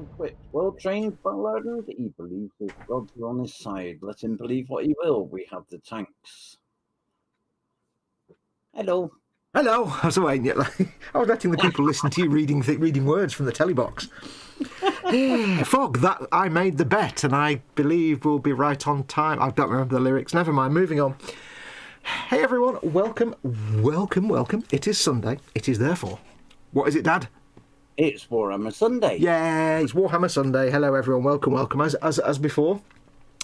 well-equipped, well-trained, well-hardened. He believes his gods are on his side. Let him believe what he will. We have the tanks. Hello. Hello. I was waiting. I was letting the people listen to you reading words from the telebox. Fog, that I made the bet, and I believe we'll be right on time. I don't remember the lyrics. Never mind. Moving on. Hey everyone, welcome. It is Sunday. It is therefore. What is it, Dad? It's Warhammer Sunday. Yeah, it's Warhammer Sunday. Hello everyone. Welcome. As before.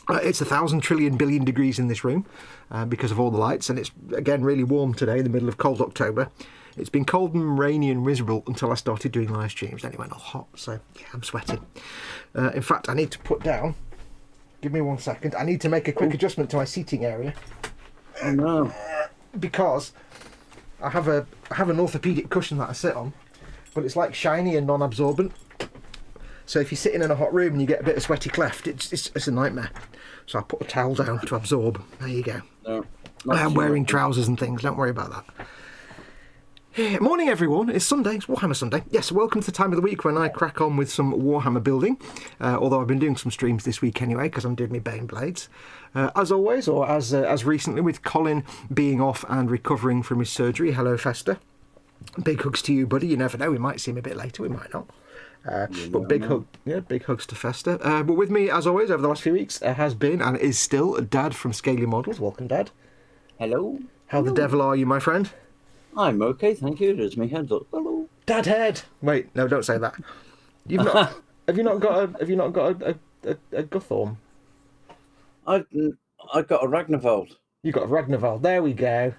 It's 1,000 trillion billion degrees in this room because of all the lights, and it's again really warm today in the middle of cold October. It's been cold and rainy and miserable until I started doing live streams. Then it went all hot, so yeah, I'm sweating. In fact, I need to put down. Give me 1 second. I need to make a quick adjustment to my seating area. Oh no! Because I have an orthopedic cushion that I sit on, but it's like shiny and non-absorbent. So if you're sitting in a hot room and you get a bit of sweaty cleft, it's a nightmare. So I put a towel down to absorb. There you go. No, I'm wearing trousers and things. Don't worry about that. Yeah, morning everyone. It's Sunday. It's Warhammer Sunday. Yes, welcome to the time of the week when I crack on with some Warhammer building. Although I've been doing some streams this week anyway because I'm doing my Baneblades. As always, or as recently with Colin being off and recovering from his surgery. Hello, Fester. Big hugs to you, buddy. You never know. We might see him a bit later. We might not. But big hugs to Fester. But with me, as always, over the last few weeks, has been and is still Dad from Scaly Models. Welcome, Dad. Hello. How the devil are you, my friend? I'm okay, thank you. There's my head up. Hello. Dad head. Wait, no, don't say that. You've not. Have you not got a Guthorm? I got a Ragnarvold. You got a Ragnarvold. There we go.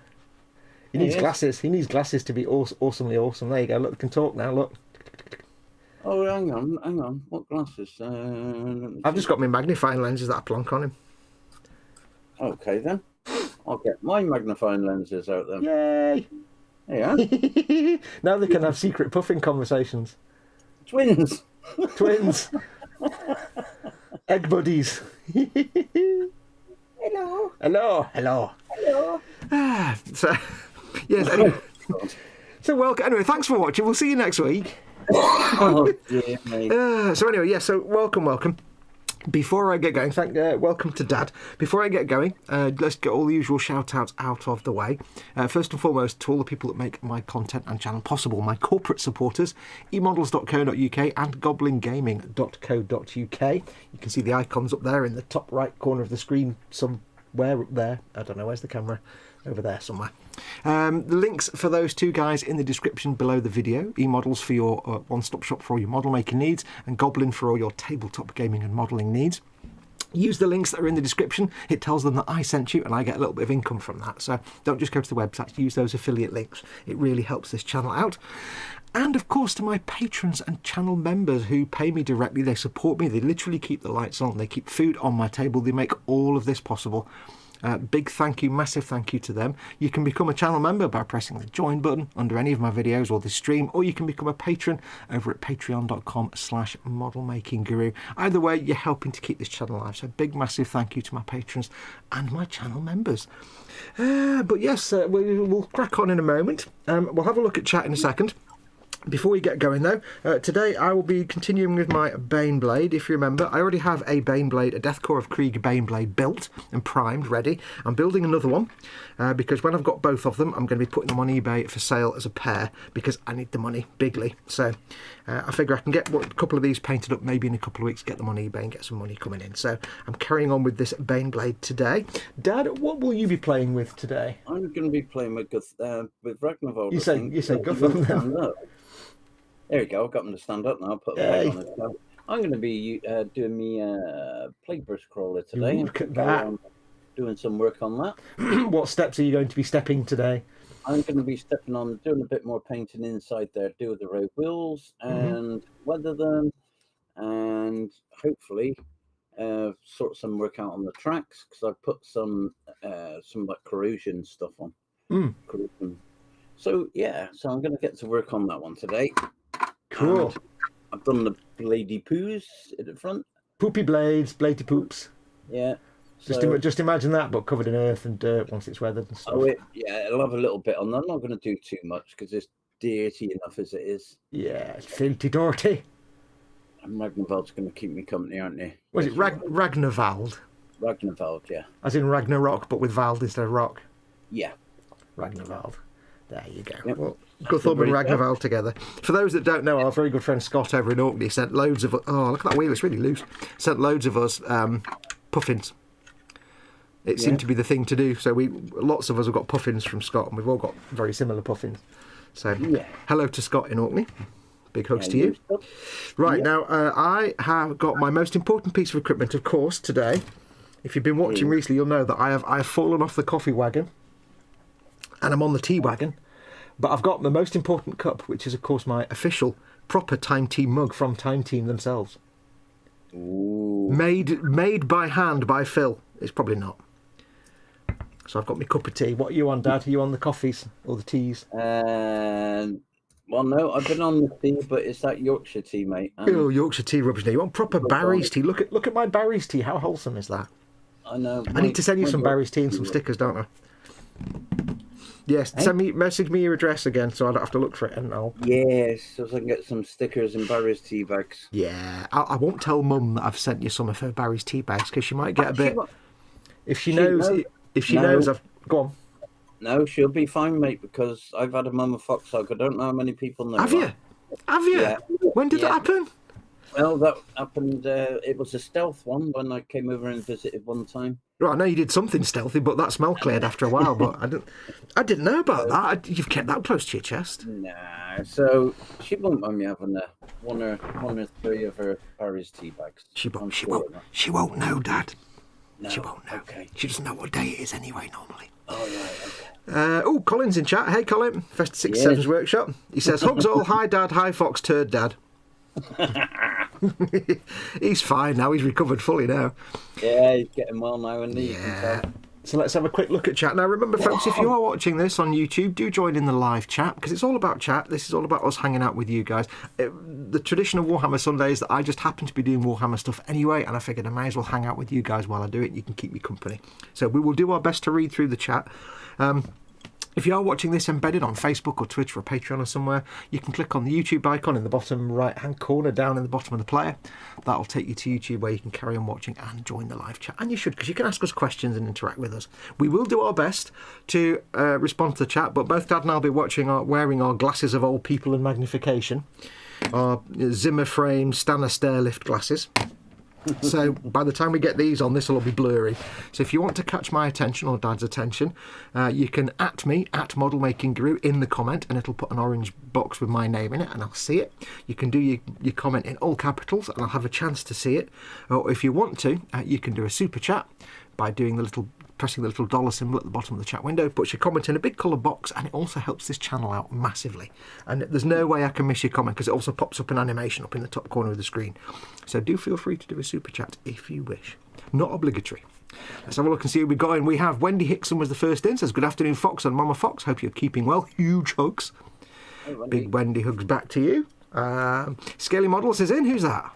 He needs glasses. He needs glasses to be awesomely awesome. There you go. Look, can talk now. Look. Oh, hang on. What glasses? I've just got my magnifying lenses that I plonk on him. Okay, then. I'll get my magnifying lenses out then. Yay! Yeah. Now they can have secret puffing conversations. Twins. Egg buddies. Hello. So, yes, anyway. So, welcome. Anyway, thanks for watching. We'll see you next week. Oh, dear me. So anyway, yeah, so welcome. Before I get going, welcome to Dad. Before I get going, let's get all the usual shout-outs out of the way. First and foremost, to all the people that make my content and channel possible, my corporate supporters, emodels.co.uk and goblingaming.co.uk. You can see the icons up there in the top right corner of the screen somewhere up there. I don't know, where's the camera? Over there somewhere. The links for those two guys in the description below the video. eModels for your one-stop shop for all your model making needs, and Goblin for all your tabletop gaming and modelling needs. Use the links that are in the description. It tells them that I sent you and I get a little bit of income from that. So don't just go to the website, use those affiliate links. It really helps this channel out. And of course to my patrons and channel members who pay me directly. They support me. They literally keep the lights on. They keep food on my table. They make all of this possible. Big thank you, massive thank you to them. You can become a channel member by pressing the join button under any of my videos or this stream, or you can become a patron over at patreon.com/modelmakingguru. Either way, you're helping to keep this channel alive. So big, massive thank you to my patrons and my channel members. But yes, we'll crack on in a moment. We'll have a look at chat in a second. Before we get going though, today I will be continuing with my Baneblade. If you remember, I already have a Baneblade, a Death Korps Baneblade built and primed, ready. I'm building another one because when I've got both of them, I'm going to be putting them on eBay for sale as a pair because I need the money bigly. So I figure I can get a couple of these painted up maybe in a couple of weeks, get them on eBay and get some money coming in. So I'm carrying on with this Baneblade today. Dad, what will you be playing with today? I'm going to be playing with Ragnarvold. You say Guthorm. There we go. I've got them to stand up now. I'll put a plate on it. I'm going to be doing me plague brush crawler today. Look at that. Doing some work on that. What steps are you going to be stepping today? I'm going to be stepping on, doing a bit more painting inside there, do the road wheels and weather them, and hopefully sort some work out on the tracks because I put some like corrosion stuff on. Corrosion. So yeah, so I'm going to get to work on that one today. Cool. And I've done the bladey poos at the front. Poopy blades, bladey poops. Yeah. Just imagine that, but covered in earth and dirt once it's weathered and stuff. Oh, it'll have a little bit on. I'm not going to do too much because it's dirty enough as it is. Yeah, it's filthy dirty. And Ragnarvald's going to keep me company, aren't they? Was it Ragnarvald? Ragnarvald, yeah. As in Ragnarok, but with Vald instead of rock? Yeah. Ragnarvald. There you go. Yep. Well, Guthorm and Ragnarvald together. For those that don't know, our very good friend Scott over in Orkney sent loads of... Oh, look at that wheel, it's really loose. Sent loads of us puffins. It seemed to be the thing to do. So lots of us have got puffins from Scott, and we've all got very similar puffins. So hello to Scott in Orkney. Big hugs to you. Right, now I have got my most important piece of equipment, of course, today. If you've been watching recently, you'll know that I have fallen off the coffee wagon and I'm on the tea wagon. But I've got the most important cup, which is, of course, my official proper Time Team mug from Time Team themselves. Ooh. Made by hand by Phil. It's probably not. So I've got my cup of tea. What are you on, Dad? Are you on the coffees or the teas? Well, no, I've been on the tea, but it's that Yorkshire tea, mate. Oh, Yorkshire tea rubbish. Now you want proper Barry's tea? Look at my Barry's tea. How wholesome is that? I know. I need to send you some Barry's tea and some stickers, don't I? Yes, message me your address again, so I don't have to look for it, and I'll. Yes, so I can get some stickers and Barry's tea bags. Yeah, I won't tell Mum that I've sent you some of her Barry's tea bags because she might get a bit. If she knows, I've go on. No, she'll be fine, mate, because I've had a mum of Foxx. I don't know how many people know. Have you? Yeah. When did that happen? Well, that happened. It was a stealth one when I came over and visited one time. Right, I know you did something stealthy, but that smell cleared after a while. But I didn't know about that. You've kept that close to your chest. Nah, so she won't mind me having one or three of her Barry's tea bags. She won't know, Dad. No. She won't know. Okay. She doesn't know what day it is anyway, normally. Oh, right, okay. Colin's in chat. Hey, Colin. Fest 67's workshop. He says, hugs all. Hi, Dad. Hi, Fox. Turd, Dad. He's fine now. He's recovered fully now. Yeah, he's getting well now, and you can tell. So let's have a quick look at chat. Now, remember, folks, if you are watching this on YouTube, do join in the live chat, because it's all about chat. This is all about us hanging out with you guys. The tradition of Warhammer Sunday is that I just happen to be doing Warhammer stuff anyway, and I figured I may as well hang out with you guys while I do it, and you can keep me company. So we will do our best to read through the chat. If you are watching this embedded on Facebook or Twitter or Patreon or somewhere, you can click on the YouTube icon in the bottom right-hand corner down in the bottom of the player. That'll take you to YouTube where you can carry on watching and join the live chat. And you should, because you can ask us questions and interact with us. We will do our best to respond to the chat, but both Dad and I'll be wearing our glasses of old people and magnification, our Zimmer frame Stanner Stairlift glasses. So by the time we get these on, this will all be blurry. So if you want to catch my attention or Dad's attention, you can at me, at Model Making Guru, in the comment, and it'll put an orange box with my name in it, and I'll see it. You can do your comment in all capitals, and I'll have a chance to see it. Or if you want to, you can do a super chat by doing pressing the little dollar symbol at the bottom of the chat window. Puts your comment in a big coloured box, and it also helps this channel out massively. And there's no way I can miss your comment, because it also pops up an animation up in the top corner of the screen. So do feel free to do a super chat if you wish. Not obligatory. Let's have a look and see who we got in. We have Wendy Hickson was the first in. Says, good afternoon, Fox and Mama Fox. Hope you're keeping well. Huge hugs. Hey, Wendy. Big Wendy hugs back to you. Scaly Models is in. Who's that?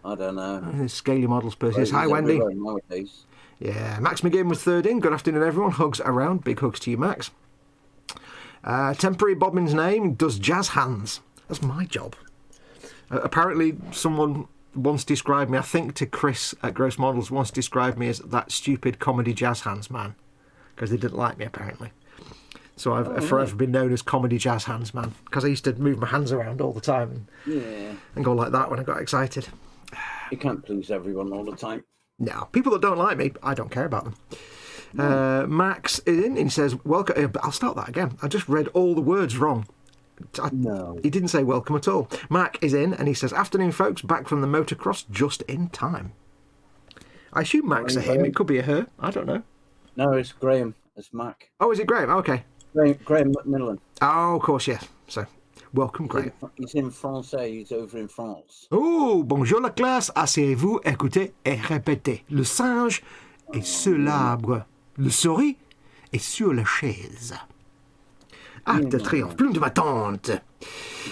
I don't know. Scaly Models person. Hi, Wendy. Nowadays. Yeah, Max McGinn was third in. Good afternoon, everyone. Hugs around. Big hugs to you, Max. Temporary Bobbin's name does jazz hands. That's my job. Apparently, someone once described me, I think to Chris at Gross Models, once described me as that stupid comedy jazz hands man, because they didn't like me, apparently. So I've forever been known as comedy jazz hands man, because I used to move my hands around all the time and go like that when I got excited. You can't please everyone all the time. No, people that don't like me, I don't care about them. Max is in and he says, welcome. I'll start that again. I just read all the words wrong. No. He didn't say welcome at all. Mac is in and he says, afternoon, folks, back from the motocross just in time. I assume Mac's a him. It could be a her. I don't know. No, it's Graham. It's Mac. Oh, is it Graham? Okay. Graham McMillan. Oh, of course, yes. So, welcome, Graham. He's in Francais. He's over in France. Oh, bonjour la classe. Asseyez-vous, écoutez et répétez. Le singe est sur l'arbre. Le souris est sur la chaise. Acte de triomphe. Plume de ma tante.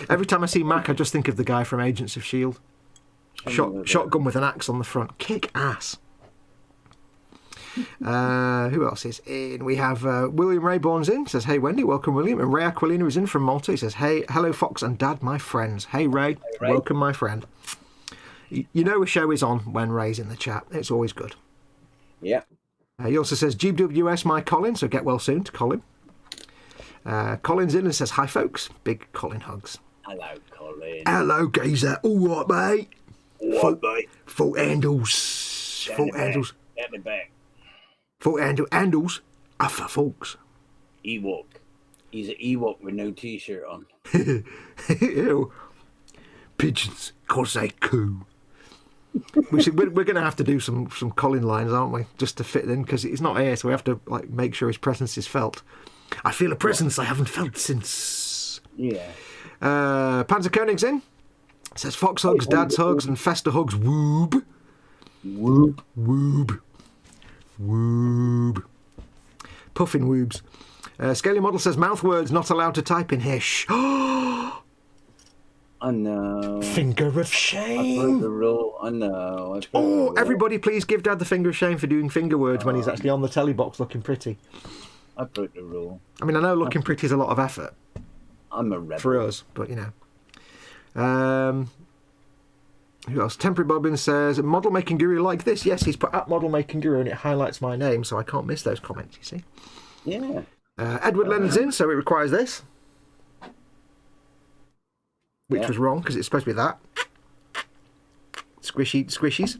Every time I see Mac, I just think of the guy from Agents of S.H.I.E.L.D. Shotgun with an axe on the front. Kick ass. Who else is in? We have William Rayborn's in. Says, hey, Wendy. Welcome, William. And Ray Aquilina is in from Malta. He says, hey, hello, Fox and Dad, my friends. Hey, Ray. Welcome, my friend. You know a show is on when Ray's in the chat. It's always good. Yeah. He also says, GWS, my Colin, so get well soon to Colin. Colin's in and says, hi, folks. Big Colin hugs. Hello, Colin. Hello, geezer. All right, mate. What, mate? Full handles. Full handles. At the back. Full handles are for folks. Ewok. He's an Ewok with no t-shirt on. Ew. Pigeons, 'cause they coo. We're going to have to do some Colin lines, aren't we? Just to fit in, because he's not here, so we have to like make sure his presence is felt. I feel a presence I haven't felt since. Yeah. Panzer Koenig's in. Says Fox hugs, Dad's hugs, and Fester hugs. Woob. Whoop. Woob. Woob. Puffin woobs. Scaly Model says mouth words not allowed to type in here. Shh. I know. Finger of I shame. broke the rule. I know. Oh, everybody please give Dad the finger of shame for doing finger words when he's actually on the telly box looking pretty. I broke the rule. I mean, I know looking pretty is a lot of effort. I'm a rebel. For us, but you know. Who else? Temporary Bobbin says, model making guru like this. Yes, he's put at model making guru and it highlights my name, so I can't miss those comments, you see. Yeah. Edward Lennon's in, so it requires this. Which was wrong, because it's supposed to be that. Squishies.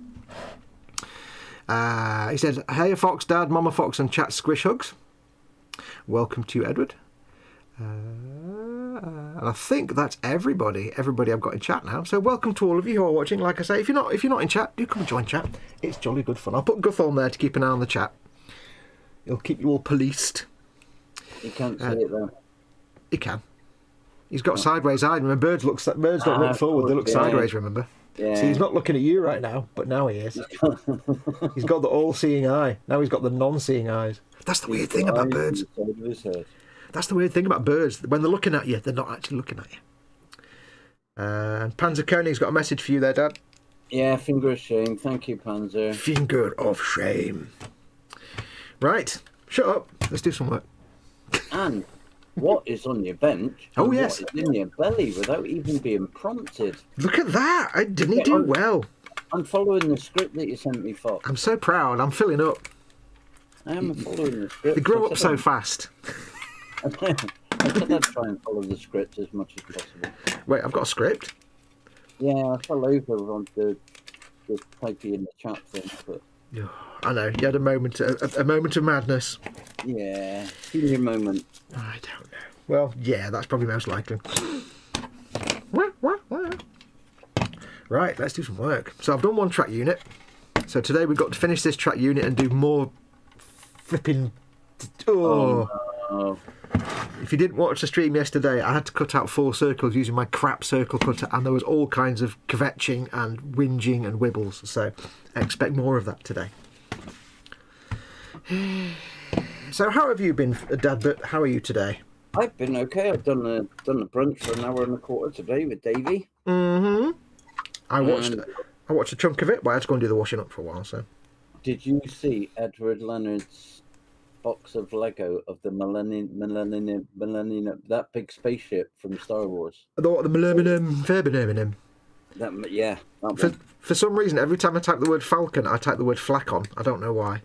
He said, hey, Fox, Dad, Mama Fox, and chat squish hugs. Welcome to you, Edward. And I think that's everybody I've got in chat now. So welcome to all of you who are watching. Like I say, if you're not in chat, do come and join chat. It's jolly good fun. I'll put Guthorn there to keep an eye on the chat. He'll keep you all policed. You can't see it though. He can. He's got sideways eye. Remember, birds don't look forward; they look sideways. Remember. Yeah. See, he's not looking at you right now, but now he is. He's got the all-seeing eye. Now he's got the non-seeing eyes. That's the weird thing about birds. That's the weird thing about birds. When they're looking at you, they're not actually looking at you. And Panzer Koenig's got a message for you there, Dad. Yeah, finger of shame. Thank you, Panzer. Finger of shame. Right, shut up. Let's do some work. And what is on your bench? Oh, yes. What is in your belly without even being prompted? Look at that. Didn't he do well? I'm following the script that you sent me, Fox. I'm so proud. I'm filling up. I am following the script. They grow up so fast. I said I'd try and follow the script as much as possible. Wait, I've got a script? Yeah, I fell over on the typing in the chat thing, but... I know, you had a moment of madness. Yeah, senior moment. I don't know. Well, yeah, that's probably most likely. Right, let's do some work. So I've done one track unit. So today we've got to finish this track unit and do more flipping... Oh no. If you didn't watch the stream yesterday, I had to cut out 4 circles using my crap circle cutter, and there was all kinds of kvetching and whinging and wibbles, so expect more of that today. So how have you been, Dad? How are you today? I've been okay. I've done the brunch for an hour and a quarter today with Davey. Mm-hmm. I watched a chunk of it, but I had to go and do the washing up for a while. So, did you see Edward Leonard's box of Lego of the Millennium, that big spaceship from Star Wars? The Millennium Fabinum. Yeah. For some reason, every time I type the word Falcon, I type the word Flacon. I don't know why.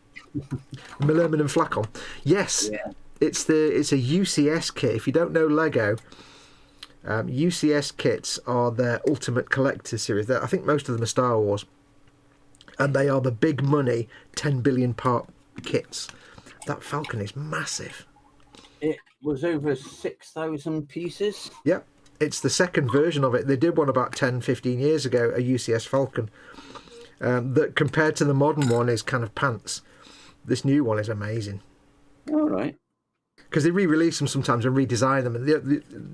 Millennium Flacon. Yes, yeah. It's a UCS kit. If you don't know Lego, UCS kits are their ultimate collector's series. I think most of them are Star Wars, and they are the big money 10 billion part kits. That Falcon is massive. It was over 6,000 pieces. Yep. It's the second version of it. They did one about 10, 15 years ago, a UCS Falcon, that compared to the modern one is kind of pants. This new one is amazing. All right. Because they re-release them sometimes and redesign them. And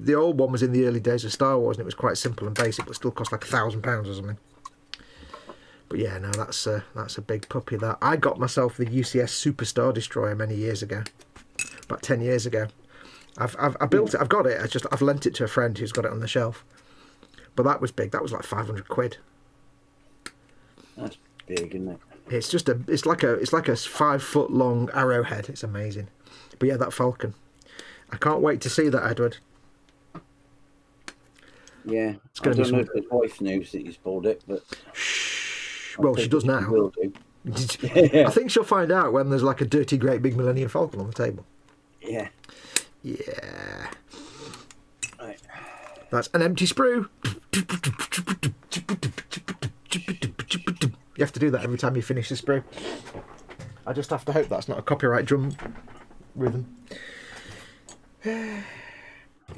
the old one was in the early days of Star Wars, and it was quite simple and basic, but still cost like £1,000 or something. But yeah, no, that's a big puppy. That I got myself the UCS Super Star Destroyer many years ago, about 10 years ago. I built it. I've got it. I've lent it to a friend who's got it on the shelf. But that was big. That was like 500 quid. That's big, isn't it? It's like a 5 foot long arrowhead. It's amazing. But yeah, that Falcon. I can't wait to see that, Edward. Yeah. It's going to be I don't know if his wife knows that he's bought it, but... Well, she does now. Will do. I think she'll find out when there's like a dirty, great big Millennium Falcon on the table. Yeah. Yeah. Right. That's an empty sprue. You have to do that every time you finish the sprue. I just have to hope that's not a copyright drum rhythm. That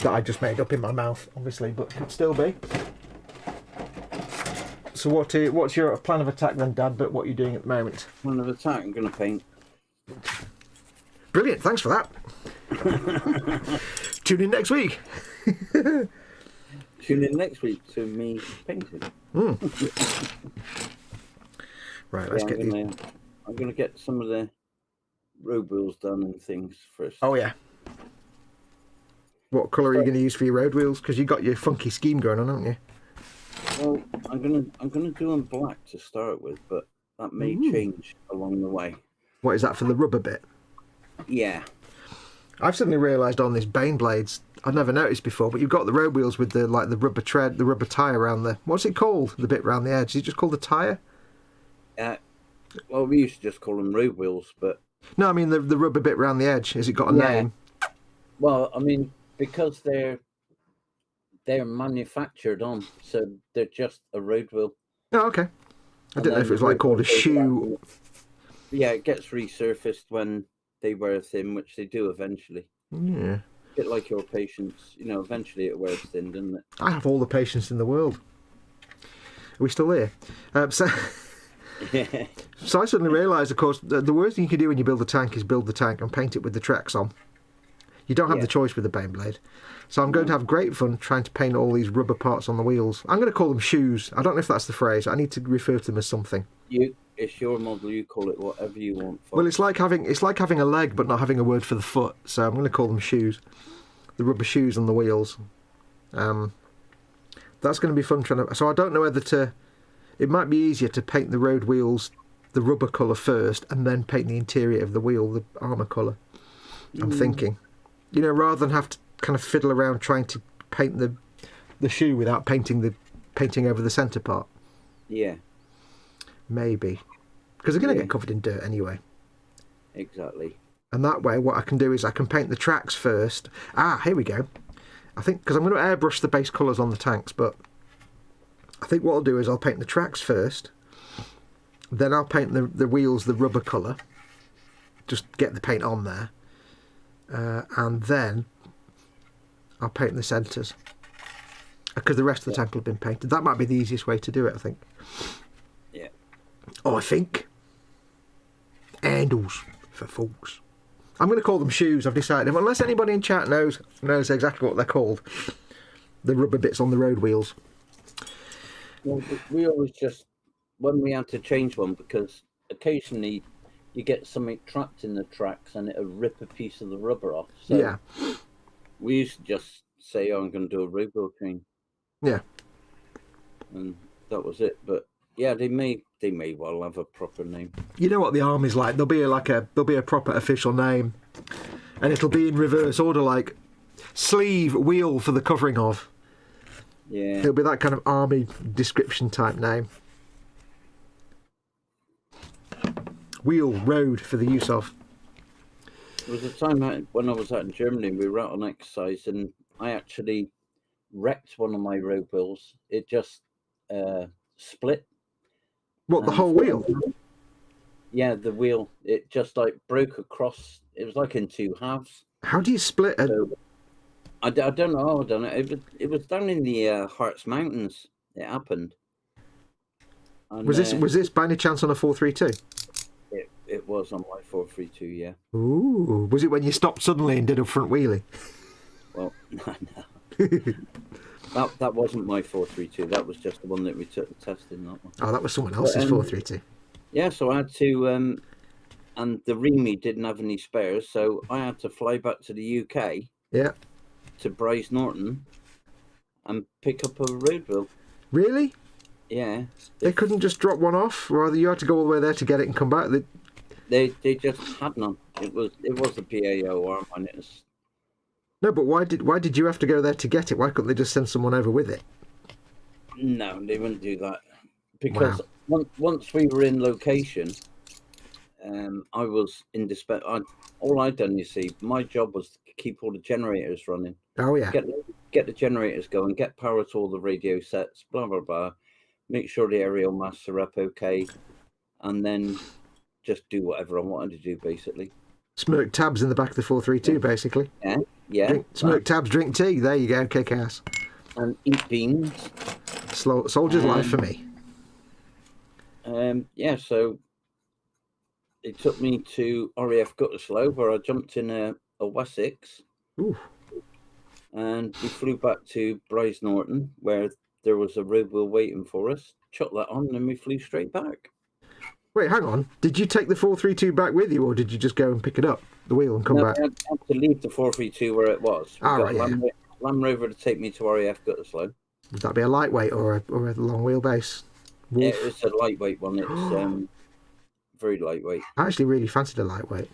I just made up in my mouth, obviously, but could still be. So what's your plan of attack then, Dad? But what are you doing at the moment? Plan of attack, I'm going to paint. Brilliant, thanks for that. Tune in next week. Tune in next week to me painting. Right, let's get these. I'm going to get some of the road wheels done and things first. Oh, yeah. What colour are you going to use for your road wheels? Because you got your funky scheme going on, haven't you? Well, I'm gonna do them black to start with, but that may change along the way. What is that for the rubber bit? Yeah. I've suddenly realised on these Baneblades, I'd never noticed before, but you've got the road wheels with the rubber tread, the rubber tyre around the... What's it called? The bit around the edge? Is it just called the tyre? Well, we used to just call them road wheels, but... No, I mean the rubber bit around the edge. Has it got a name? Well, I mean, because they're manufactured on, so they're just a road wheel. Oh, okay. I didn't know if it was like called a shoe. Yeah, it gets resurfaced when they wear thin, which they do eventually. Yeah. A bit like your patience, eventually it wears thin, doesn't it? I have all the patience in the world. Are we still there? So I suddenly realised, of course, the worst thing you can do when you build a tank is build the tank and paint it with the tracks on. You don't have the choice with the Baneblade. So I'm going to have great fun trying to paint all these rubber parts on the wheels. I'm going to call them shoes. I don't know if that's the phrase. I need to refer to them as something. It's your model. You call it whatever you want. Foxx. Well, it's like having a leg but not having a word for the foot. So I'm going to call them shoes. The rubber shoes on the wheels. That's going to be fun trying to... So I don't know whether to... It might be easier to paint the road wheels the rubber colour first and then paint the interior of the wheel the armour colour. I'm thinking. Rather than have to kind of fiddle around trying to paint the shoe without painting over the centre part. Yeah. Maybe. Because they're going to get covered in dirt anyway. Exactly. And that way, what I can do is I can paint the tracks first. Here we go. I think, because I'm going to airbrush the base colours on the tanks, but I think what I'll do is I'll paint the tracks first. Then I'll paint the wheels the rubber colour. Just get the paint on there. And then I'll paint the centres because the rest of the tank will have been painted. That might be the easiest way to do it, I think. Yeah. Oh, I think. Handles for Foxx. I'm going to call them shoes, I've decided. Unless anybody in chat knows exactly what they're called. The rubber bits on the road wheels. Well, we always just, when we had to change one, because occasionally you get something trapped in the tracks and it'll rip a piece of the rubber off. So yeah. We used to just say, I'm going to do a road wheel train. Yeah. And that was it. But yeah, they may well have a proper name. You know what the army's like? There'll be a proper official name. And it'll be in reverse order, like sleeve, wheel for the covering of. Yeah. It'll be that kind of army description type name. Wheel, road for the use of. There was a time when I was out in Germany, we were out on exercise and I actually wrecked one of my road wheels. It just split. What, the whole wheel? Yeah, the wheel. It just like broke across. It was like in two halves. How do you split it? So, I don't know. It was down in the Harz Mountains. It happened. And, was this by any chance on a 432? It was on my 432, yeah. Ooh, was it when you stopped suddenly and did a front wheelie? Well, no. that wasn't my 432. That was just the one that we took the test in. That one. Oh, that was someone else's 432. Yeah, so I had to, and the Remy didn't have any spares, so I had to fly back to the UK. Yeah. To Bryce Norton, and pick up a road wheel. Really? Yeah. They couldn't just drop one off, or you had to go all the way there to get it and come back. They just had none. It was the PAO arm, and No, but why did you have to go there to get it? Why couldn't they just send someone over with it? No, they wouldn't do that because Wow. once we were in location, I was all I'd done, you see, my job was to keep all the generators running. Oh yeah. Get the generators going, get power to all the radio sets, blah blah blah. Make sure the aerial masts are up okay, and then just do whatever I wanted to do, basically. Smirk tabs in the back of the 432, basically. Yeah. Smirk tabs, drink tea. There you go, kick-ass. And eat beans. Soldier's life for me. Yeah, so it took me to RAF Gutterslow, where I jumped in a Wessex. Ooh. And we flew back to Bryce Norton, where there was a road wheel waiting for us. Chucked that on, and we flew straight back. Wait, hang on. Did you take the 432 back with you, or did you just go and pick it up, the wheel, and come back? I had to leave the 432 where it was. We got right, Land Rover to take me to RAF Gutterslow. Would that be a lightweight or a long wheelbase? Yeah, it was a lightweight one. It's very lightweight. I actually really fancied a lightweight.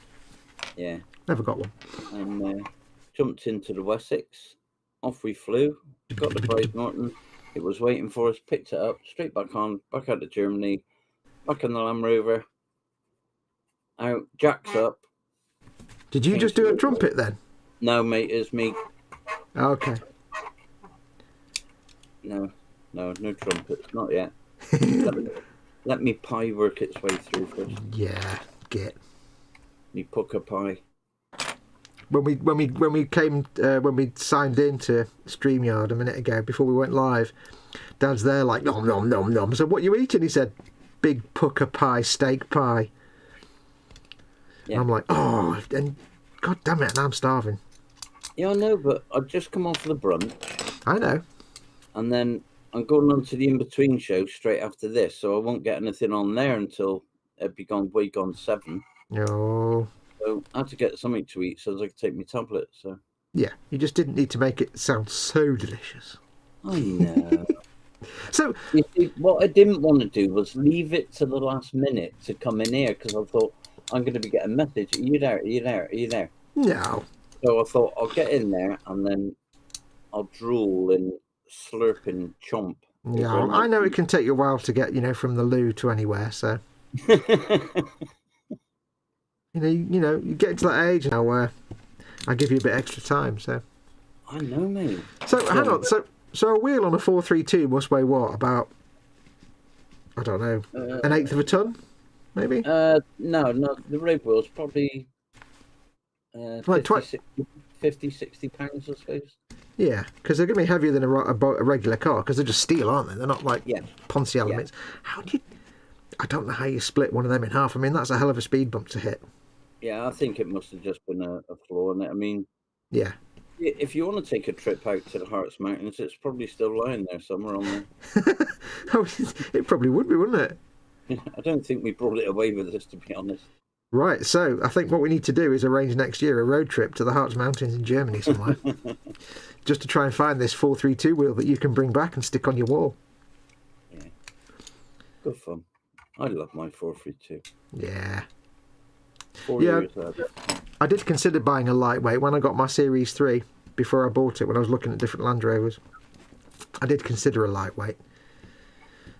Yeah. Never got one. And jumped into the Wessex. Off we flew. Got the Bryce Norton. It was waiting for us. Picked it up. Straight back on. Back out to Germany. Back in the Land Rover. Out. Jacks up. Did you just do a trumpet then? No, mate. It's me. Okay. No trumpets. Not yet. Let me pie work its way through first. Yeah, get. Me pucker pie. When we signed into StreamYard a minute ago before we went live, Dad's there like nom nom nom nom. So what you eating? He said, big pucker pie, steak pie. Yeah. And I'm like, oh, and God damn it, and I'm starving. Yeah, I know, but I've just come off the brunch. I know. And then I'm going on to the in-between show straight after this, so I won't get anything on there until it'd be gone 7. No. So I had to get something to eat so I could take my tablet. So yeah, you just didn't need to make it sound so delicious. I know. So you see, what I didn't want to do was leave it to the last minute to come in here because I thought I'm going to be getting a message. Are you there? Are you there? Are you there? No. So I thought I'll get in there and then I'll drool and slurp and chomp. Yeah, I know it can take you a while to get, from the loo to anywhere. So, you get into that age now where I give you a bit extra time. So, I know, mate. So hang on. So a wheel on a 432 must weigh what? About, I don't know, an eighth of a ton, maybe. No. The road wheel's probably 50, 60 pounds, I suppose. Yeah, because they're going to be heavier than a regular car because they're just steel, aren't they? They're not like Ponzi elements. Yeah. How do you... I don't know how you split one of them in half. I mean, that's a hell of a speed bump to hit. Yeah, I think it must have just been a flaw in it. I mean... Yeah. If you want to take a trip out to the Hearts Mountains, it's probably still lying there somewhere on there. Oh, it probably would be, wouldn't it? I don't think we brought it away with us, to be honest. Right, so I think what we need to do is arrange next year a road trip to the Harz Mountains in Germany somewhere. Just to try and find this 432 wheel that you can bring back and stick on your wall. Yeah. Good fun. I love my 432. Yeah. 4 years. I did consider buying a lightweight when I got my Series 3, before I bought it, when I was looking at different Land Rovers. I did consider a lightweight.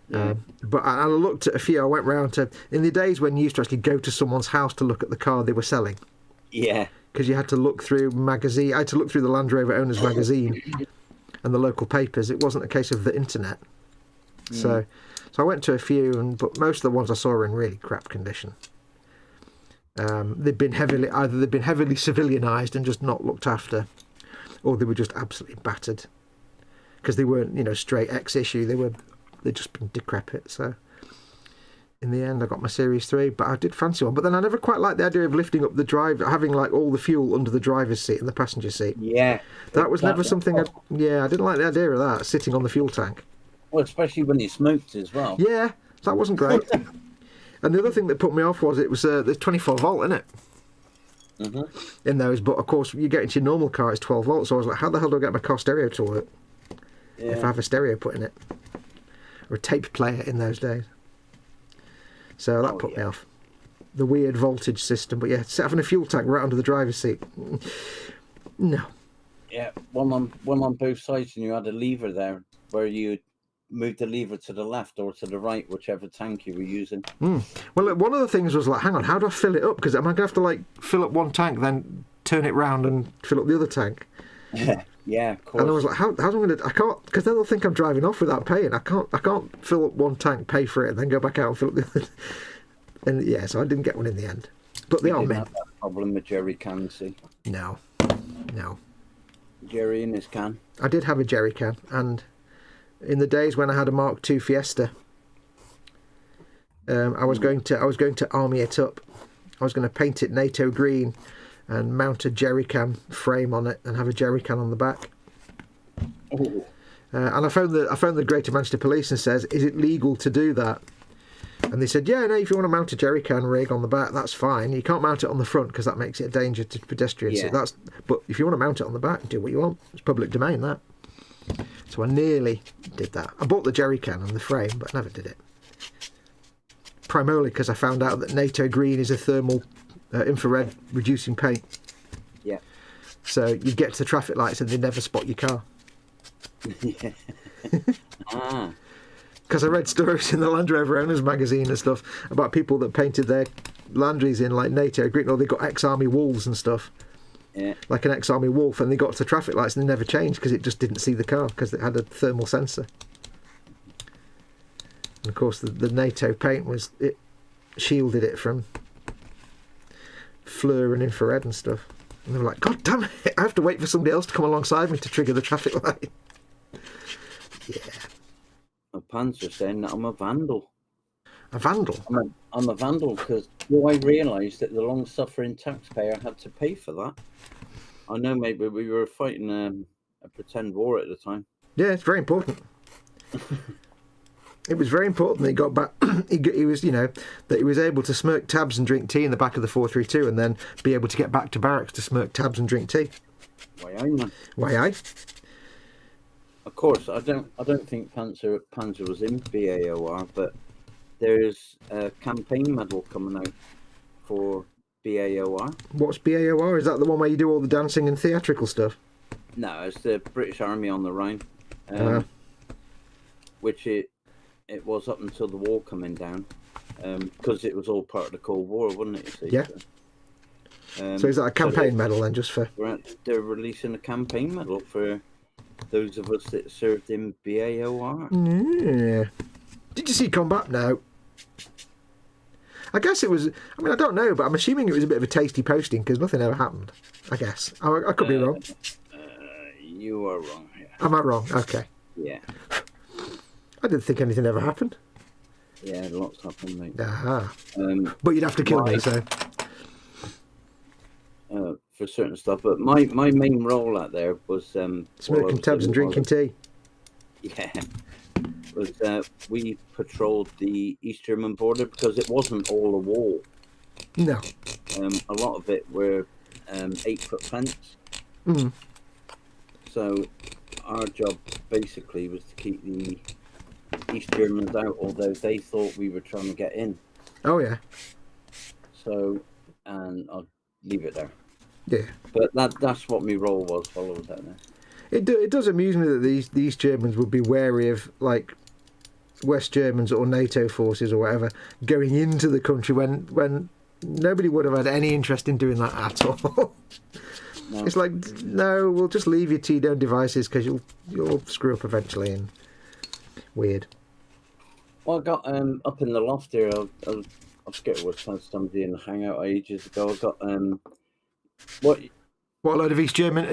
Yeah. But I looked at a few. I went round to, in the days when you used to actually go to someone's house to look at the car they were selling. Yeah. Because you had to look through magazine. I had to look through the Land Rover Owners magazine and the local papers. It wasn't a case of the internet. So I went to a few, but most of the ones I saw were in really crap condition. They'd been heavily civilianised and just not looked after, or they were just absolutely battered because they weren't, straight X issue. They'd just been decrepit. So in the end, I got my Series 3, but I did fancy one. But then I never quite liked the idea of lifting up the drive, having like all the fuel under the driver's seat and the passenger seat. Yeah, that was never something. I didn't like the idea of that, sitting on the fuel tank. Well, especially when you smoked as well. Yeah, that wasn't great. And the other thing that put me off was it was the 24 volt in it. Mm-hmm. In those, but of course you get into your normal car, it's 12 volts. So I was like, how the hell do I get my car stereo to work if I have a stereo put in it, or a tape player in those days? So that put me off. The weird voltage system, but yeah, having a fuel tank right under the driver's seat. No. Yeah, one on both sides, and you had a lever there where you move the lever to the left or to the right, whichever tank you were using. Well, look, one of the things was like, hang on, how do I fill it up? Because am I going to have to like fill up one tank, then turn it round and fill up the other tank? Yeah, of course. And I was like, how am I going to? I can't, because then they'll think I'm driving off without paying. I can't fill up one tank, pay for it, and then go back out and fill up the other. And yeah, so I didn't get one in the end. But they are didn't men. have that problem with jerry cans, see? No. Jerry in his can. I did have a jerry can, and in the days when I had a Mark II Fiesta, I was going to army it up. I was going to paint it NATO green and mount a jerry can frame on it and have a jerry can on the back. Oh. And I phoned the Greater Manchester Police and says, is it legal to do that? And they said, yeah, no, if you want to mount a jerry can rig on the back, that's fine. You can't mount it on the front because that makes it a danger to pedestrians. Yeah. So but if you want to mount it on the back, do what you want. It's public domain, that. So I nearly did that. I bought the jerry can and the frame, but I never did it. Primarily because I found out that NATO green is a thermal infrared reducing paint. Yeah. So you get to the traffic lights and they never spot your car. Yeah. Ah. Because I read stories in the Land Rover Owners magazine and stuff about people that painted their Landries in like NATO green, or they got ex-army wolves and stuff. Yeah. Like an ex-army wolf, and they got to the traffic lights and they never changed because it just didn't see the car because it had a thermal sensor. And of course, the NATO paint it shielded it from FLIR and infrared and stuff. And they were like, God damn it! I have to wait for somebody else to come alongside me to trigger the traffic light. Yeah. My pants are saying that I'm a vandal. A vandal? I'm a vandal because I realised that the long-suffering taxpayer had to pay for that. I know maybe we were fighting a pretend war at the time. Yeah, it's very important. It was very important that he got back. he was, that he was able to smoke tabs and drink tea in the back of the 432, and then be able to get back to barracks to smoke tabs and drink tea. Why aye, man? Why aye? Of course, I don't think Panzer was in BAOR, but there's a campaign medal coming out for BAOR. What's BAOR? Is that the one where you do all the dancing and theatrical stuff? No, it's the British Army on the Rhine, which it was up until the wall coming down, because it was all part of the Cold War, wasn't it? You see? Yeah. So is that a campaign medal then, just for? They're releasing a campaign medal for those of us that served in BAOR. Yeah. Did you see combat? No. I guess it was. I mean, I don't know, but I'm assuming it was a bit of a tasty posting because nothing ever happened. I guess I could be wrong. You are wrong. Yeah. Am I wrong? Okay. Yeah. I didn't think anything ever happened. Yeah, lots happened, mate. Aha. But you'd have to kill me, so. For certain stuff, but my main role out there was smoking tabs and drinking tea. Yeah, was we patrolled the East German border because it wasn't all a wall. No. A lot of it were 8-foot fence. Mm. So our job basically was to keep the East Germans out, although they thought we were trying to get in. Oh yeah. So, and I'll leave it there. Yeah. But that's what my role was while I was out there. It does amuse me that these Germans would be wary of like West Germans or NATO forces or whatever going into the country when nobody would have had any interest in doing that at all. No. It's like, no, we'll just leave your T-down devices because you'll screw up eventually. And weird. Well, I got up in the loft here. I forget what somebody in the hangout ages ago. I got what a load of East German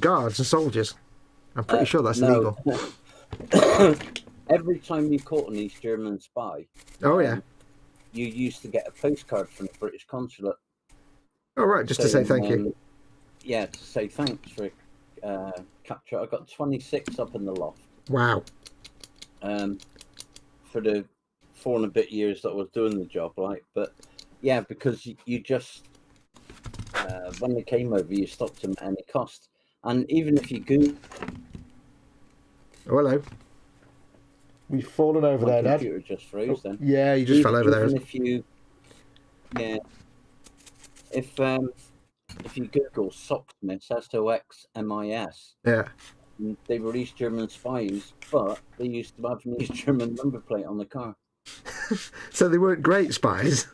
guards and soldiers. I'm pretty sure that's illegal. Every time you caught an East German spy, yeah, you used to get a postcard from the British consulate. Oh right, just to say thank you. Yeah, to say thanks for capture. I got 26 up in the loft. Wow. For the 4 and a bit years that I was doing the job, but yeah, because you just when they came over, you stopped them at any cost, and even if you go. Oh, hello. We've fallen over there, Dad. Computer just froze. Then. Yeah, you just fell over there. If you, yeah, if if you Google Soxmis, Soxmis, Yeah. they were East German spies, but they used to have an East German number plate on the car. So they weren't great spies.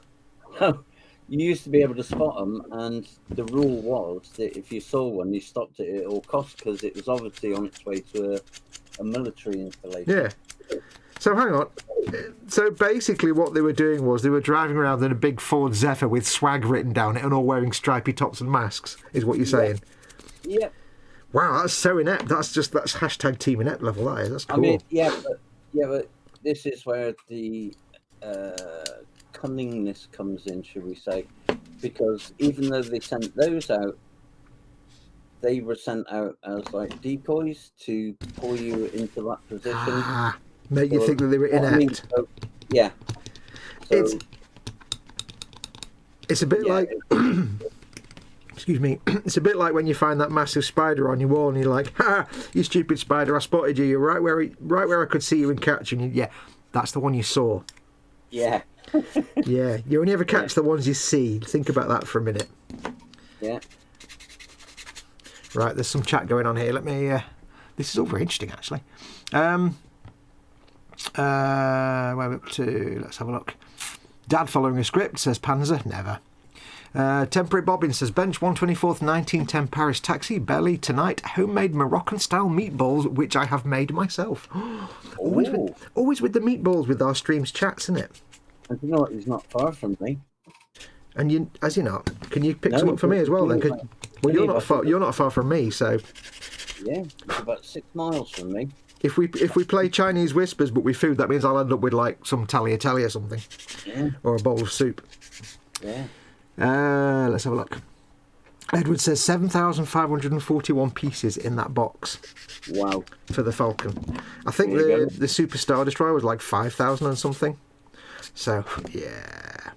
No, you used to be able to spot them, and the rule was that if you saw one, you stopped it at all costs because it was obviously on its way to a military installation. Yeah. So hang on. So basically what they were doing was they were driving around in a big Ford Zephyr with swag written down it and all wearing stripy tops and masks, is what you're saying? Yep. Wow, that's so inept. That's hashtag team inept level, that is. That's cool. I mean, but this is where the cunningness comes in, should we say, because even though they sent those out, they were sent out as like decoys to pull you into that position. Make you think that they were inept. Yeah. So, it's a bit like... Excuse me. It's a bit like when you find that massive spider on your wall and you're like, "Ha! You stupid spider! I spotted you. You're right where I could see you and catch you." And yeah, that's the one you saw. Yeah. Yeah. You only ever catch the ones you see. Think about that for a minute. Yeah. Right. There's some chat going on here. Let me. This is all very interesting, actually. Where are we up to? Let's have a look. Dad following a script, says Panzer. Never. Temporary Bobbin says, Bench 124th 1910 Paris Taxi, belly tonight, homemade Moroccan-style meatballs, which I have made myself. always with the meatballs with our streams chats, isn't it? And you know what? He's not far from me. And you, as you're not, can you pick some up for me as well then? Well, you're not far from me, so... Yeah, it's about 6 miles from me. If we play Chinese whispers but with food, that means I'll end up with like some tagliatelle or something. Yeah. Or a bowl of soup. Yeah. Let's have a look. Edward says 7,541 pieces in that box. Wow. For the Falcon. I think the Super Star Destroyer was like 5,000 and something. So, yeah.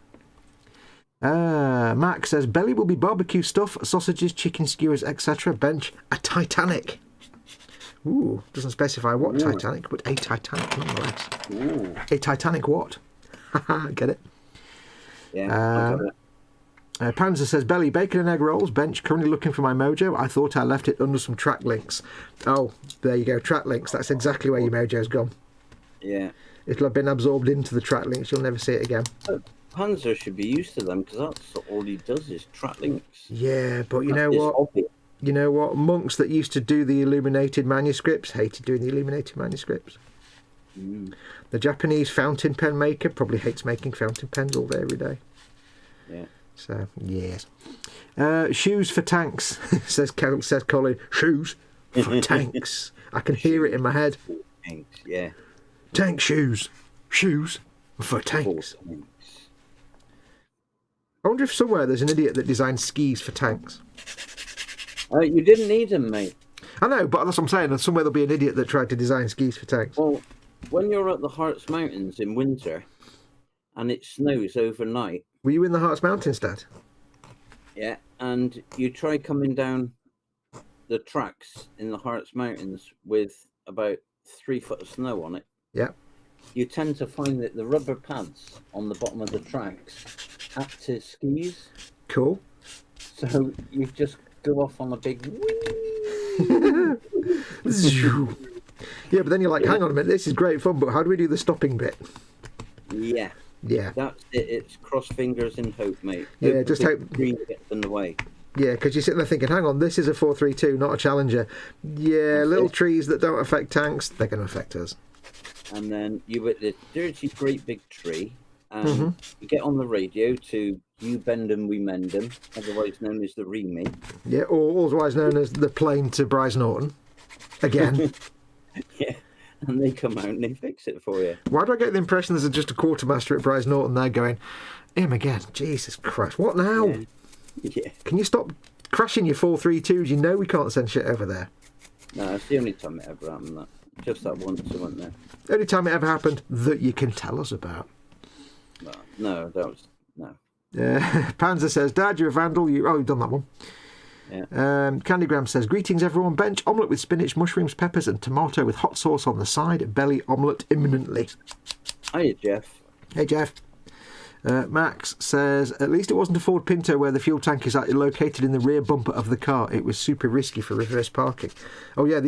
Max says, belly will be barbecue stuff, sausages, chicken skewers, etc. Bench, a Titanic. Ooh, doesn't specify what Titanic, but a Titanic nonetheless. Ooh. A Titanic what? Get it? Yeah, Panzer says, belly, bacon and egg rolls. Bench, currently looking for my mojo. I thought I left it under some track links. Oh, there you go, track links. That's exactly where your mojo's gone. Yeah. It'll have been absorbed into the track links. You'll never see it again. Panzer should be used to them because that's all he does is track links. Yeah, but you know what? You know what? Monks that used to do the illuminated manuscripts hated doing the illuminated manuscripts. Mm. The Japanese fountain pen maker probably hates making fountain pens all day, every day. Yeah. So, yes. Shoes for tanks, says Colin. Shoes for tanks. I can hear it in my head. Tanks, yeah. Tank shoes. Shoes for tanks. I wonder if somewhere there's an idiot that designed skis for tanks. You didn't need them, mate. I know, but that's what I'm saying. Somewhere there'll be an idiot that tried to design skis for tanks. Well, when you're at the Harz Mountains in winter and it snows overnight... Were you in the Harz Mountains, Dad? Yeah, and you try coming down the tracks in the Harz Mountains with about 3 foot of snow on it. Yeah. You tend to find that the rubber pads on the bottom of the tracks act as skis. Cool. So you just go off on a big Yeah, but then you're like, hang on a minute, this is great fun, but how do we do the stopping bit? Yeah. Yeah. That's it. It's cross fingers and hope, mate. Yeah, just hope green gets in the way. Yeah, because you're sitting there thinking, hang on, this is a 432, not a Challenger. Yeah, little trees that don't affect tanks, they're going to affect us. And then you hit this dirty, great big tree, and you get on the radio to You Bend 'em, We Mend 'em, otherwise known as the Remy. Yeah, or otherwise known as the plane to Bryce Norton. Again. Yeah, and they come out and they fix it for you. Why do I get the impression there's just a quartermaster at Bryce Norton there going, him again, Jesus Christ, what now? Yeah. Can you stop crashing your 432s? You know we can't send shit over there. No, it's the only time it ever happened. That just that once I went there. The only time it ever happened that you can tell us about. No, that was no. Panzer says, Dad, you're a vandal. You've done that one. Yeah. Candygram says, greetings everyone. Bench omelette with spinach, mushrooms, peppers, and tomato with hot sauce on the side. Belly omelette imminently. Hiya, Jeff. Hey, Jeff. Max says, at least it wasn't a Ford Pinto where the fuel tank is located in the rear bumper of the car. It was super risky for reverse parking. Oh yeah,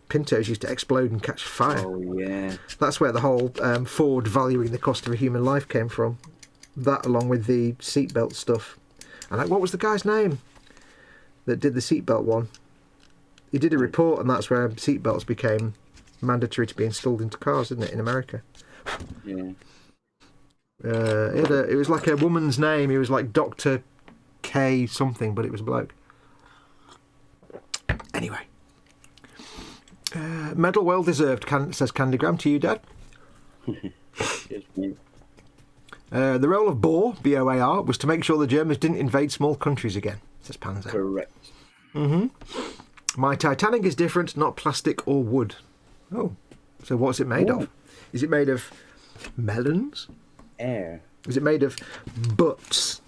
Pintos used to explode and catch fire. Oh yeah. That's where the whole Ford valuing the cost of a human life came from. That along with the seatbelt stuff. And what was the guy's name that did the seatbelt one? He did a report, and that's where seatbelts became mandatory to be installed into cars, isn't it, in America? Yeah. It was like a woman's name. He was like Dr. K something, but it was a bloke. Anyway. Medal well deserved, says Candygram to you, Dad. The role of Boar, B-O-A-R, was to make sure the Germans didn't invade small countries again, says Panzer. Correct. My Titanic is different, not plastic or wood. Oh, so what's it made of? Is it made of melons? Air. Is it made of butts?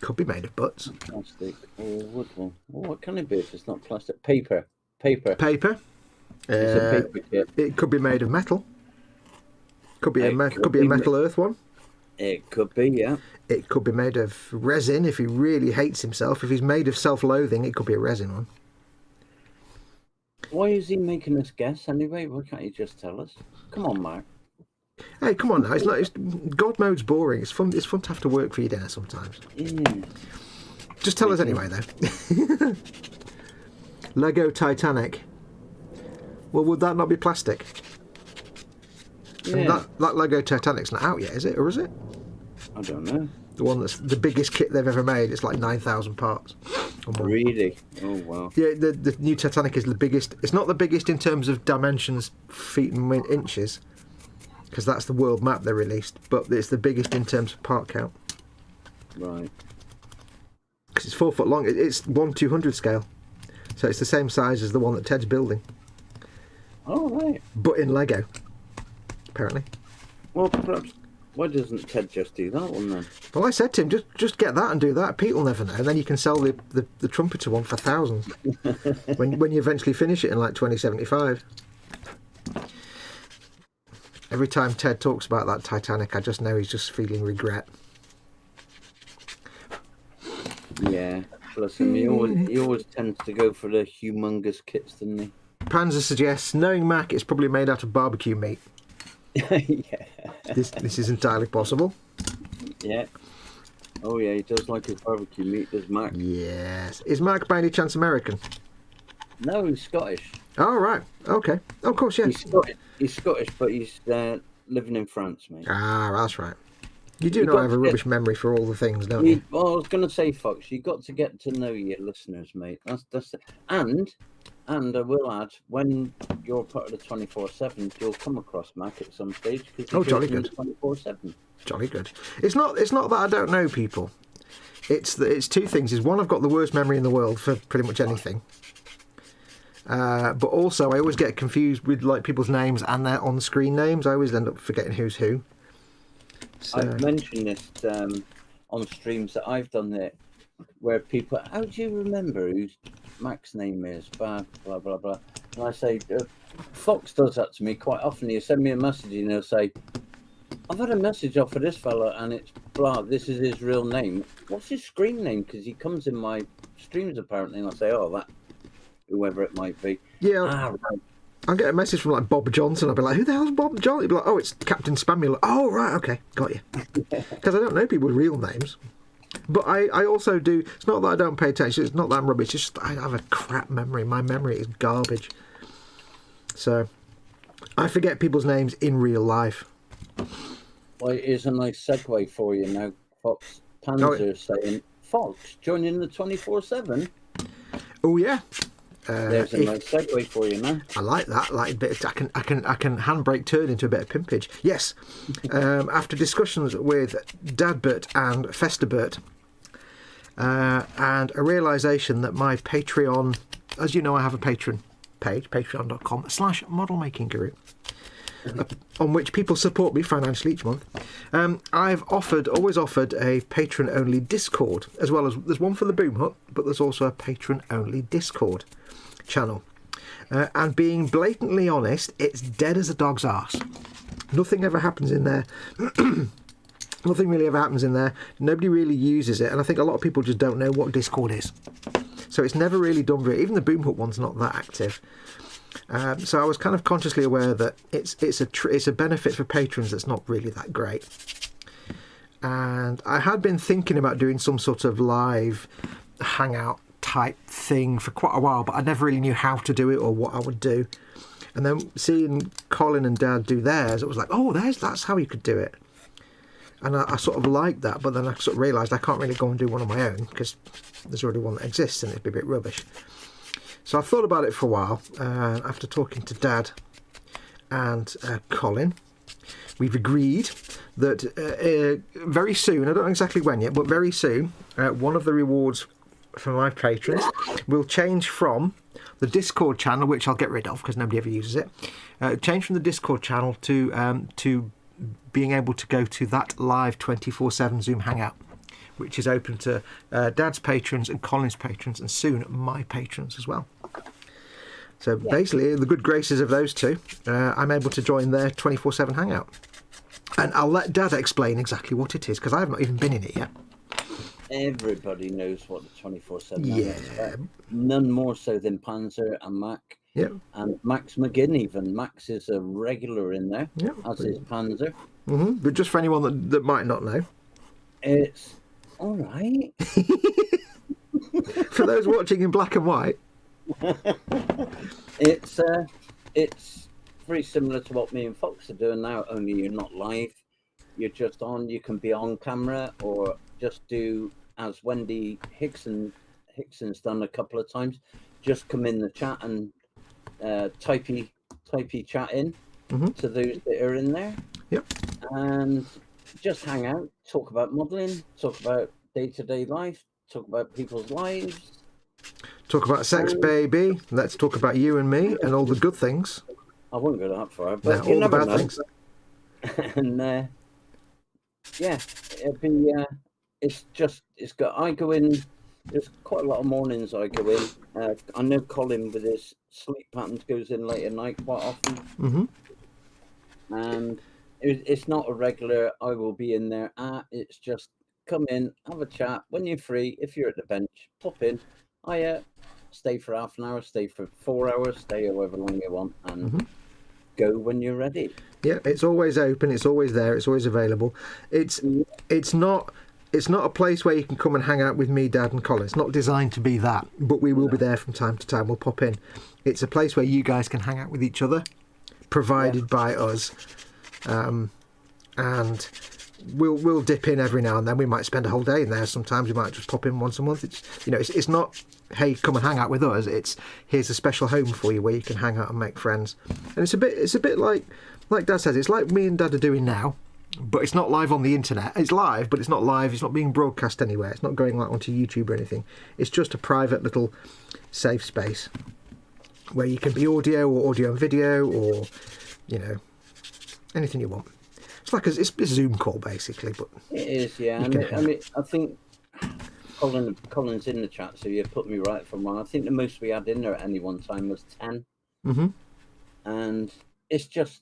Could be made of butts. Plastic or wood one. Oh, what can it be if it's not plastic? Paper. Paper. Paper. It's a paper kit. It could be made of metal. Could be a metal earth one. It could be, yeah. It could be made of resin if he really hates himself. If he's made of self-loathing, it could be a resin one. Why is he making us guess anyway? Why can't you just tell us? Come on, Mark. Hey, come on now. God mode's boring. It's fun. It's fun to have to work for your dinner sometimes. Yeah. Just tell us anyway, though. Lego Titanic. Well, would that not be plastic? Yeah. That Lego Titanic's not out yet, is it? Or is it? I don't know. The one that's the biggest kit they've ever made. It's like 9,000 parts. Really? Oh, wow. Yeah, the new Titanic is the biggest. It's not the biggest in terms of dimensions, feet and inches, because that's the world map they released, but it's the biggest in terms of part count. Right. Because it's 4 foot long. It's 1/200 scale. So it's the same size as the one that Ted's building. Oh, right. But in Lego, apparently. Well, perhaps. Why doesn't Ted just do that one then? Well, I said to him, just get that and do that. Pete will never know. And then you can sell the trumpeter one for thousands when you eventually finish it in like 2075. Every time Ted talks about that Titanic, I just know he's just feeling regret. Yeah. Plus, he always tends to go for the humongous kits, doesn't he? Panzer suggests, knowing Mac, it's probably made out of barbecue meat. Yeah. This is entirely possible. Yeah. Oh, yeah, he does like his barbecue meat, does Mark? Yes. Is Mark by any chance American? No, he's Scottish. Oh, right. Okay. Of course, yes. He's Scottish, but he's living in France, mate. Ah, that's right. You do know I have a rubbish memory for all the things, don't you? Well, I was going to say, Fox, you've got to get to know your listeners, mate. That's and I will add, when you're part of the 24/7, you'll come across Mac at some stage. Oh, jolly good. 24/7. Jolly good. It's not that I don't know people. It's two things. Is one, I've got the worst memory in the world for pretty much anything. But also, I always get confused with like people's names and their on-screen names. I always end up forgetting who's who. So. I've mentioned this on streams that I've done there, where people, how do you remember whose Mac's name is? Blah, blah, blah, blah. And I say, Fox does that to me quite often. He'll send me a message and he'll say, I've had a message off of this fella and it's blah, this is his real name. What's his screen name? Because he comes in my streams apparently, and I say, oh, that, whoever it might be. Yeah. Right. I'll get a message from like Bob Johnson. I'll be like, who the hell's Bob Johnson? He'll be like, oh, it's Captain Spammy. Like, oh, right, okay, got you. Because I don't know people's real names. But I also do, it's not that I don't pay attention, it's not that I'm rubbish, it's just I have a crap memory. My memory is garbage. So, I forget people's names in real life. Well, here's a nice segue for you now, Fox. Panzer saying, Fox, joining the 24/7. Oh, yeah. There's a nice segue for you now. I like that. Like a bit. I can handbrake turn into a bit of pimpage. Yes. After discussions with Dadbert and Festerbert, and a realisation that my Patreon, as you know, I have a Patreon page, patreon.com/modelmakingguru, on which people support me financially each month. I've always offered a patron-only Discord, as well as there's one for the Boom Hut, but there's also a patron-only Discord channel. And being blatantly honest, it's dead as a dog's arse. Nothing ever happens in there. Nothing really ever happens in there. Nobody really uses it, and I think a lot of people just don't know what Discord is. So it's never really done very. Even the Boomhook one's not that active. So I was kind of consciously aware that it's a benefit for patrons that's not really that great. And I had been thinking about doing some sort of live hangout type thing for quite a while, but I never really knew how to do it or what I would do. And then seeing Colin and Dad do theirs, it was like, oh, that's how you could do it. And I sort of liked that, but then I sort of realised I can't really go and do one on my own because there's already one that exists and it'd be a bit rubbish. So I thought about it for a while. After talking to Dad and Colin, we've agreed that very soon, I don't know exactly when yet, but very soon, one of the rewards for my patrons will change from the Discord channel, which I'll get rid of because nobody ever uses it, change from the Discord channel to being able to go to that live 24/7 Zoom hangout, which is open to Dad's patrons and Colin's patrons, and soon my patrons as well. So basically, the good graces of those two, I'm able to join their 24/7 hangout. And I'll let Dad explain exactly what it is, because I've not even been in it yet. Everybody knows what the 24/7 is about. Yeah. None more so than Panzer and Mac. Yeah. And Max McGinn even. Max is a regular in there, Yeah. as is Panzer. Mm-hmm. But just for anyone that might not know. It's all right. For those watching in black and white. It's very similar to what me and Foxx are doing now, only you're not live. You're just on. You can be on camera or just do as Wendy Hickson's done a couple of times. Just come in the chat and typey chat in to those that are in there. Yep. And just hang out, talk about modelling, talk about day-to-day life, talk about people's lives. Talk about sex, baby. Let's talk about you and me and all the good things. I won't go that far, but all the bad things. And yeah, it'll be. I go in. There's quite a lot of mornings I go in. I know Colin with his sleep patterns goes in late at night quite often. Mm-hmm. And it's not a regular. I will be in there. It's just come in, have a chat when you're free. If you're at the bench, pop in. Stay for half an hour, stay for 4 hours, stay however long you want, and go when you're ready. Yeah, it's always open, it's always there, it's always available. It's not a place where you can come and hang out with me, Dad and Colin. It's not designed to be that, but we will be there from time to time. We'll pop in. It's a place where you guys can hang out with each other, provided by us, and we'll dip in every now and then. We might spend a whole day in there. Sometimes we might just pop in once a month. It's not, hey, come and hang out with us. It's, here's a special home for you where you can hang out and make friends. And it's a bit like Dad says, it's like me and Dad are doing now, but it's not live on the internet. It's live, but it's not live. It's not being broadcast anywhere. It's not going like onto YouTube or anything. It's just a private little safe space where you can be audio and video or, anything you want. It's like it's a Zoom call basically, but it is, yeah. I think Colin's in the chat, so you put me right from one. I think the most we had in there at any one time was 10. Mm-hmm. And it's just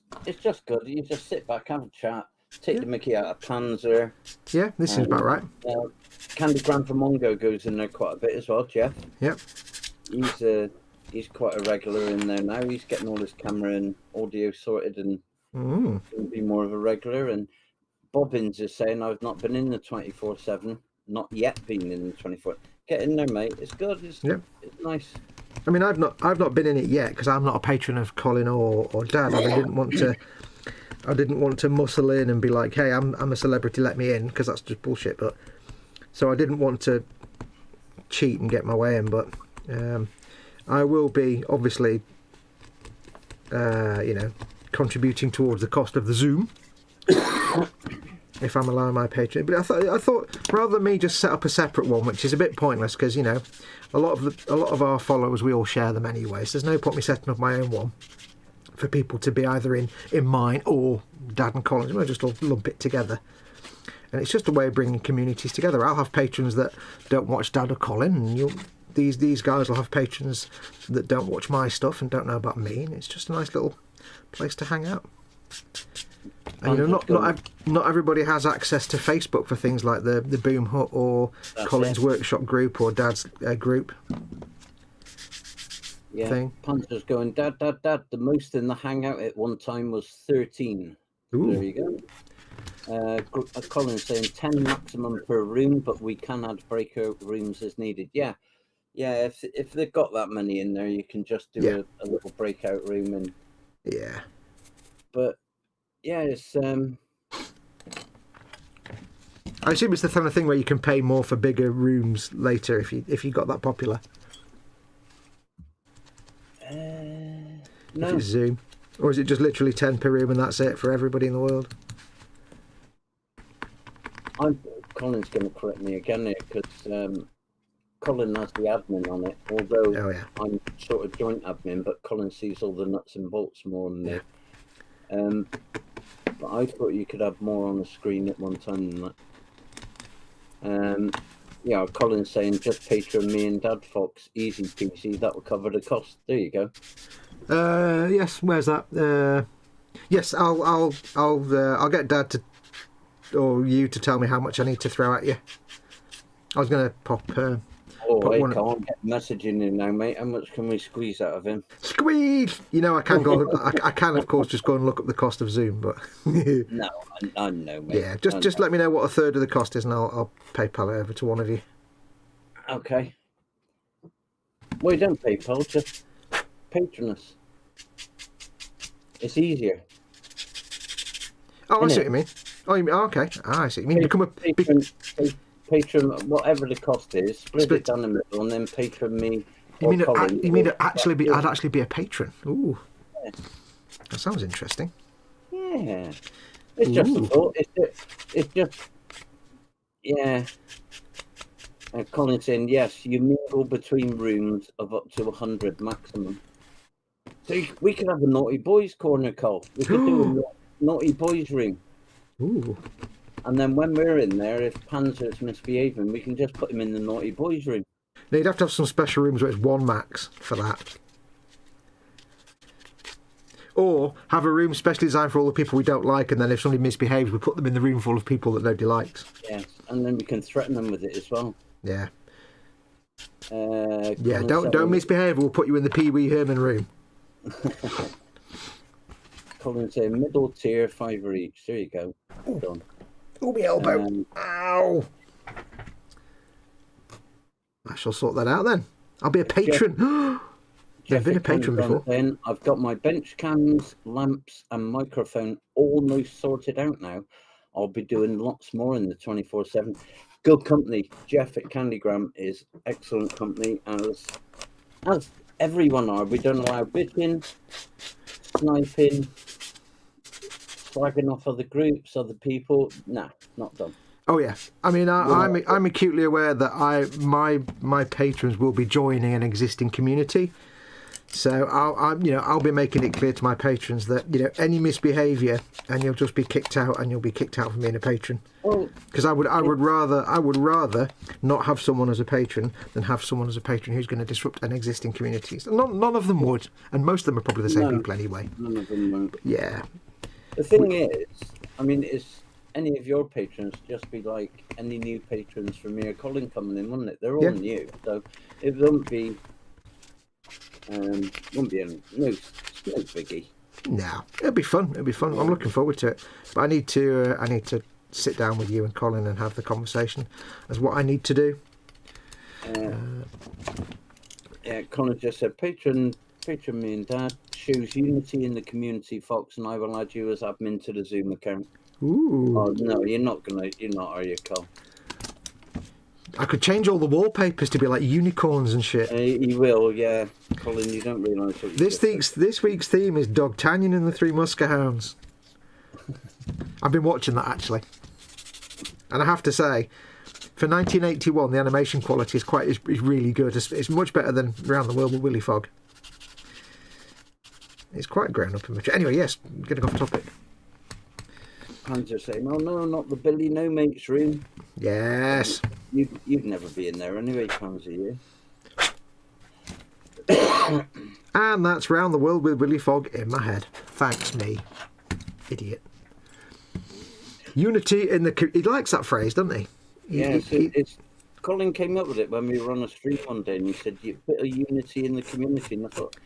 good. You just sit back, have a chat, take the Mickey out of Panzer. Yeah, this seems about right. Candy Grand for Mongo goes in there quite a bit as well, Jeff. Yep. He's quite a regular in there now. He's getting all his camera and audio sorted and will be more of a regular. And Bobbins is saying, I've not been in the 24/7, not yet been in the 24. Get in there, mate. It's good. It's nice. I mean, I've not been in it yet because I'm not a patron of Colin or Dad. I didn't want to muscle in and be like, hey, I'm a celebrity, let me in, because that's just bullshit. But so I didn't want to cheat and get my way in. But I will be obviously, contributing towards the cost of the Zoom if I'm allowing my patron. But I thought rather than me just set up a separate one, which is a bit pointless because a lot of our followers, we all share them anyway. So there's no point me setting up my own one for people to be either in mine or Dad and Colin's. We'll just all lump it together. And it's just a way of bringing communities together. I'll have patrons that don't watch Dad or Colin, and these guys will have patrons that don't watch my stuff and don't know about me. And it's just a nice little place to hang out. And, you know, not everybody has access to Facebook for things like the Boom Hut or Colin's workshop group or Dad's group. Yeah, thing. Panzer's going, Dad. The most in the hangout at one time was 13. Ooh. There you go. Colin's saying 10 maximum per room, but we can add breakout rooms as needed. Yeah. If they've got that many in there, you can just do a little breakout room and. Yeah. But yeah, it's. I assume it's the kind of thing where you can pay more for bigger rooms later if you got that popular. No. If it's Zoom, or is it just literally 10 per room and that's it for everybody in the world? Colin's going to correct me again here because Colin has the admin on it. Although I'm sort of joint admin, but Colin sees all the nuts and bolts more than me. But I thought you could have more on the screen at one time than that. Yeah, Colin's saying just Patreon me and Dad Foxx, easy peasy. That will cover the cost. There you go. Yes. Where's that? Yes, I'll get Dad to or you to tell me how much I need to throw at you. I was going to pop. Can't get messaging in now, mate. How much can we squeeze out of him? Squeeze! You know, I can go. I can, of course, just go and look up the cost of Zoom, but no, I know, mate. Yeah, just let me know what a third of the cost is, and I'll PayPal it over to one of you. Okay. Well, you don't PayPal, just patron us. It's easier. Oh, I see what you mean. Oh, you mean okay? I see. You mean become a patron, whatever the cost is, split it down the middle, and then patron me. You mean I'd actually be a patron? Ooh, yeah. That sounds interesting. Yeah, it's just a thought. It's just yeah. Colin saying yes, you mingle between rooms of up to 100 maximum. So we could have a naughty boys corner, Cole. We could do a naughty boys room. Ooh. And then when we're in there, if Panzer's misbehaving, we can just put him in the naughty boys room. Now you'd have to have some special rooms where it's 1 max for that. Or have a room specially designed for all the people we don't like, and then if somebody misbehaves, we put them in the room full of people that nobody likes. Yes, and then we can threaten them with it as well. Yeah. Don't misbehave, we'll put you in the Pee Wee Herman room. Colin saying middle tier, £5 each. There you go. Done. Oh, my elbow. Ow. I shall sort that out then. I'll be a patron. I've been a patron before. Then I've got my bench cams, lamps, and microphone almost sorted out now. I'll be doing lots more in the 24/7. Good company. Jeff at Candygram is excellent company, as everyone are. We don't allow bitching, sniping, slagging off other groups, other people. Nah, not done. Oh yeah, I mean I'm acutely aware that my patrons will be joining an existing community, so I'll be making it clear to my patrons that any misbehaviour and you'll just be kicked out, and you'll be kicked out from being a patron. Because I would rather not have someone as a patron than have someone as a patron who's going to disrupt an existing community. So none of them would, and most of them are probably the same people anyway. None of them won't. Yeah. The thing is, I mean, is any of your patrons just be like any new patrons from here, Colin coming in, wouldn't it? They're all new, so it wouldn't be no biggie. No, it'll be fun. I'm looking forward to it. But I need to sit down with you and Colin and have the conversation as what I need to do. Yeah, Colin just said patron me and Dad shows unity in the community, Foxx, and I will add you as admin to the Zoom account. Ooh. Oh no, you're not, are you, Cole? I could change all the wallpapers to be like unicorns and shit. You will, yeah. Colin, you don't realise what this week's theme is D'Artagnan and the Three Muskehounds. I've been watching that actually, and I have to say, for 1981, the animation quality is really good. It's much better than Around the World with Willy Fogg. It's quite grown up and mature. Anyway, yes, getting off topic. Panzer saying, "Oh no, not the Billy No Mates room." Yes. You'd never be in there anyway, Panzer. And that's Round the World with Willy Fogg in my head. Thanks me, idiot. Unity in the... He likes that phrase, doesn't he? It's Colin came up with it when we were on a stream one day, and he said, "You bit of unity in the community." And I thought,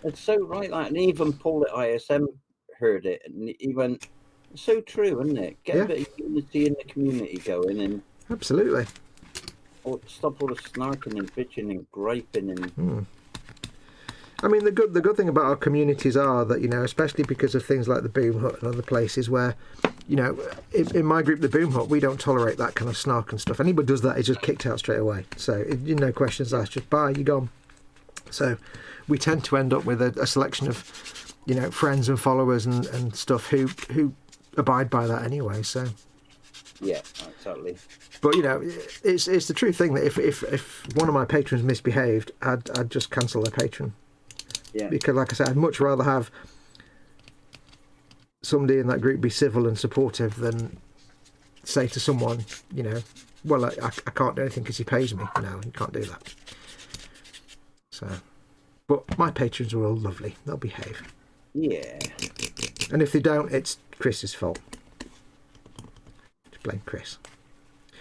it's so right. Like, and even Paul at ISM heard it, and he went, "It's so true, isn't it? Get a bit of unity in the community going, and absolutely, or stop all the snarking and bitching and griping and." I mean, the good thing about our communities are that, you know, especially because of things like the Boom Hut and other places where, you know, in my group, the Boom Hut, we don't tolerate that kind of snark and stuff. Anybody does that is just kicked out straight away. So, no questions asked, just bye, you're gone. So, we tend to end up with a selection of, you know, friends and followers and stuff who abide by that anyway. So, yeah, exactly. But, you know, it's the true thing that if one of my patrons misbehaved, I'd just cancel their patron. Yeah. Because, like I said, I'd much rather have somebody in that group be civil and supportive than say to someone, you know, well, I can't do anything because he pays me. No, you can't do that. So, but my patrons are all lovely. They'll behave. Yeah. And if they don't, it's Chris's fault. Just blame Chris.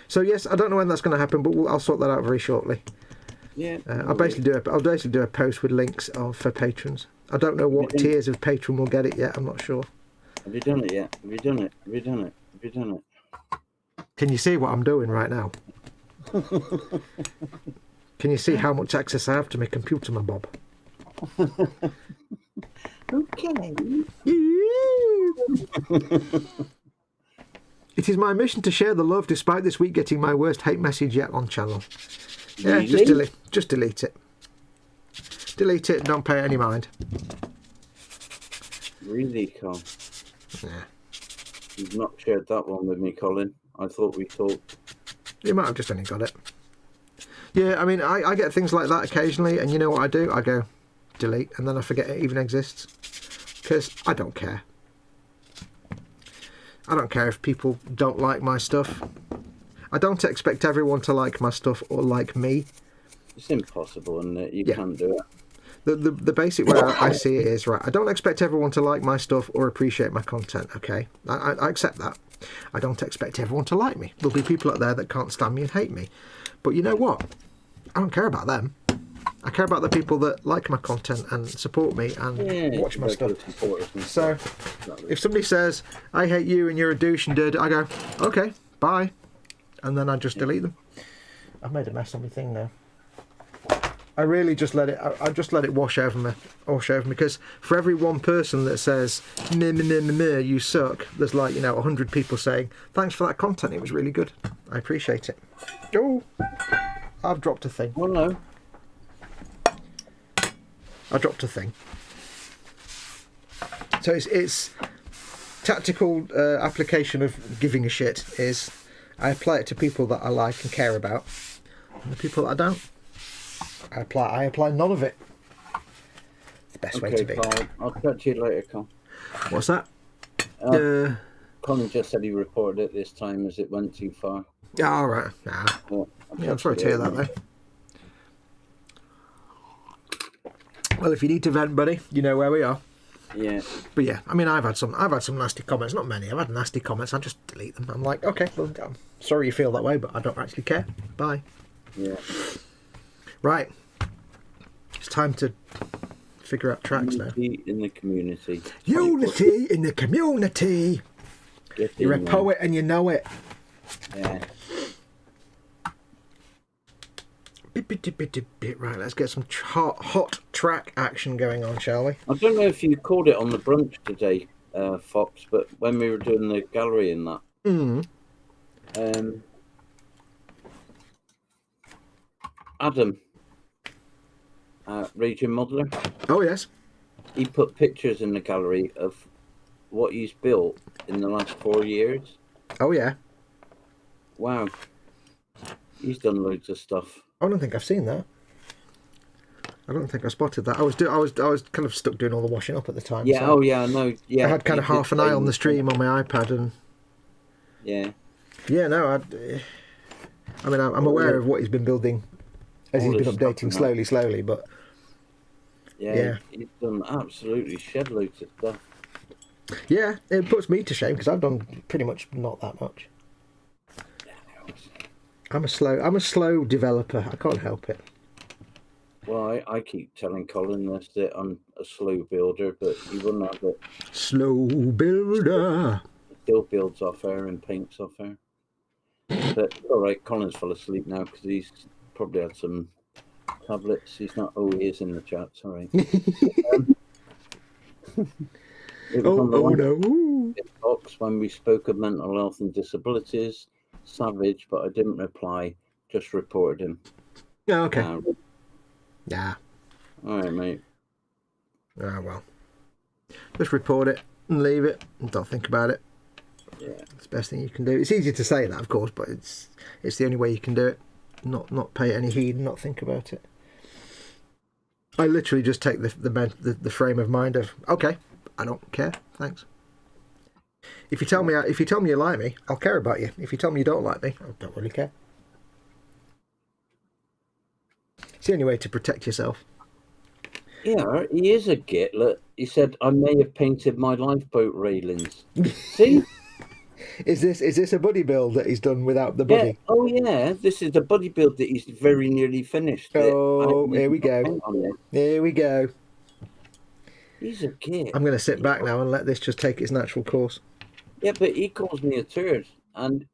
So, yes, I don't know when that's going to happen, but I'll sort that out very shortly. Yeah, I'll basically do a post with links for patrons. I don't know what tiers of patron will get it yet. I'm not sure. Have you done it yet? Have you done it? Have you done it? Have you done it? Can you see what I'm doing right now? Can you see how much access I have to my computer, my Bob? Okay. It is my mission to share the love, despite this week getting my worst hate message yet on channel. Yeah, Really? just delete it. Delete it, don't pay any mind. Really, Colin? Yeah. You've not shared that one with me, Colin. I thought we talked. You might have just only got it. Yeah, I mean, I get things like that occasionally, and you know what I do? I go, delete, and then I forget it even exists. Because I don't care. I don't care if people don't like my stuff. I don't expect everyone to like my stuff or like me. It's impossible, isn't it? You can't do it. The basic way I see it is, right, I don't expect everyone to like my stuff or appreciate my content, okay? I accept that. I don't expect everyone to like me. There'll be people out there that can't stand me and hate me. But you know what? I don't care about them. I care about the people that like my content and support me and watch my stuff. So, if somebody says, I hate you and you're a douche and did, I go, okay, bye. And then I just delete them. I've made a mess of my thing now. I really just let it. I just let it wash over me, because for every one person that says meh, meh, meh, meh, meh, you suck, there's like 100 people saying thanks for that content. It was really good. I appreciate it. Oh, I've dropped a thing. Well, no. I dropped a thing. So it's tactical application of giving a shit is. I apply it to people that I like and care about, and the people that I don't, I apply none of it. It's the best way to be. Carl, I'll catch you later, Carl. What's that? Colin just said he reported it this time as it went too far. Yeah, all right. Nah. Yeah, I'm sorry to hear that, though. Well, if you need to vent, buddy, you know where we are. Yeah. But yeah, I mean, I've had some nasty comments. Not many. I've had nasty comments. I just delete them. I'm like, okay, well, I'm sorry you feel that way, but I don't actually care. Bye. Yeah. Right. It's time to figure out tracks now. Unity in the community. Unity in the community. You're a poet and you know it. Yeah. Right, let's get some hot track action going on, shall we? I don't know if you called it on the brunch today, Foxx, but when we were doing the gallery and that, Adam, Region Modeler. Oh yes. He put pictures in the gallery of what he's built in the last 4 years. Oh yeah. Wow. He's done loads of stuff. I don't think I've seen that. I don't think I spotted that. I was kind of stuck doing all the washing up at the time. Yeah. So Oh yeah. No. Yeah. I had kind of half an eye on the stream on my iPad and. Yeah. Yeah. No. I mean, I'm aware of what he's been building, as he's been updating slowly. But yeah, he's done absolutely shed loads of stuff. Yeah, it puts me to shame because I've done pretty much not that much. I'm a slow developer. I can't help it. Well, I keep telling Colin this, that I'm a slow builder, but he wouldn't have it. Slow builder. He still builds off air and paints off air. But all right, Colin's fell asleep now because he's probably had some tablets. He's not. Oh, he is in the chat. Sorry. No. Foxx when we spoke of mental health and disabilities. Savage, but I didn't reply. Just reported him. Yeah. Okay. Yeah. All right, mate. Ah, well. Just report it and leave it and don't think about it. Yeah. It's the best thing you can do. It's easy to say that, of course, but it's the only way you can do it. Not pay any heed and not think about it. I literally just take the frame of mind of, okay, I don't care, thanks. If you tell me you like me, I'll care about you. If you tell me you don't like me, I don't really care. It's the only way to protect yourself. Yeah, he is a git. Look, he said, I may have painted my lifeboat railings. See? Is this a buddy build that he's done without the buddy? Yeah. Oh, yeah. This is the buddy build that he's very nearly finished. Oh, here we go. Here we go. He's a git. I'm going to sit back now and let this just take its natural course. Yeah, but he calls me a turd, and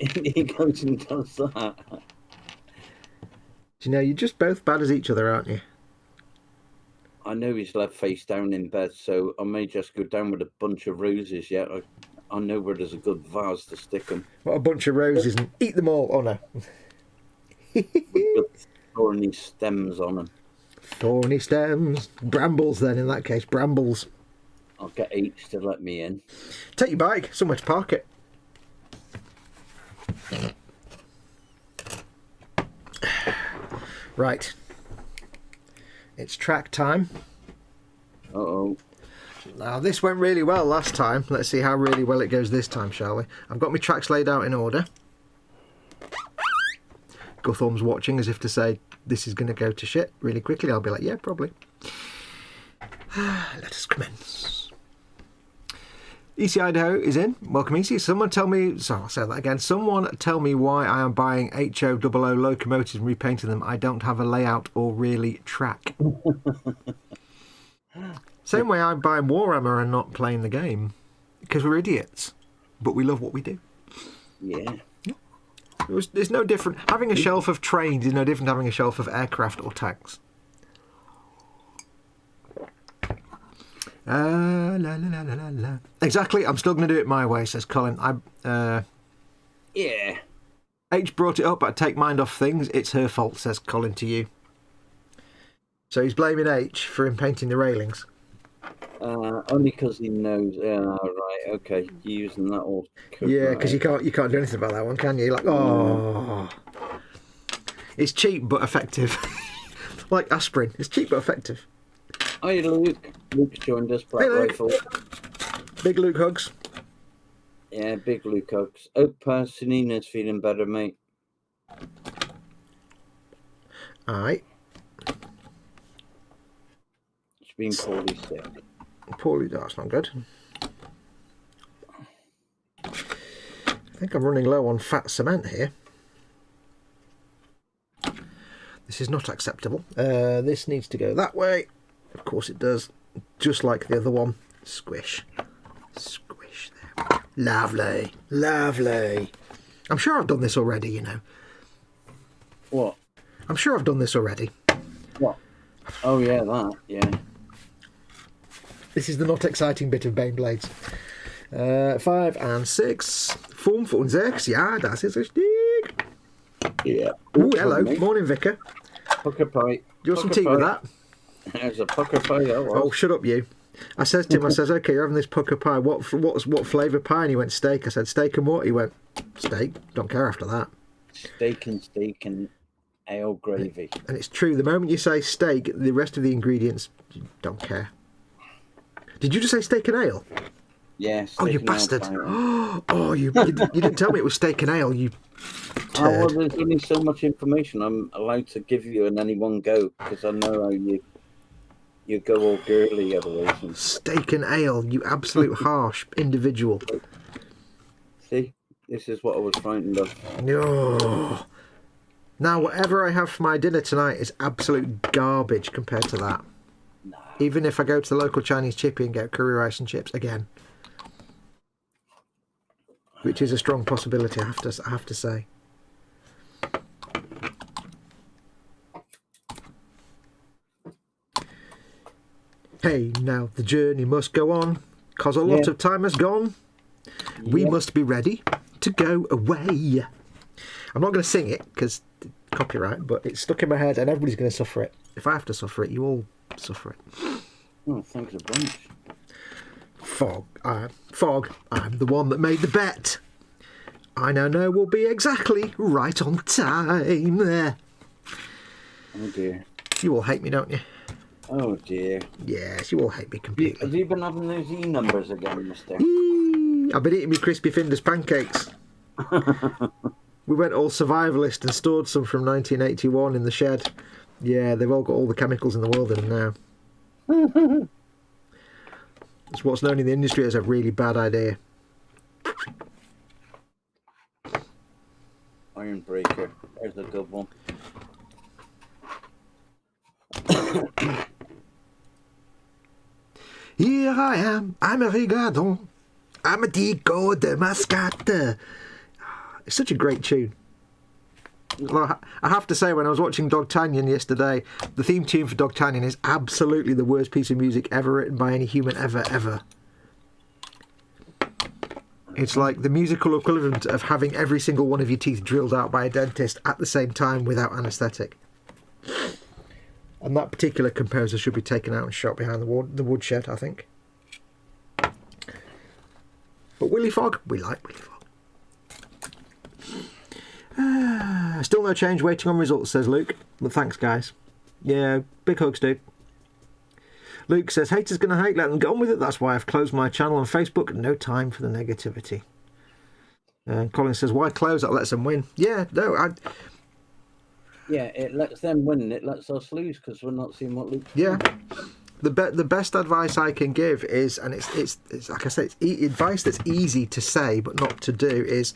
he goes and does that. You know, you're just both bad as each other, aren't you? I know he's left face down in bed, so I may just go down with a bunch of roses yet. I know where there's a good vase to stick them. What, a bunch of roses and eat them all? Oh, no. With thorny stems on them. Thorny stems. Brambles, then, in that case. Brambles. I'll get H to let me in. Take your bike. Somewhere to park it. Right. It's track time. Uh-oh. Now, this went really well last time. Let's see how really well it goes this time, shall we? I've got my tracks laid out in order. Gutholm's watching as if to say, this is going to go to shit really quickly. I'll be like, yeah, probably. Let us commence. EC Idaho is in. Welcome, EC. Someone tell me... Sorry, I'll say that again. Someone tell me why I am buying HO00 locomotives and repainting them. I don't have a layout or really track. Same way I'm buying Warhammer and not playing the game. Because we're idiots. But we love what we do. Yeah. It's no different. Having a shelf of trains is no different to having a shelf of aircraft or tanks. La, la, la, la, la. Exactly, I'm still going to do it my way, says Colin. Yeah. H brought it up, but I take mind off things. It's her fault, says Colin to you. So he's blaming H for him painting the railings. Only because he knows. Right, okay. You're using that all. Yeah, because you can't do anything about that one, can you? Like, oh, it's cheap but effective. Like aspirin, it's cheap but effective. Hi, Luke. Luke's joined us. Black Rifle. Big Luke hugs. Yeah, big Luke hugs. Hope Nina's feeling better, mate. Alright. She's been poorly sick. Poorly, that's not good. I think I'm running low on fat cement here. This is not acceptable. This needs to go that way. Of course it does. Just like the other one. Squish. Squish there. Lovely. Lovely. I'm sure I've done this already, you know. What? I'm sure I've done this already. What? Oh, yeah, that. Yeah. This is the not exciting bit of Baneblades. 5 and 6. 4 und 6. Ja, das ist richtig. Yeah. Ooh, hello. Morning, Vicar. Pucker pie. Do you want some tea with that? There's a pucker pie. Oh, shut up, you. I says to him, I says, okay, you're having this pucker pie. What flavour pie? And he went, steak. I said, steak and what? He went, steak. Don't care after that. Steak and ale gravy. And it's true. The moment you say steak, the rest of the ingredients, you don't care. Did you just say steak and ale? Yes. Oh, you bastard. Oh, you didn't tell me it was steak and ale, you turd. Oh, well, there's only so much information I'm allowed to give you in any one go, because I know how you... You go all girly otherwise. And... Steak and ale, you absolute harsh individual. See, this is what I was frightened of. Oh. Now, whatever I have for my dinner tonight is absolute garbage compared to that. Nah. Even if I go to the local Chinese chippy and get curry rice and chips again. Which is a strong possibility, I have to say. Hey, now the journey must go on, 'cause a lot of time has gone. We must be ready to go away. I'm not going to sing it, because copyright, but it's stuck in my head and everybody's going to suffer it. If I have to suffer it, you all suffer it. Oh, thanks a bunch. Fog, I'm the one that made the bet. I now know we'll be exactly right on time. Oh dear. You all hate me, don't you? Oh dear. Yes, you all hate me completely. Have you been having those numbers again, mister? I've been eating me crispy fingers pancakes. We went all survivalist and stored some from 1981 in the shed. Yeah, they've all got all the chemicals in the world in them now. It's what's known in the industry as a really bad idea. Iron Breaker. There's a good one. Here I am, I'm a rigadon. I'm a Dico de Mascate. It's such a great tune. Well, I have to say, when I was watching Dogtanian yesterday, the theme tune for Dogtanian is absolutely the worst piece of music ever written by any human ever. It's like the musical equivalent of having every single one of your teeth drilled out by a dentist at the same time without anaesthetic. And that particular composer should be taken out and shot behind the woodshed, I think. But Willy Fogg, we like Willy Fogg. Still no change, waiting on results, says Luke. But thanks, guys. Yeah, big hugs, dude. Luke says, haters gonna hate, let them get on with it. That's why I've closed my channel on Facebook. No time for the negativity. And Colin says, why close? That lets them win. Yeah, no, Yeah, it lets them win. It lets us lose because we're not seeing what Luke's doing. The best advice I can give is, and it's like I say, it's advice that's easy to say but not to do, is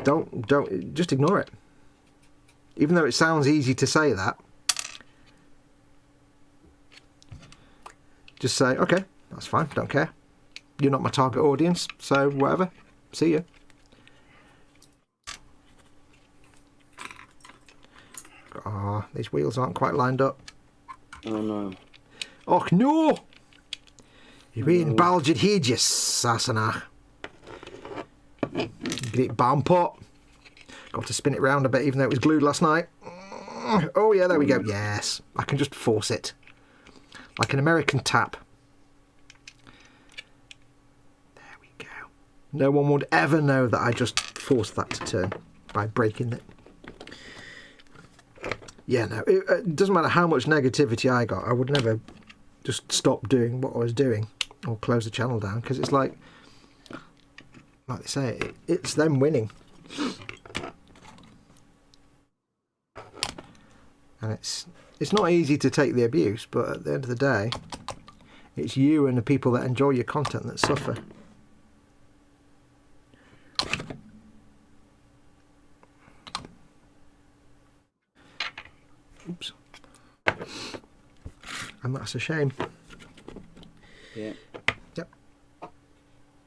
don't just ignore it. Even though it sounds easy to say that, just say, okay, that's fine, don't care. You're not my target audience, so whatever. See ya. Ah, these wheels aren't quite lined up. Oh no. Och no! I'n balged hyd Sassanach. Great bomb pot. Got to spin it round a bit even though it was glued last night. Oh yeah, there we go. Yes. I can just force it. Like an American tap. There we go. No one would ever know that I just forced that to turn by breaking it. Yeah, no, it doesn't matter how much negativity I got. I would never just stop doing what I was doing or close the channel down, because it's like they say, it's them winning. And it's not easy to take the abuse, but at the end of the day, it's you and the people that enjoy your content that suffer. Oops. And that's a shame. Yeah. Yep.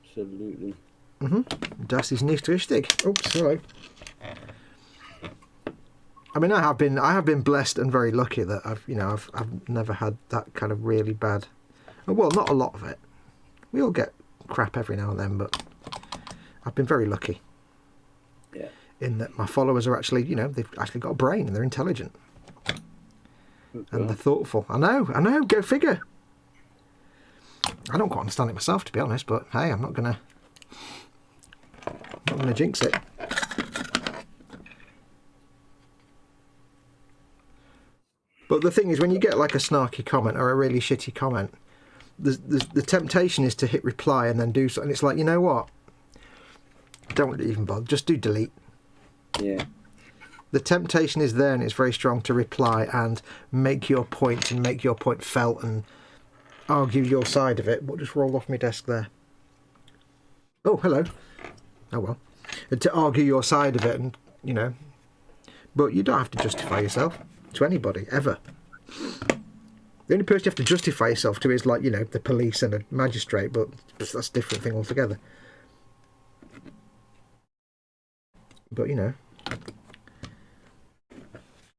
Absolutely. Das ist nicht richtig. Oops, sorry. I mean, I have been blessed and very lucky that I've never had that kind of really bad. Well, not a lot of it. We all get crap every now and then, but I've been very lucky. Yeah. In that my followers are actually, they've actually got a brain and they're intelligent. And they're thoughtful. I know, go figure. I don't quite understand it myself, to be honest, but hey, I'm not gonna jinx it. But the thing is, when you get like a snarky comment or a really shitty comment, the temptation is to hit reply and then do something. It's like, you know what? Don't even bother. Just do delete. Yeah. The temptation is there, and it's very strong to reply and make your point and make your point felt and argue your side of it. What just rolled off my desk there? Oh, hello. Oh well. And to argue your side of it, and you know, but you don't have to justify yourself to anybody ever. The only person you have to justify yourself to is, like, you know, the police and a magistrate, but that's a different thing altogether. But, you know,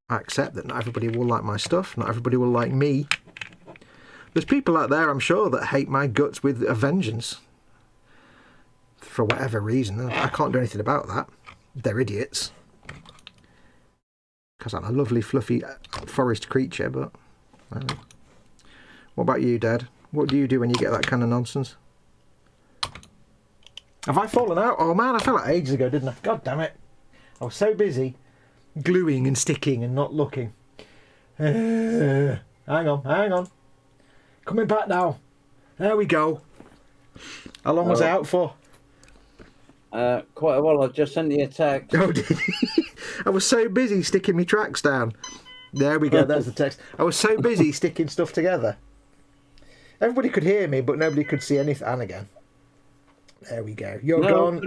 I accept that not everybody will like my stuff, not everybody will like me. There's people out there, I'm sure, that hate my guts with a vengeance. For whatever reason. I can't do anything about that. They're idiots. Because I'm a lovely, fluffy forest creature, but... What about you, Dad? What do you do when you get that kind of nonsense? Have I fallen out? Oh man, I fell out ages ago, didn't I? God damn it. I was so busy gluing and sticking and not looking. Hang on. Coming back now. There we go. How long was I out for? Quite a while. I just sent you a text. Oh, did you? I was so busy sticking my tracks down. There we go, there's the text. I was so busy sticking stuff together. Everybody could hear me, but nobody could see anything. And again. There we go. You're gone.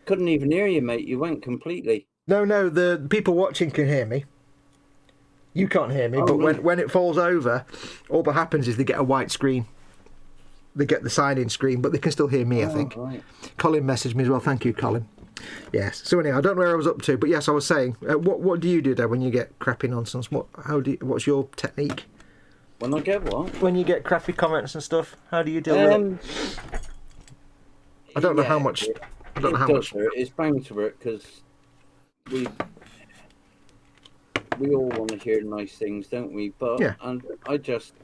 Couldn't even hear you, mate. You went completely. No, the people watching can hear me. You can't hear me, but when it falls over, all that happens is they get a white screen. They get the sign-in screen, but they can still hear me, I think. Right. Colin messaged me as well. Thank you, Colin. Yes. So anyway, I don't know where I was up to, but yes, I was saying, what do you do, Dad, when you get crappy nonsense? What's your technique? When I get what? When you get crappy comments and stuff, how do you deal with it? I don't know how much. I don't know how much. It's bound to it because we all want to hear nice things, don't we? But yeah. And I just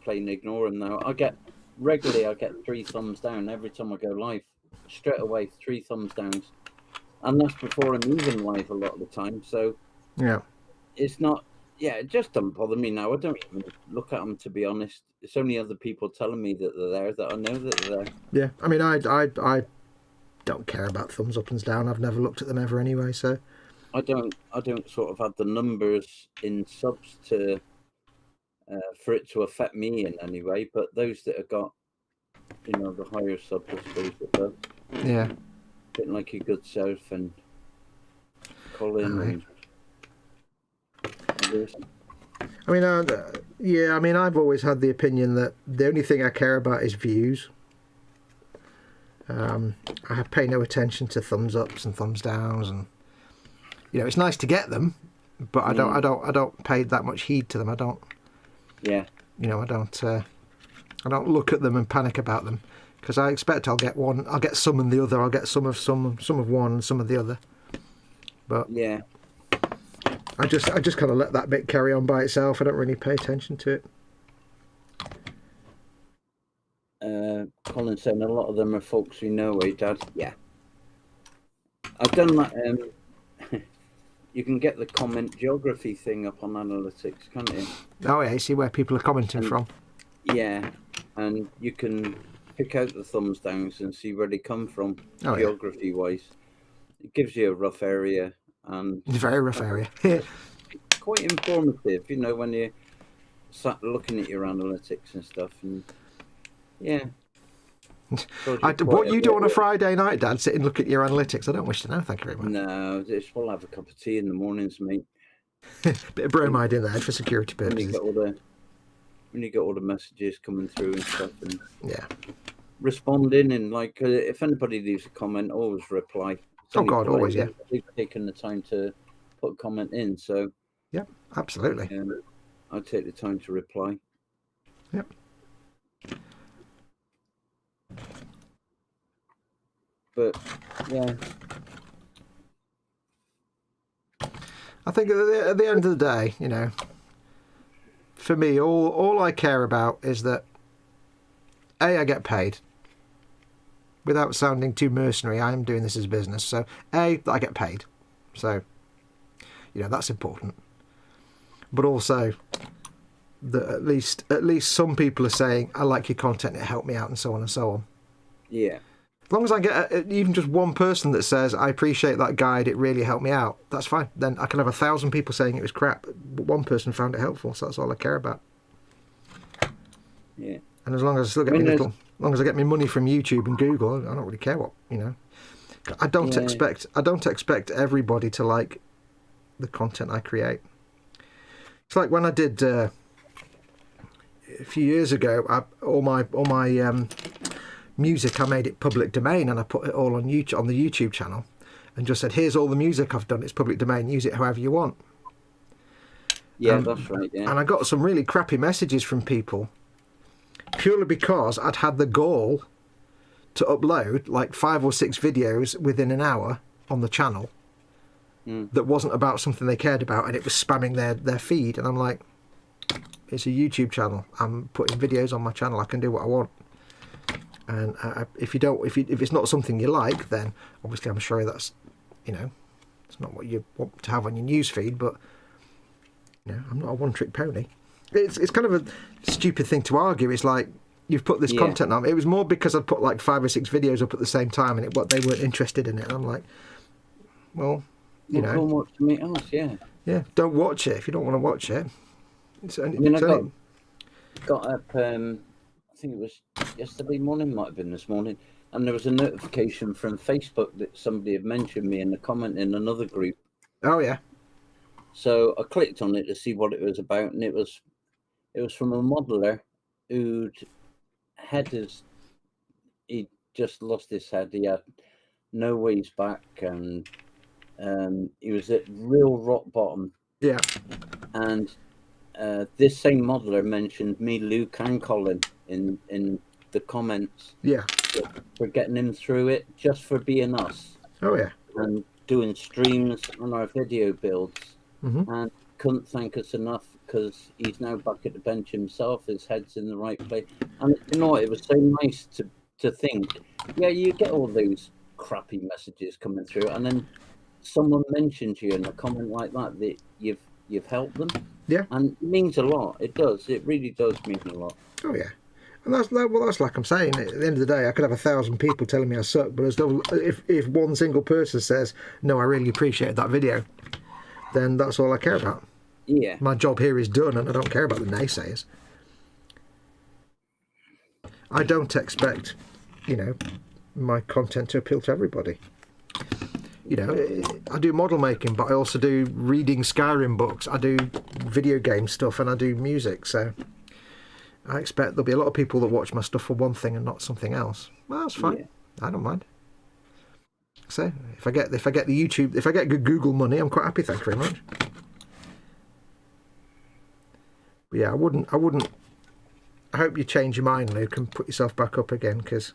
plain ignore them now. I get 3 thumbs down every time I go live. Straight away, 3 thumbs downs, and that's before I'm even live a lot of the time. So yeah, it's not. Yeah, it just doesn't bother me now. I don't even look at them, to be honest. It's only other people telling me that they're there that I know that they're there. Yeah, I mean, I don't care about thumbs up and down. I've never looked at them ever anyway, so I don't sort of have the numbers in subs to for it to affect me in any way. But those that have got, you know, the higher sub, I suppose, it does. Yeah, bit like your good self and Colin and others. I mean, yeah, I mean, I've always had the opinion that the only thing I care about is views. I pay no attention to thumbs ups and thumbs downs, and you know, it's nice to get them, but I don't pay that much heed to them. I don't. Yeah. You know, I don't look at them and panic about them, because I expect I'll get one. I'll get some and the other. I'll get some of one and some of the other. But yeah. I just kind of let that bit carry on by itself. I don't really pay attention to it. Colin saying a lot of them are folks we know, eh, Dad? Yeah. I've done that. You can get the comment geography thing up on analytics, can't you? Oh yeah, you see where people are commenting from. Yeah, and you can pick out the thumbs downs and see where they come from, geography-wise. It gives you a rough area. And it's a very rough area. Quite informative, you know, when you sat looking at your analytics and stuff. And yeah. What you do on a Friday night, Dad? Sit and look at your analytics? I don't wish to know. Thank you very much. No, just we'll have a cup of tea in the mornings, mate. Bit of bromide in there for security purposes. When you get all the messages coming through and stuff, and yeah, responding, and like if anybody leaves a comment, always reply. Oh God, always, yeah. They've taken the time to put a comment in, so yeah, absolutely. I take the time to reply. Yep. But yeah, I think at the end of the day, you know, for me, all I care about is that I get paid. Without sounding too mercenary, I am doing this as business. So, I get paid. So, you know, that's important. But also, that at least some people are saying, I like your content, it helped me out, and so on and so on. Yeah. As long as I get even just one person that says, I appreciate that guide, it really helped me out, that's fine. Then I can have 1,000 people saying it was crap, but one person found it helpful, so that's all I care about. Yeah. And as long as I still get as long as I get my money from YouTube and Google, I don't really care what, I don't expect everybody to like the content I create. It's like when I did a few years ago, all my music, I made it public domain, and I put it all on the YouTube channel, and just said, "Here's all the music I've done. It's public domain. Use it however you want." Yeah, that's right. Yeah. And I got some really crappy messages from people, purely because I'd had the gall to upload like 5 or 6 videos within an hour on the channel that wasn't about something they cared about, and it was spamming their feed. And I'm like, it's a YouTube channel. I'm putting videos on my channel. I can do what I want. And if it's not something you like, then obviously I'm sure that's, it's not what you want to have on your news feed. But I'm not a one-trick pony. It's kind of a stupid thing to argue. It's like, you've put this content on. It was more because I'd put like 5 or 6 videos up at the same time, and they weren't interested in it. And I'm like, well, Go watch something else. Yeah. Yeah. Don't watch it if you don't want to watch it. Got up. I think it was yesterday morning, might have been this morning, and there was a notification from Facebook that somebody had mentioned me in a comment in another group. Oh yeah. So I clicked on it to see what it was about, and it was from a modeler who'd he just lost his head. He had no ways back, and he was at real rock bottom. Yeah. And this same modeler mentioned me, Luke, and Colin in the comments. Yeah. For getting him through it, just for being us. Oh yeah. And doing streams on our video builds, and couldn't thank us enough, because he's now back at the bench himself. His head's in the right place, and you know what? It was so nice to think. Yeah, you get all those crappy messages coming through, and then someone mentions you in a comment like that you've helped them. Yeah, and it means a lot. It does. It really does mean a lot. Oh yeah. And that's like I'm saying. At the end of the day, I could have 1,000 people telling me I suck, but if one single person says, "No, I really appreciate that video," then that's all I care about. Yeah. My job here is done, and I don't care about the naysayers. I don't expect, my content to appeal to everybody. I do model making, but I also do reading Skyrim books. I do video game stuff, and I do music. So I expect there'll be a lot of people that watch my stuff for one thing and not something else. Well, that's fine. Yeah. I don't mind. So if I get good Google money, I'm quite happy. Thank you very much. But yeah, I wouldn't. I hope you change your mind, Luke, and put yourself back up again, because.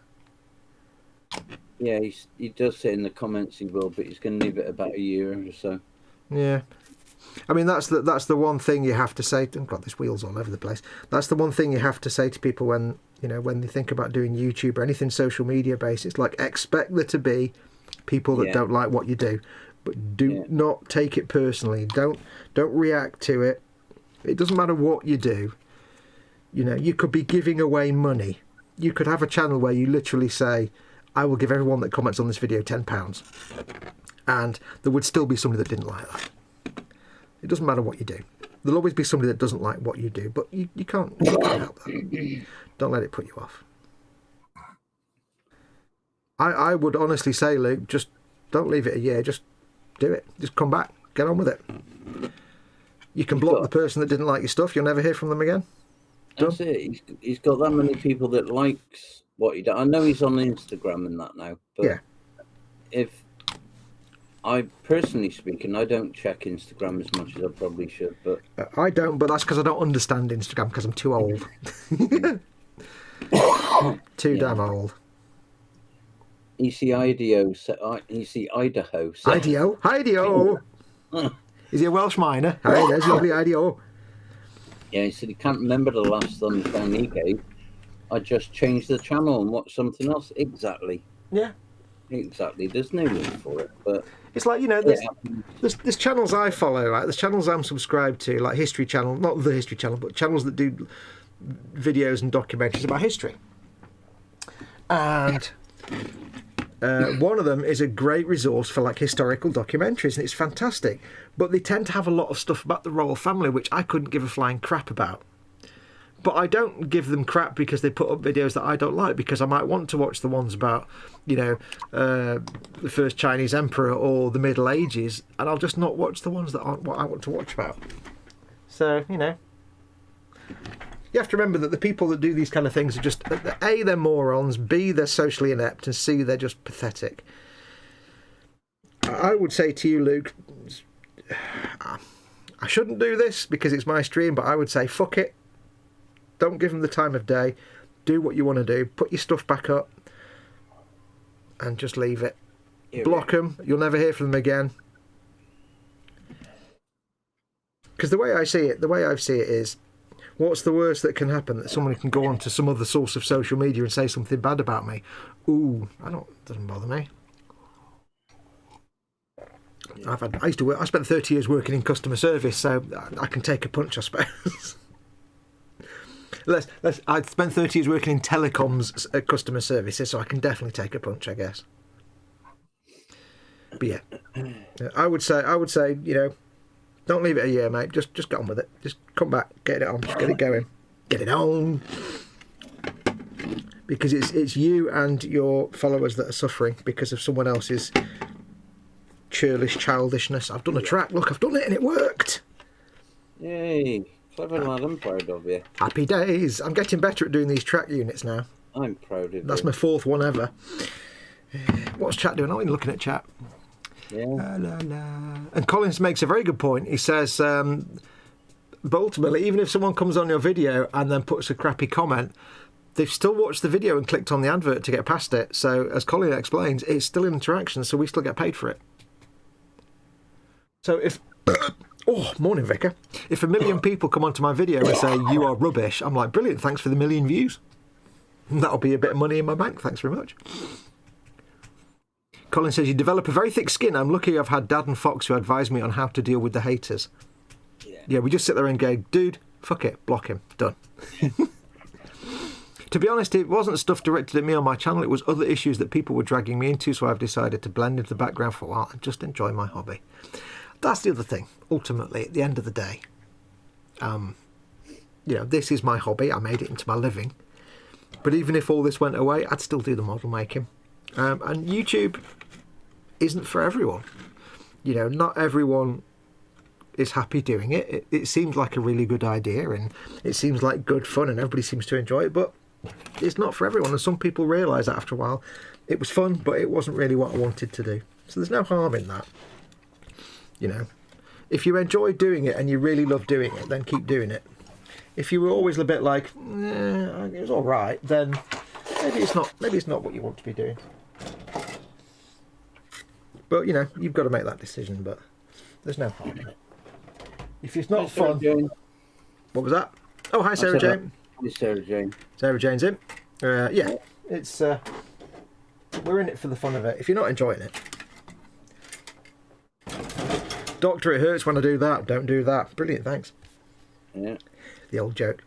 Yeah, he does say in the comments he will, but he's going to leave it about a year or so. Yeah. I mean, that's the one thing you have to say. Oh God, this wheel's all over the place. That's the one thing you have to say to people when they think about doing YouTube or anything social media based. It's like, expect there to be people that don't like what you do, but do not take it personally. Don't react to it. It doesn't matter what you do. You could be giving away money. You could have a channel where you literally say, "I will give everyone that comments on this video £10," and there would still be somebody that didn't like that. It doesn't matter what you do. There'll always be somebody that doesn't like what you do, but you can't help that. Don't let it put you off. I would honestly say, Luke, just don't leave it a year. Just do it. Just come back. Get on with it. You can block the person that didn't like your stuff. You'll never hear from them again. That's it. He's got that many people that likes what he does. I know he's on Instagram and that now, but if I personally speaking, I don't check Instagram as much as I probably should. But I don't. But that's because I don't understand Instagram, because I'm too old. Too damn old. Idaho. Idaho. Is he a Welsh miner? Hi, there's lovely Idaho. Yeah, he said he can't remember the last thumbs he gave. I just changed the channel and watched something else. Exactly. Yeah. Exactly. There's no need for it, but it's like, there's channels I follow, right? There's channels I'm subscribed to, like History Channel, not the History Channel, but channels that do videos and documentaries about history. And One of them is a great resource for like historical documentaries, and it's fantastic. But they tend to have a lot of stuff about the royal family, which I couldn't give a flying crap about. But I don't give them crap because they put up videos that I don't like, because I might want to watch the ones about, you know, the first Chinese emperor or the Middle Ages, and I'll just not watch the ones that aren't what I want to watch about. So, you know, you have to remember that the people that do these kind of things are just, A, they're morons, B, they're socially inept, and C, they're just pathetic. I would say to you, Luke, I shouldn't do this because it's my stream, but I would say, fuck it. Don't give them the time of day. Do what you want to do. Put your stuff back up and just leave it. Block them. You'll never hear from them again. Because the way I see it is, what's the worst that can happen? That someone can go on to some other source of social media and say something bad about me. Ooh, doesn't bother me. I spent 30 years working in customer service, so I can take a punch, I suppose. I spent 30 years working in telecoms customer services, so I can definitely take a punch, I guess. But yeah, I would say, you know, don't leave it a year, mate. Just get on with it. Just come back, get it on, just get it going, get it on. Because it's you and your followers that are suffering because of someone else's churlish childishness. I've done a track. Look, I've done it and it worked. Yay. Clever lad, I'm proud of you. Happy days. I'm getting better at doing these track units now. I'm proud of you. That's my 4th one ever. What's chat doing? I'm not even looking at chat. Yeah. La, la, la. And Colin makes a very good point. He says, but ultimately, even if someone comes on your video and then puts a crappy comment, they've still watched the video and clicked on the advert to get past it. So, as Colin explains, it's still an interaction, so we still get paid for it. So if... Oh, morning, Vicar. If 1 million people come onto my video and say, you are rubbish, I'm like, brilliant, thanks for the 1 million views. That'll be a bit of money in my bank, thanks very much. Colin says, you develop a very thick skin. I'm lucky I've had Dad and Foxx who advised me on how to deal with the haters. Yeah, we just sit there and go, dude, fuck it, block him, done. To be honest, it wasn't stuff directed at me on my channel, it was other issues that people were dragging me into, so I've decided to blend into the background for a while and just enjoy my hobby. That's the other thing. Ultimately, at the end of the day, you know, this is my hobby. I made it into my living. But even if all this went away, I'd still do the model making. And YouTube isn't for everyone. You know, not everyone is happy doing it. It seems like a really good idea, and it seems like good fun, and everybody seems to enjoy it. But it's not for everyone. And some people realise that after a while, it was fun, but it wasn't really what I wanted to do. So there's no harm in that. You know, if you enjoy doing it and you really love doing it, then keep doing it. If you were always a bit like, it was all right, then maybe it's not what you want to be doing. But you know, you've got to make that decision. But there's no harm in it. If it's not fun, what was that? Oh, hi, Sarah Jane. Hi, Sarah Jane. Sarah Jane's in. Yeah, it's we're in it for the fun of it. If you're not enjoying it. Doctor, it hurts when I do that. Don't do that. Brilliant, thanks. Yeah. The old joke.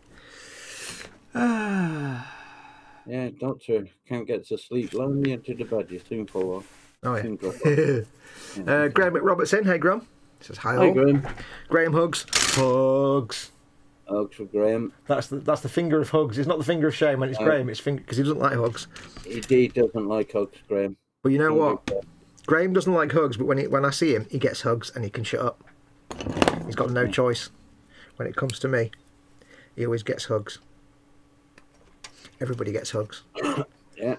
Yeah, doctor, can't get to sleep. Lonely into the bed, you soon fall off. Oh, yeah. Graham McRobertson. Hey, Graham. He says, hi, Hi, Graham. Graham hugs. Hugs. Hugs for Graham. That's the finger of hugs. It's not the finger of shame when it's Graham. It's finger because he doesn't like hugs. He doesn't like hugs, Graham. But you know what? Graham doesn't like hugs, but when I see him, he gets hugs and he can shut up. He's got no choice. When it comes to me, he always gets hugs. Everybody gets hugs. Yeah.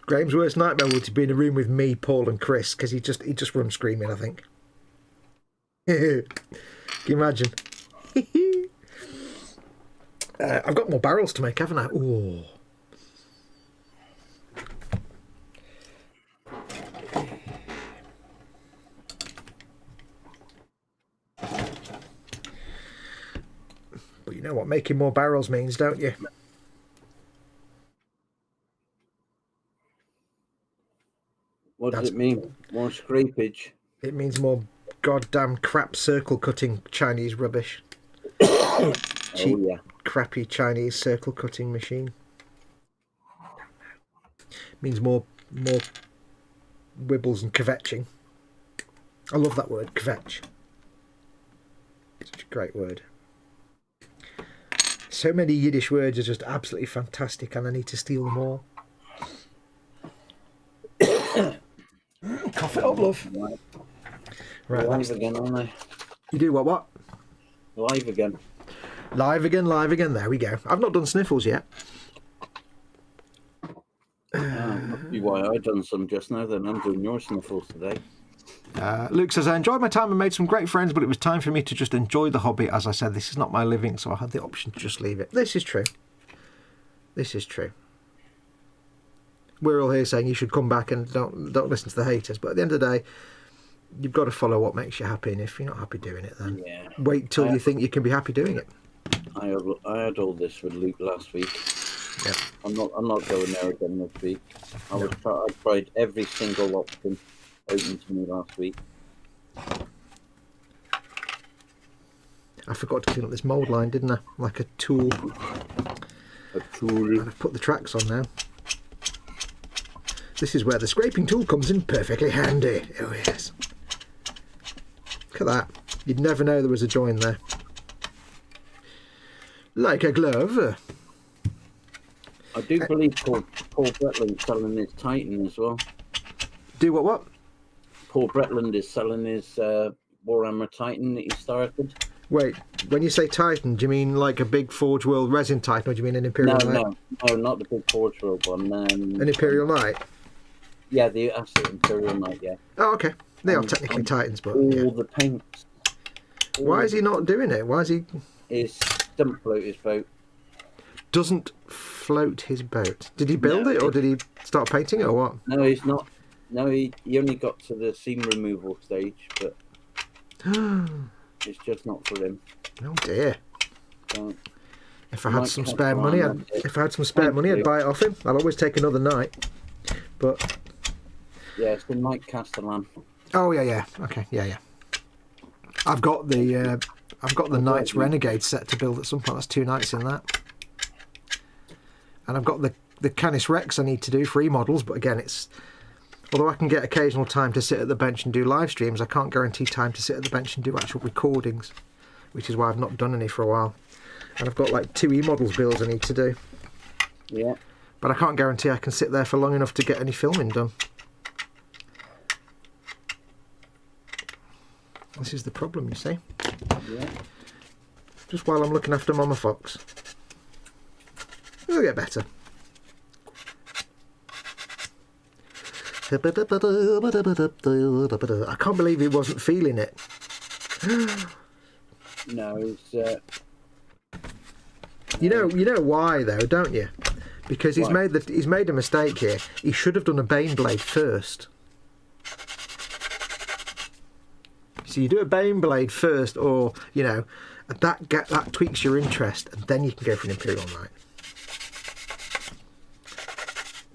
Graham's worst nightmare would be in a room with me, Paul, and Chris, because he just runs screaming, I think. Can you imagine? I've got more barrels to make, haven't I? Ooh. But you know what making more barrels means, don't you? What does it mean? More scrapage? It means more goddamn crap circle cutting Chinese rubbish. Cheap, crappy Chinese circle cutting machine. It means more more wibbles and kvetching. I love that word, kvetch. Such a great word. So many Yiddish words are just absolutely fantastic, and I need to steal them all. Cough it up, love. Right, live again, aren't I? You do what? Live again. Live again. There we go. I've not done sniffles yet. Must be why I done some just now. Then I'm doing your sniffles today. Luke says, I enjoyed my time and made some great friends, but it was time for me to just enjoy the hobby. As I said, this is not my living, so I had the option to just leave it. This is true. We're all here saying you should come back and don't listen to the haters, but at the end of the day, you've got to follow what makes you happy, and if you're not happy doing it, then wait till you think you can be happy doing it. I had all this with Luke last week. Yeah. I'm not going there again this week. I tried every single option open to me last week. I forgot to clean up this mould line, didn't I? Like a tool. I've put the tracks on now. This is where the scraping tool comes in perfectly handy. Oh yes. Look at that. You'd never know there was a join there. Like a glove. I do believe Paul Bretland's selling his Titan as well. Do what? Paul Bretland is selling his Warhammer Titan that he started. Wait, when you say Titan, do you mean like a big Forge World resin Titan, or do you mean an Imperial Knight? No, not the big Forge World one. An Imperial Knight? Yeah, that's the Imperial Knight, yeah. Oh, okay. They are technically Titans, but all the paints. Why is he not doing it? Why is he... Doesn't float his boat. Doesn't float his boat. Did he build it, or did he start painting it, or what? No, he's not. No, he only got to the seam removal stage, but it's just not for him. Oh dear. If I had some spare money, I'd buy it off him. I'll always take another night. But yeah, it's the Knight Castellan. Oh yeah. Okay, yeah. I've got the Knights Renegade set to build at some point. That's 2 nights in that. And I've got the Canis Rex I need to do, 3 models, but again, although I can get occasional time to sit at the bench and do live streams, I can't guarantee time to sit at the bench and do actual recordings, which is why I've not done any for a while. And I've got like 2 E-models builds I need to do. Yeah. But I can't guarantee I can sit there for long enough to get any filming done. This is the problem, you see. Yeah. Just while I'm looking after Mama Fox. It'll get better. I can't believe he wasn't feeling it. No, it's... You know why though, don't you? Because he's made a mistake here. He should have done a Baneblade first. So you do a Baneblade first, or that tweaks your interest, and then you can go for an Imperial Knight.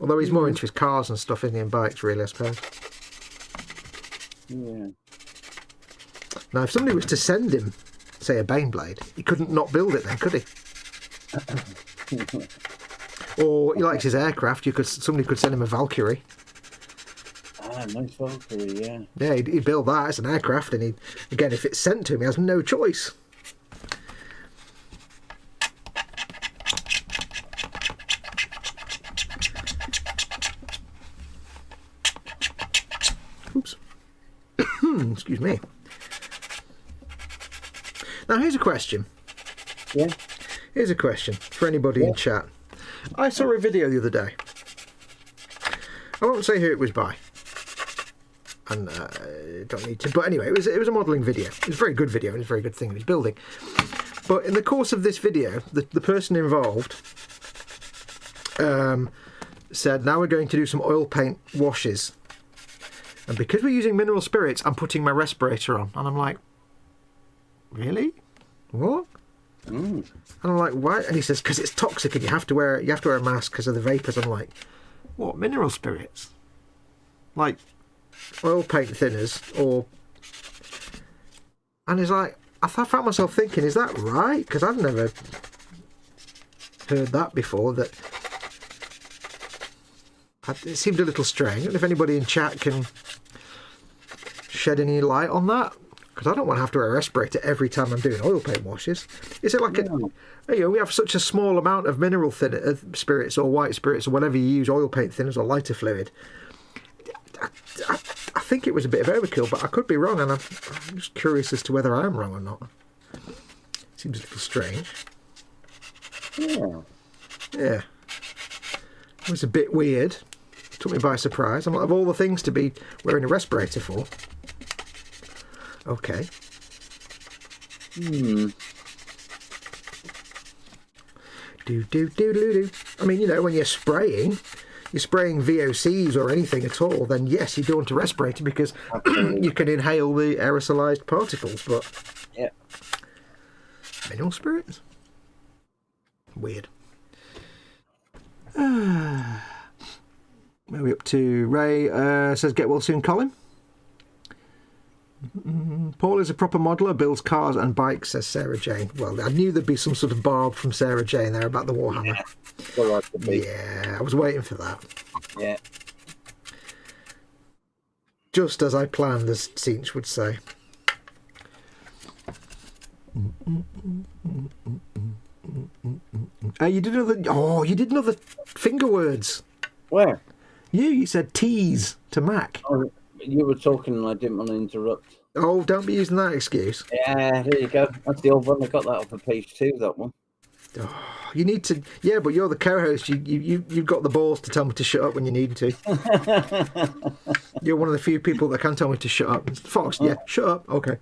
Although he's more into his cars and stuff, isn't he, and bikes, really, I suppose. Yeah. Now, if somebody was to send him, say, a Baneblade, he couldn't not build it then, could he? Or he likes his aircraft. Somebody could send him a Valkyrie. Ah, nice Valkyrie, yeah. Yeah, he'd build that as an aircraft, and again, if it's sent to him, he has no choice. Oops. Excuse me. Now, here's a question. Yeah. Here's a question for anybody in chat. I saw a video the other day. I won't say who it was by. And don't need to. But anyway, it was a modelling video. It was a very good video, and it's a very good thing he was building. But in the course of this video, the person involved said, now we're going to do some oil paint washes. And because we're using mineral spirits, I'm putting my respirator on. And I'm like, really? What? And I'm like, why? And he says, because it's toxic and you have to wear a mask because of the vapours. I'm like, what, mineral spirits? Like oil paint thinners, or... And he's like, I found myself thinking, is that right? Because I've never heard that before, that It seemed a little strange. I don't know if anybody in chat can shed any light on that, because I don't want to have to wear a respirator every time I'm doing oil paint washes. Is it like we have such a small amount of mineral spirits or white spirits or whatever you use, oil paint thinners or lighter fluid. I think it was a bit of overkill, but I could be wrong, and I'm just curious as to whether I am wrong or not. Seems a little strange. Yeah. It was a bit weird. Took me by surprise. I'm like, of all the things to be wearing a respirator for. Okay. Do. I mean, when you're spraying VOCs or anything at all, then yes, you do want a respirator because you can inhale the aerosolized particles, but mineral spirits? Weird. Where are we up to? Ray says, get well soon, Colin. Paul is a proper modeller, builds cars and bikes, says Sarah Jane. Well, I knew there'd be some sort of barb from Sarah Jane there about the Warhammer. Yeah, I was waiting for that. Yeah. Just as I planned, as Cinch would say. You did another finger words. Where? You said tease to Mac. Oh, you were talking and I didn't want to interrupt. Oh, don't be using that excuse. Yeah, there you go. That's the old one. I got that off of page 2, that one. Oh, you need to... Yeah, but you're the co-host. You've got the balls to tell me to shut up when you need to. You're one of the few people that can tell me to shut up. Foxx, yeah, shut up. Okay.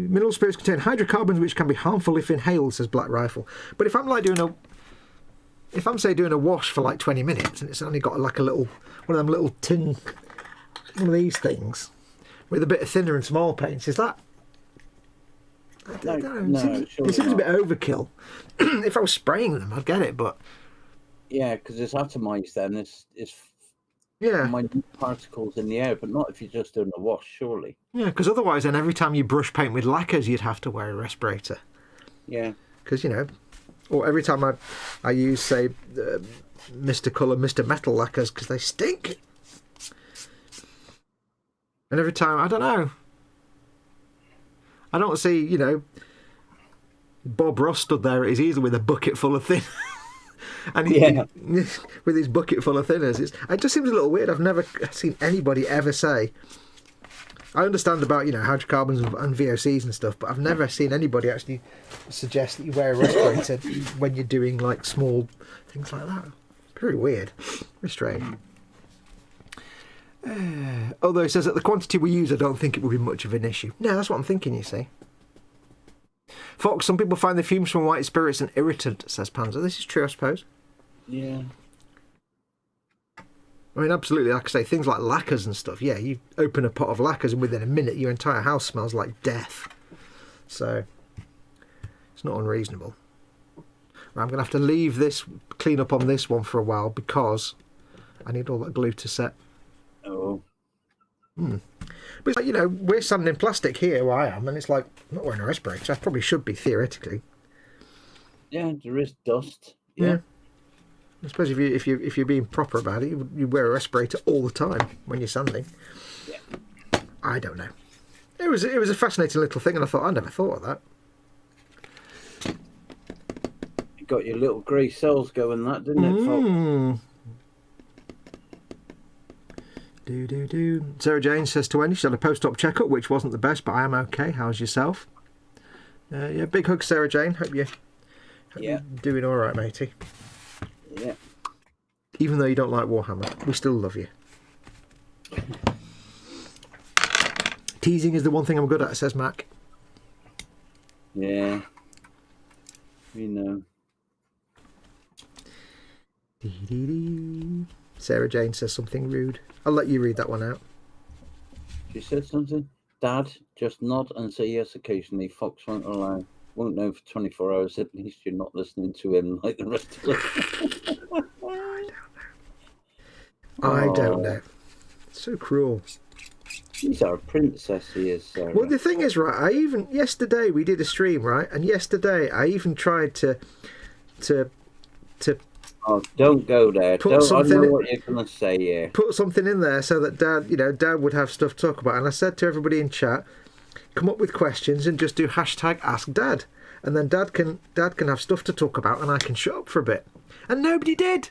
Mineral spirits contain hydrocarbons which can be harmful if inhaled, says Black Rifle. But if I'm like doing a wash for like 20 minutes and it's only got like a little one of them little tin, one of these things with a bit of thinner and small paints, is that? I don't know. It seems a bit overkill. If I was spraying them, I'd get it, but yeah, because it's atomized then. It's yeah, minute particles in the air, but not if you're just doing a wash, surely. Yeah, because otherwise, then every time you brush paint with lacquers, you'd have to wear a respirator. Yeah. Because or every time I use, say, Mr. Colour, Mr. Metal lacquers, because they stink. And every time, I don't know. I don't see, Bob Ross stood there at his easel with a bucket full of thin. And with his bucket full of thinners, it just seems a little weird. I've never seen anybody ever say. I understand about hydrocarbons and VOCs and stuff, but I've never seen anybody actually suggest that you wear a respirator when you're doing like small things like that. Very weird, very strange. Although it says that the quantity we use, I don't think it would be much of an issue. No, that's what I'm thinking. You see. Foxx, some people find the fumes from white spirits an irritant, says Panzer. This is true, I suppose. Yeah. I mean, absolutely, like I say, things like lacquers and stuff, yeah, you open a pot of lacquers and within a minute your entire house smells like death. So, it's not unreasonable. Right, I'm going to have to leave this, clean up on this one for a while because I need all that glue to set. Oh. But it's like, we're sanding plastic here where I am, and it's like, I'm not wearing a respirator. I probably should be, theoretically. Yeah, there is dust. Yeah. I suppose if you're being proper about it, you wear a respirator all the time when you're sanding. Yeah. I don't know. It was a fascinating little thing, and I thought I never thought of that. You got your little grey cells going, that didn't it? Sarah Jane says to Wendy, she had a post-op checkup, which wasn't the best, but I am okay. How's yourself? Yeah, big hug, Sarah Jane. Hope you're doing all right, matey. Yeah. Even though you don't like Warhammer, we still love you. Teasing is the one thing I'm good at, says Mac. Yeah. Sarah Jane says something rude. I'll let you read that one out. She said something. Dad, just nod and say yes occasionally. Foxx won't know for 24 hours. At least you're not listening to him like the rest of us. I don't know. So cruel. She's our princess, he is, Sarah. Well, the thing is, right, yesterday we did a stream, right? And yesterday I even tried to to Oh, don't go there. I know what you're going to say here. Put something in there so that Dad would have stuff to talk about. And I said to everybody in chat, come up with questions and just do hashtag Ask Dad, and then Dad can have stuff to talk about, and I can shut up for a bit. And nobody did.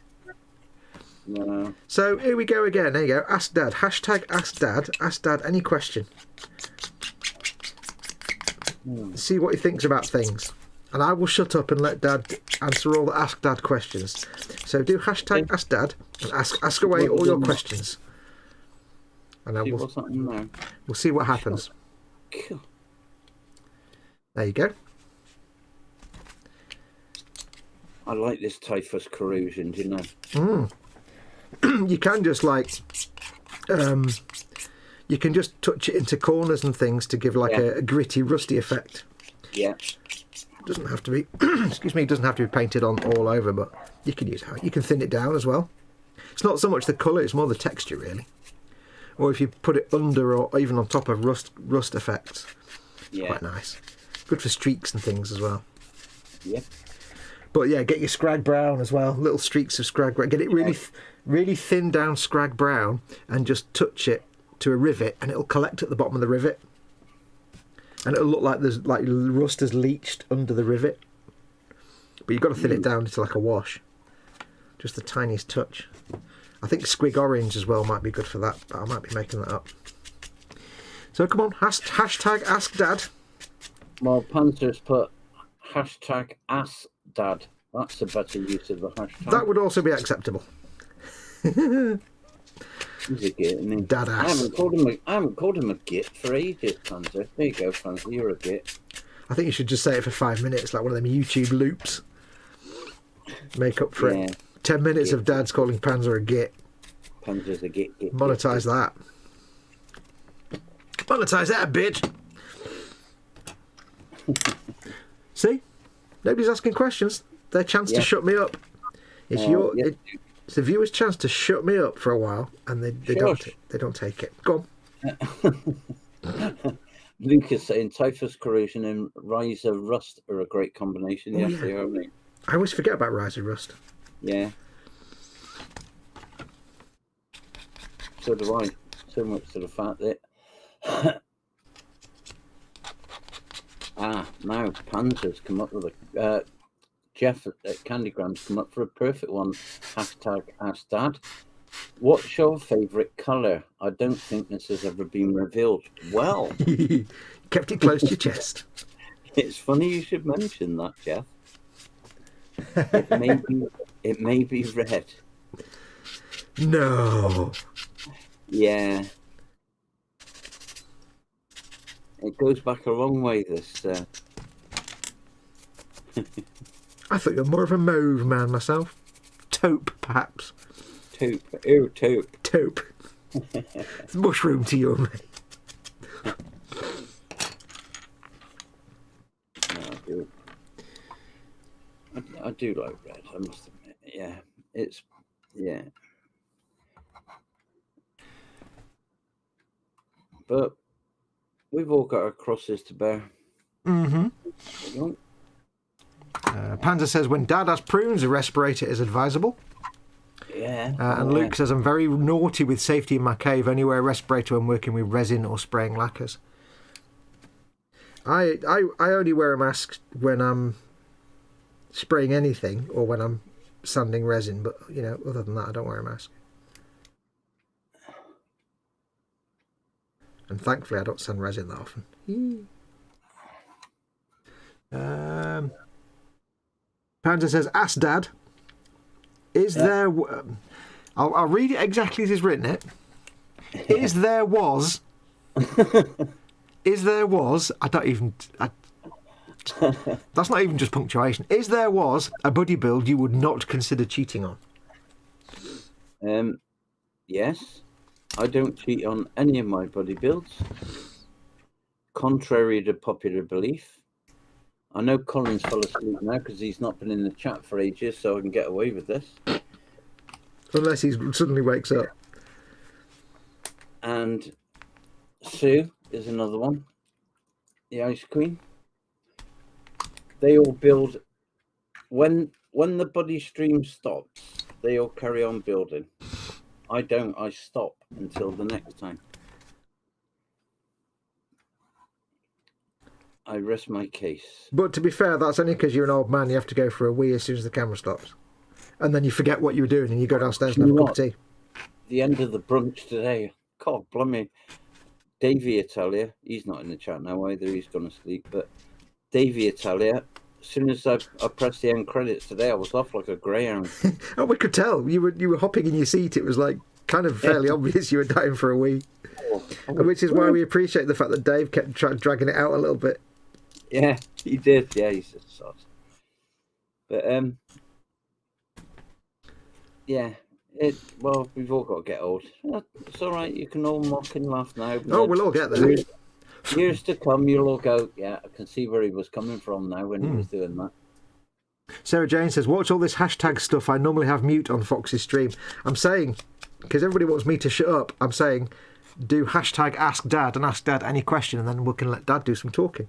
No. So here we go again. There you go. Ask Dad. Hashtag Ask Dad. Ask Dad any question. See what he thinks about things. And I will shut up and let Dad answer all the Ask Dad questions. So do hashtag Ask Dad and ask away all your questions. And we'll see what happens. There you go. I like this typhus corrosion, do you know? You can just you can just touch it into corners and things to give like a gritty, rusty effect. Yeah. Doesn't have to be excuse me, it doesn't have to be painted on all over, but you can thin it down as well. It's not so much the colour, it's more the texture really. Or if you put it under or even on top of rust effects. Yeah. Quite nice. Good for streaks and things as well. Yeah. But yeah, get your scrag brown as well. Little streaks of scrag brown. Get it really thin down scrag brown and just touch it to a rivet, and it'll collect at the bottom of the rivet. And it'll look like there's rust has leached under the rivet. But you've got to thin it down into like a wash. Just the tiniest touch. I think squig orange as well might be good for that, but I might be making that up. So come on, hashtag Ask Dad. Well, Panzer's put hashtag Ask Dad. That's a better use of the hashtag. That would also be acceptable. He's a git, isn't he? Dad ass. I haven't called him a git for ages, Panzer. There you go, Panzer. You're a git. I think you should just say it for 5 minutes, like one of them YouTube loops. Make up for it. 10 minutes of Dad's calling Panzer a git. Panzer's a git. Monetize that. Monetize that, bitch. See? Nobody's asking questions. Their chance to shut me up. It's it's the viewer's chance to shut me up for a while, and they don't take it. Go on. Lucas saying typhus corrosion and riser rust are a great combination. Oh, yes, they are. Mate. I always forget about riser rust. Yeah. So do I. So much to the fact that now Panzer's come up with a Jeff at Candygram's come up for a perfect one. Hashtag Ask Dad. What's your favourite colour? I don't think this has ever been revealed. Well, kept it close to your chest. It's funny you should mention that, Jeff. It may be red. No. Yeah. It goes back a long way, this. I thought you were more of a mauve man myself. Taupe, perhaps. Taupe. Oh, taupe. Taupe. It's mushroom to you, mate. I do like red, I must admit. Yeah. It's... Yeah. But we've all got our crosses to bear. Mm-hmm. Panzer says, when Dad has prunes, a respirator is advisable. Yeah. And Luke says, I'm very naughty with safety in my cave. Only wear a respirator when working with resin or spraying lacquers. I only wear a mask when I'm spraying anything or when I'm sanding resin. But, you know, other than that, I don't wear a mask. And thankfully, I don't sand resin that often. Panzer says, ask Dad, is there... I'll read it exactly as he's written it. Is there was... I don't even... that's not even just punctuation. Is there was a buddy build you would not consider cheating on? Yes. I don't cheat on any of my buddy builds. Contrary to popular belief. I know Colin's fell asleep now because he's not been in the chat for ages, so I can get away with this. Unless he suddenly wakes up. And Sue is another one. The Ice Queen. They all build... When when the buddy stream stops, they all carry on building. I don't. I stop until the next time. I rest my case. But to be fair, that's only because you're an old man. You have to go for a wee as soon as the camera stops. And then you forget what you were doing and you go downstairs and have a cup of tea. The end of the brunch today. God, blimey. Davey Italia, he's not in the chat now either. He's gone to sleep. But Davey Italia, as soon as I pressed the end credits today, I was off like a greyhound. Oh, we could tell. You were hopping in your seat. It was like kind of fairly obvious you were dying for a wee. Which is why we appreciate the fact that Dave kept dragging it out a little bit. Yeah, he did. Yeah, he's a sod. But yeah, well, we've all got to get old. It's all right. You can all mock and laugh now. Oh, we'll all get there. Years to come, you'll all go, yeah, I can see where he was coming from now when he was doing that. Sarah Jane says, watch all this hashtag stuff. I normally have mute on Fox's stream. I'm saying, because everybody wants me to shut up, I'm saying, do hashtag ask dad and ask dad any question, and then we can let dad do some talking.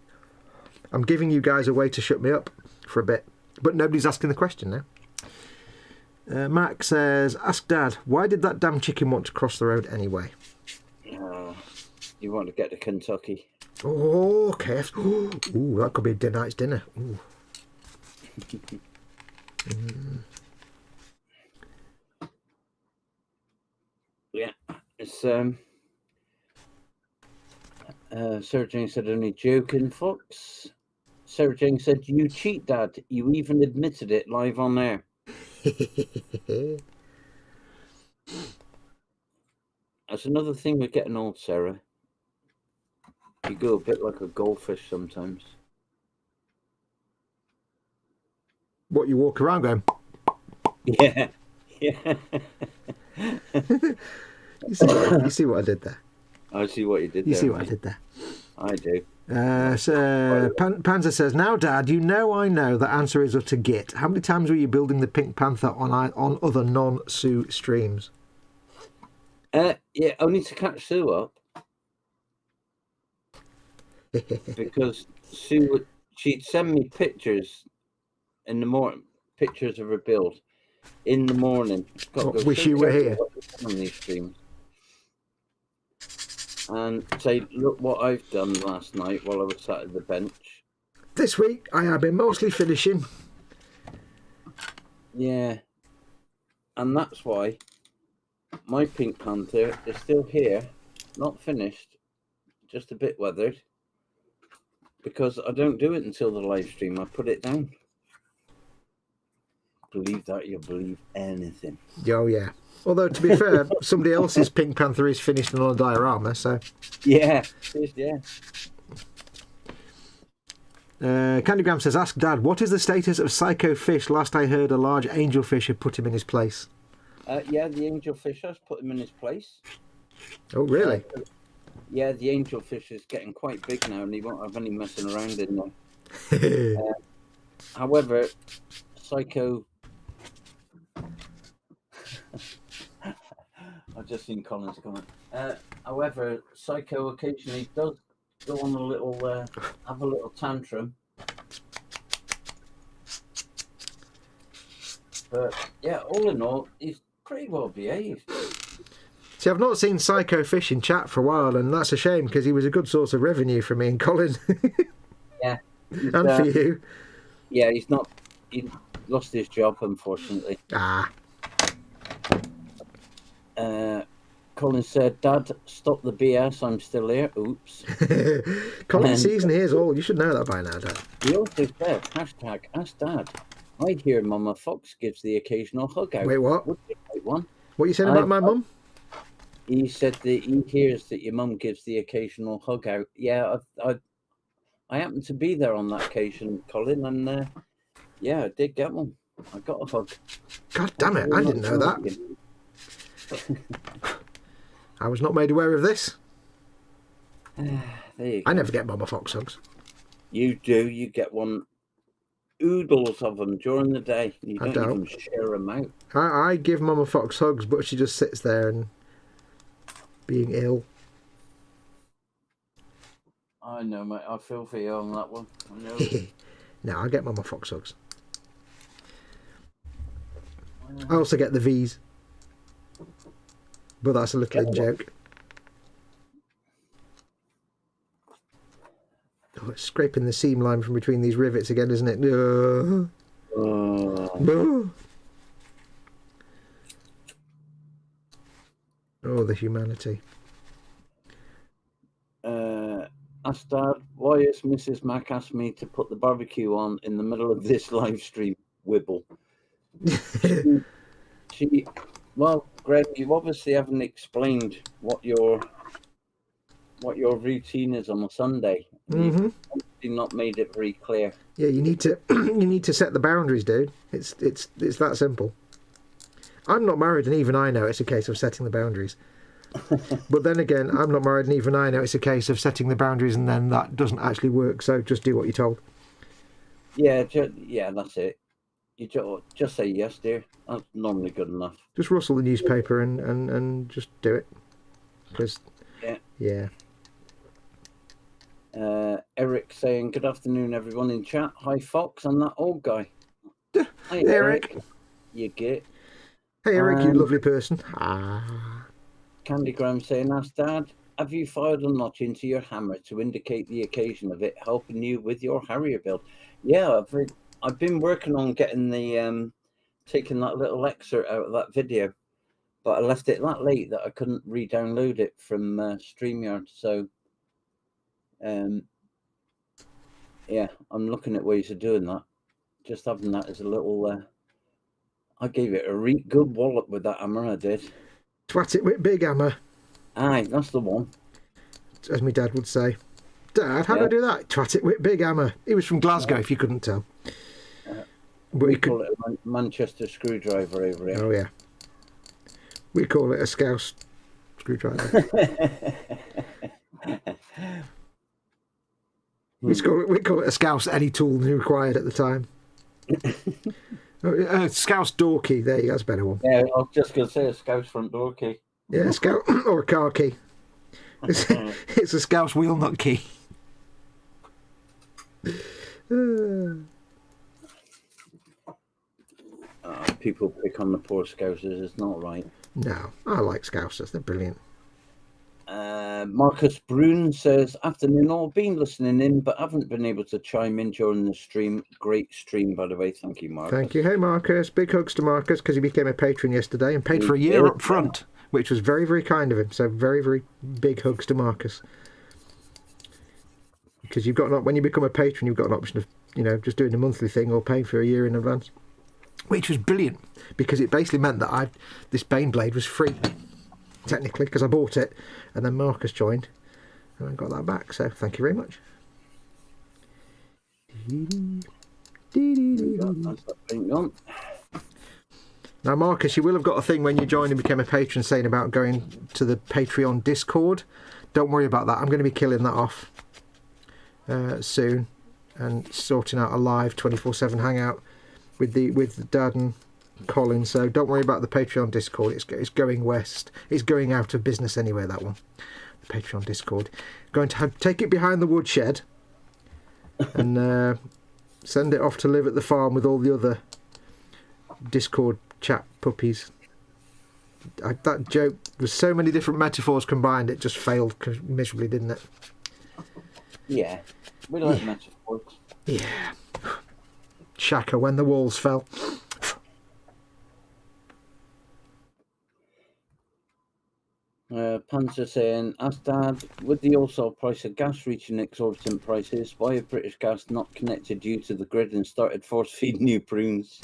I'm giving you guys a way to shut me up for a bit, but nobody's asking the question now. Mac says, ask dad, why did that damn chicken want to cross the road anyway? You want to get to Kentucky. Oh, KFC. Ooh, that could be tonight's dinner. Ooh. Yeah, it's Sarah Jane said, only joking, Fox. Sarah Jane said, you cheat, Dad. You even admitted it live on air. That's another thing with getting old, Sarah. You go a bit like a goldfish sometimes. What, you walk around going? Yeah. Yeah. You see what I did there? I see what you did there. You see what I did there? I do. So Panzer says, now Dad, you know I know the answer is utter git. How many times were you building the Pink Panther on other non-Sue streams? Yeah, only to catch Sue up. Because Sue, she'd send me pictures in the morning, pictures of her build in the morning. Wish you were here on these streams. And say, look what I've done last night while I was sat at the bench. This week I have been mostly finishing. Yeah. And that's why my Pink Panther is still here, not finished, just a bit weathered. Because I don't do it until the live stream. I put it down. Believe that, you'll believe anything. Oh, yeah. Although, to be fair, somebody else's Pink Panther is finished on a diorama, so... Yeah, yeah. Candygram says, ask Dad, what is the status of Psycho Fish? Last I heard, a large angelfish had put him in his place. Yeah, the angelfish has put him in his place. Oh, really? Yeah, the angelfish is getting quite big now, and he won't have any messing around in there. However, Psycho... I've just seen Colin's comment. However, Psycho occasionally does go on a little, have a little tantrum. But yeah, all in all, he's pretty well behaved. See, I've not seen Psycho Fish in chat for a while, and that's a shame because he was a good source of revenue for me and Colin. Yeah. And for you. Yeah, he lost his job, unfortunately. Colin said, Dad, stop the BS, I'm still here. Oops. Colin's season here's all. You should know that by now, Dad. He also said, hashtag ask Dad. I hear Mama Fox gives the occasional hug out. Wait, what? Would you like one? What are you saying about my mum? He said that he hears that your mum gives the occasional hug out. Yeah, I happened to be there on that occasion, Colin, and yeah, I did get one. I got a hug. God damn it, I didn't know that. I was not made aware of this. There you go. I never get Mama Fox hugs. You do. You get one oodles of them during the day. You don't even share them out. I give Mama Fox hugs, but she just sits there and being ill. I know, mate. I feel for you on that one. I know. No, I get Mama Fox hugs. I also get the V's. But that's a little in joke. Oh, it's scraping the seam line from between these rivets again, isn't it? Oh, the humanity. Asked Dad, why has Mrs. Mac asked me to put the barbecue on in the middle of this live stream? Wibble. Well, Greg, you obviously haven't explained what your routine is on a Sunday. You've obviously not made it very clear. Yeah, you need to set the boundaries, dude. It's that simple. I'm not married, and even I know it's a case of setting the boundaries. But then again, I'm not married, and even I know it's a case of setting the boundaries, and then that doesn't actually work. So just do what you're told. Yeah, that's it. You just say yes, dear. That's normally good enough. Just rustle the newspaper and just do it. Because yeah. Eric saying, good afternoon, everyone in chat. Hi, Fox. I'm that old guy. Hi, Eric. You get. Hey, Eric, you lovely person. Candygram saying, ask Dad, have you fired a notch into your hammer to indicate the occasion of it helping you with your Harrier build? Yeah, I've been working on getting the taking that little excerpt out of that video, but I left it that late that I couldn't re-download it from StreamYard. So yeah, I'm looking at ways of doing that. Just having that as a little I gave it a good wallop with that hammer, I did. Twat it with big hammer. Aye, that's the one. As my dad would say. Dad, how do I do that? Twat it with big hammer. He was from Glasgow, if you couldn't tell. But we call it a Manchester screwdriver over here. Oh, yeah. We call it a Scouse screwdriver. we call it a Scouse any tool required at the time. Scouse door key. There you go. That's a better one. Yeah, I was just going to say a Scouse front door key. Yeah, Scouse or a car key. It's a Scouse wheel nut key. People pick on the poor Scousers. It's not right. No, I like Scousers. They're brilliant. Marcus Brune says, afternoon all, been listening in but haven't been able to chime in during the stream. Great stream, by the way. Thank you, Marcus. Thank you. Hey, Marcus. Big hugs to Marcus because he became a patron yesterday and paid for a year up front, which was very, very kind of him. So very, very big hugs to Marcus. Because you've got when you become a patron, you've got an option of, just doing a monthly thing or paying for a year in advance, which was brilliant because it basically meant that this Baneblade was free. Technically, because I bought it and then Marcus joined and I got that back, so thank you very much. Now, Marcus, you will have got a thing when you joined and became a patron saying about going to the Patreon Discord. Don't worry about that. I'm going to be killing that off soon and sorting out a live 24/7 hangout with Dad and Colin, so don't worry about the Patreon Discord. It's going west. It's going out of business anyway, that one. The Patreon Discord. Going to take it behind the woodshed and send it off to live at the farm with all the other Discord chat puppies. That joke was so many different metaphors combined, it just failed miserably, didn't it? Yeah, we like metaphors. Yeah. Shaka when the walls fell. Panzer saying, ask Dad, with the wholesale price of gas reaching exorbitant prices, why have British Gas not connected you to the grid and started force feeding you prunes?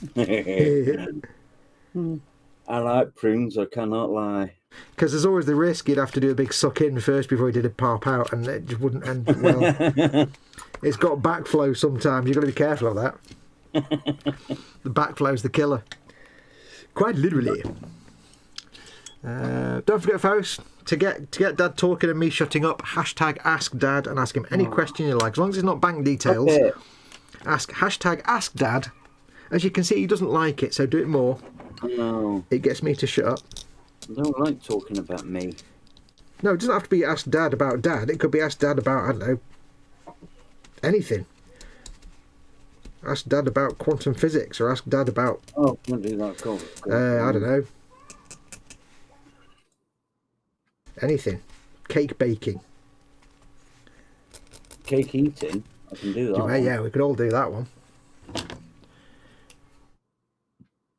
I like prunes, I cannot lie. Because there's always the risk you'd have to do a big suck in first before you did a pop out, and it just wouldn't end well. It's got backflow sometimes. You've got to be careful of that. The backflow's the killer. Quite literally. Don't forget, folks, to get Dad talking and me shutting up, hashtag ask Dad and ask him any question you like. As long as it's not bank details, hashtag ask Dad. As you can see, he doesn't like it, so do it more. No. It gets me to shut up. I don't like talking about me. No, it doesn't have to be ask Dad about Dad. It could be ask Dad about, I don't know, anything. Ask Dad about quantum physics, or ask Dad about... Oh, can't do that. Go. I don't know. Anything. Cake baking. Cake eating. I can do that. Yeah, we could all do that one.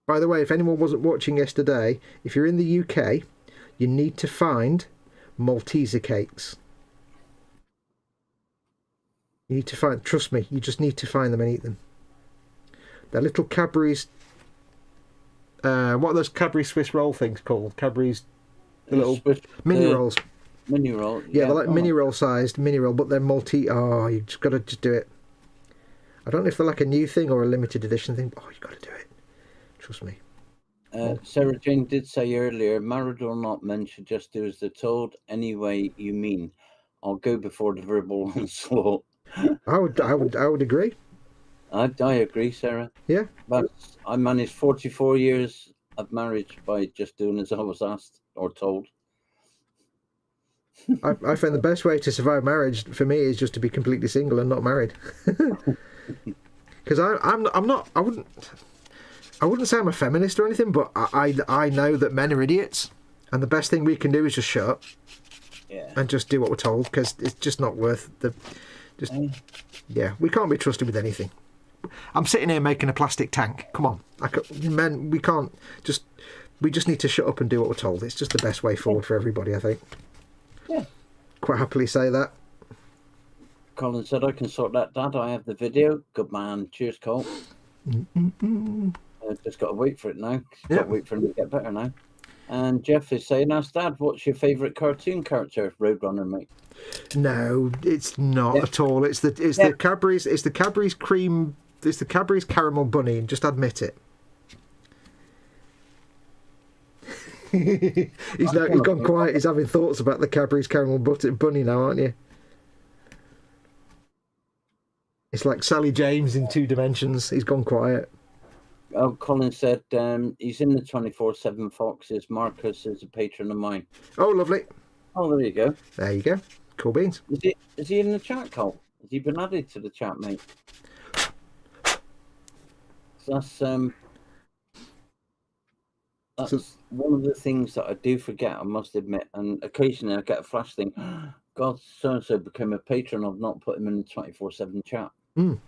By the way, if anyone wasn't watching yesterday, if you're in the UK, you need to find Malteser cakes. You need to find... Trust me, you just need to find them and eat them. They're little Cadbury's... what are those Cadbury Swiss roll things called? Cadbury's... The little Swiss, mini rolls. Mini roll. Yeah, they're like mini roll sized mini roll, but they're Oh, you just got to just do it. I don't know if they're like a new thing or a limited edition thing, but you got to do it. Trust me. Sarah Jane did say earlier, married or not, men should just do as they're told. Anyway, you mean I'll go before the verbal onslaught. I would agree. I agree, Sarah. Yeah. But I managed 44 years of marriage by just doing as I was asked or told. I find the best way to survive marriage for me is just to be completely single and not married. Because I wouldn't say I'm a feminist or anything, but I know that men are idiots, and the best thing we can do is just shut up. Yeah. And just do what we're told, because it's just not worth the... Yeah, we can't be trusted with anything. I'm sitting here making a plastic tank. Come on. Men, we can't just... We just need to shut up and do what we're told. It's just the best way forward for everybody, I think. Yeah. Quite happily say that. Colin said, I can sort that, Dad. I have the video. Good man. Cheers, Cole. I've just got to wait for it now. Got to wait for him to get better now. And Jeff is saying, ask Dad, what's your favourite cartoon character? Roadrunner, mate. No, it's not at all. It's the Cadbury's. It's the Cadbury's cream. It's the Cadbury's caramel bunny. And just admit it. He's gone quiet. He's having thoughts about the Cadbury's caramel bunny now, aren't you? It's like Sally James in 2 dimensions. He's gone quiet. Oh, Colin said he's in the 24/7 Foxes. Marcus is a patron of mine. Oh, lovely. Oh, there you go. There you go. Cool beans. Is he in the chat, Cole? Has he been added to the chat, mate? That's one of the things that I do forget, I must admit. And occasionally I get a flash thing. God, so-and-so became a patron. I've not put him in the 24/7 chat. Mm.